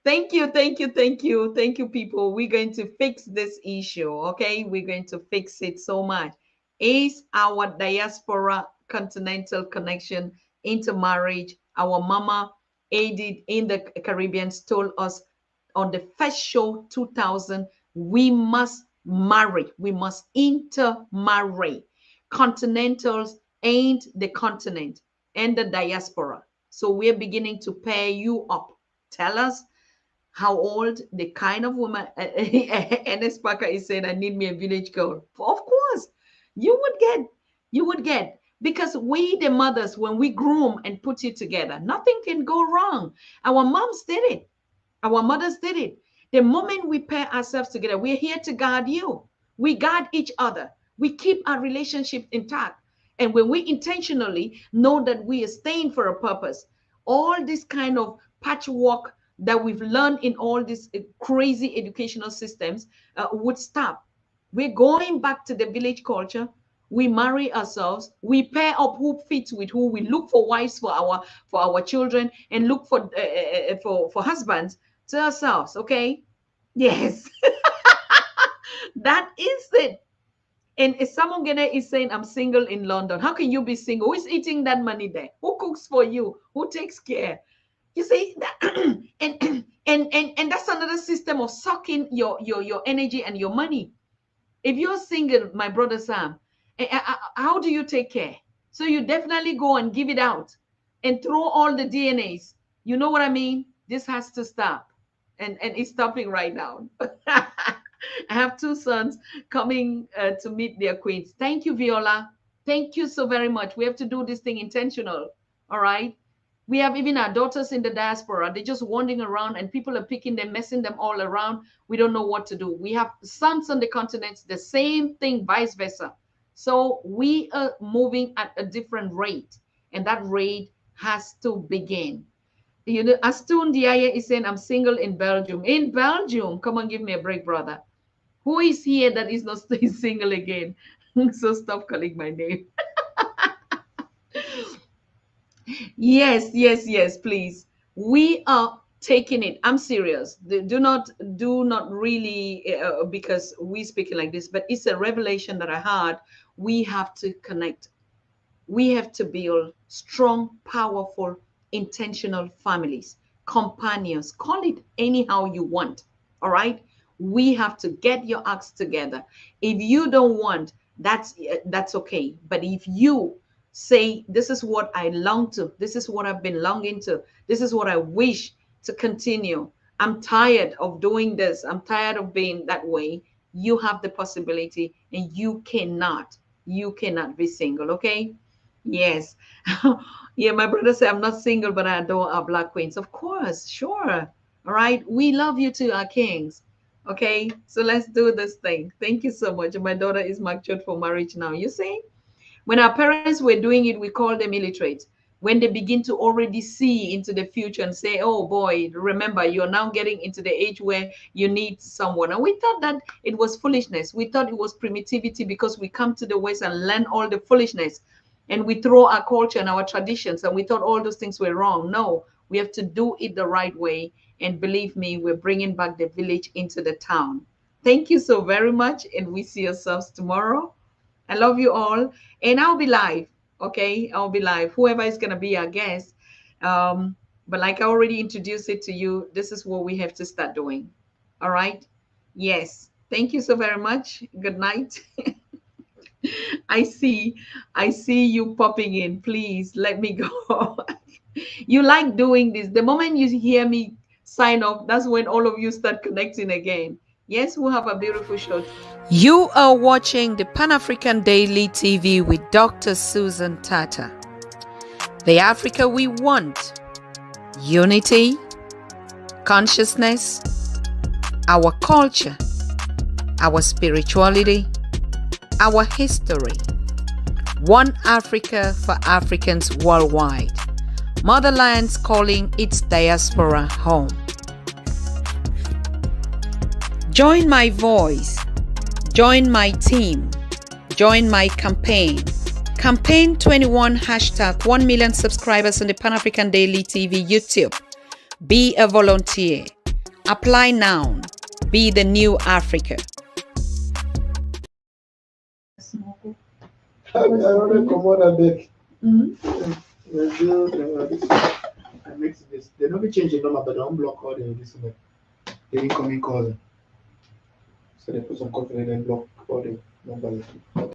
Thank you, people. We're going to fix this issue. Okay, we're going to fix it so much. Is our diaspora continental connection intermarriage? Our mama aided in the Caribbean told us on the first show 2000, we must marry, we must intermarry. Continentals ain't the continent and the diaspora. So we're beginning to pair you up. Tell us how old, the kind of woman. NS Parker is saying, I need me a village girl. Of course, you would get, because we, the mothers, when we groom and put you together, nothing can go wrong. Our moms did it. Our mothers did it. The moment we pair ourselves together, we're here to guard you. We guard each other. We keep our relationship intact. And when we intentionally know that we are staying for a purpose, all this kind of patchwork that we've learned in all these crazy educational systems would stop. We're going back to the village culture. We marry ourselves. We pair up who fits with who. We look for wives for our children and look for husbands to ourselves. Okay? Yes, that is it. And someone is saying, I'm single in London. How can you be single? Who is eating that money there? Who cooks for you? Who takes care? You see that, and that's another system of sucking your energy and your money. If you're single, my brother Sam, how do you take care? So you definitely go and give it out and throw all the DNAs. You know what I mean? This has to stop, and it's stopping right now. I have 2 sons coming to meet their queens. Thank you, Viola. Thank you so very much. We have to do this thing intentional. All right. We have even our daughters in the diaspora. They're just wandering around and people are picking them, messing them all around. We don't know what to do. We have sons on the continents, the same thing, vice versa. So we are moving at a different rate, and that rate has to begin. You know, Astun Diaya is saying, I'm single in Belgium. In Belgium, come on, give me a break, brother. Who is here that is not still single again? So stop calling my name. Yes, please. We are taking it. I'm serious. Do not really, because we speaking like this, but it's a revelation that I had. We have to connect. We have to build strong, powerful, intentional families, companions. Call it anyhow you want. All right. We have to get your acts together. If you don't want, that's okay. But if you say, this is what I long to, this is what I've been longing to, this is what I wish to continue, I'm tired of doing this, I'm tired of being that way, you have the possibility, and you cannot be single. Okay? Yes. Yeah, my brother said, I'm not single, but I adore our Black queens. Of course, sure. All right. We love you too, our kings. Okay, so let's do this thing. Thank you so much. My daughter is matured for marriage now. You see, when our parents were doing it, we call them illiterate. When they begin to already see into the future and say, oh boy, remember, you're now getting into the age where you need someone. And we thought that it was foolishness. We thought it was primitivity because we come to the West and learn all the foolishness. And we throw our culture and our traditions, and we thought all those things were wrong. No, we have to do it the right way. And believe me, we're bringing back the village into the town. Thank you so very much, and we see ourselves tomorrow. I love you all, and I'll be live. Okay, I'll be live. Whoever is gonna be our guest, but like I already introduced it to you, this is what we have to start doing. All right. Yes. Thank you so very much. Good night. I see you popping in. Please let me go. You like doing this. The moment you hear me sign off, that's when all of you start connecting again. Yes, we'll have a beautiful show. You are watching the Pan-African Daily TV with Dr. Susan Tata. The Africa we want. Unity, consciousness, our culture, our spirituality, our history. One Africa for Africans worldwide. Motherland's calling its diaspora home. Join my voice. Join my team. Join my campaign. Campaign 21 hashtag 1 million subscribers on the Pan-African Daily TV YouTube. Be a volunteer. Apply now. Be the new Africa. I want to come on a bit. I mix this. They don't be changing number, but don't block all this one. The incoming calls. So they put some coffee and then block all the numbers.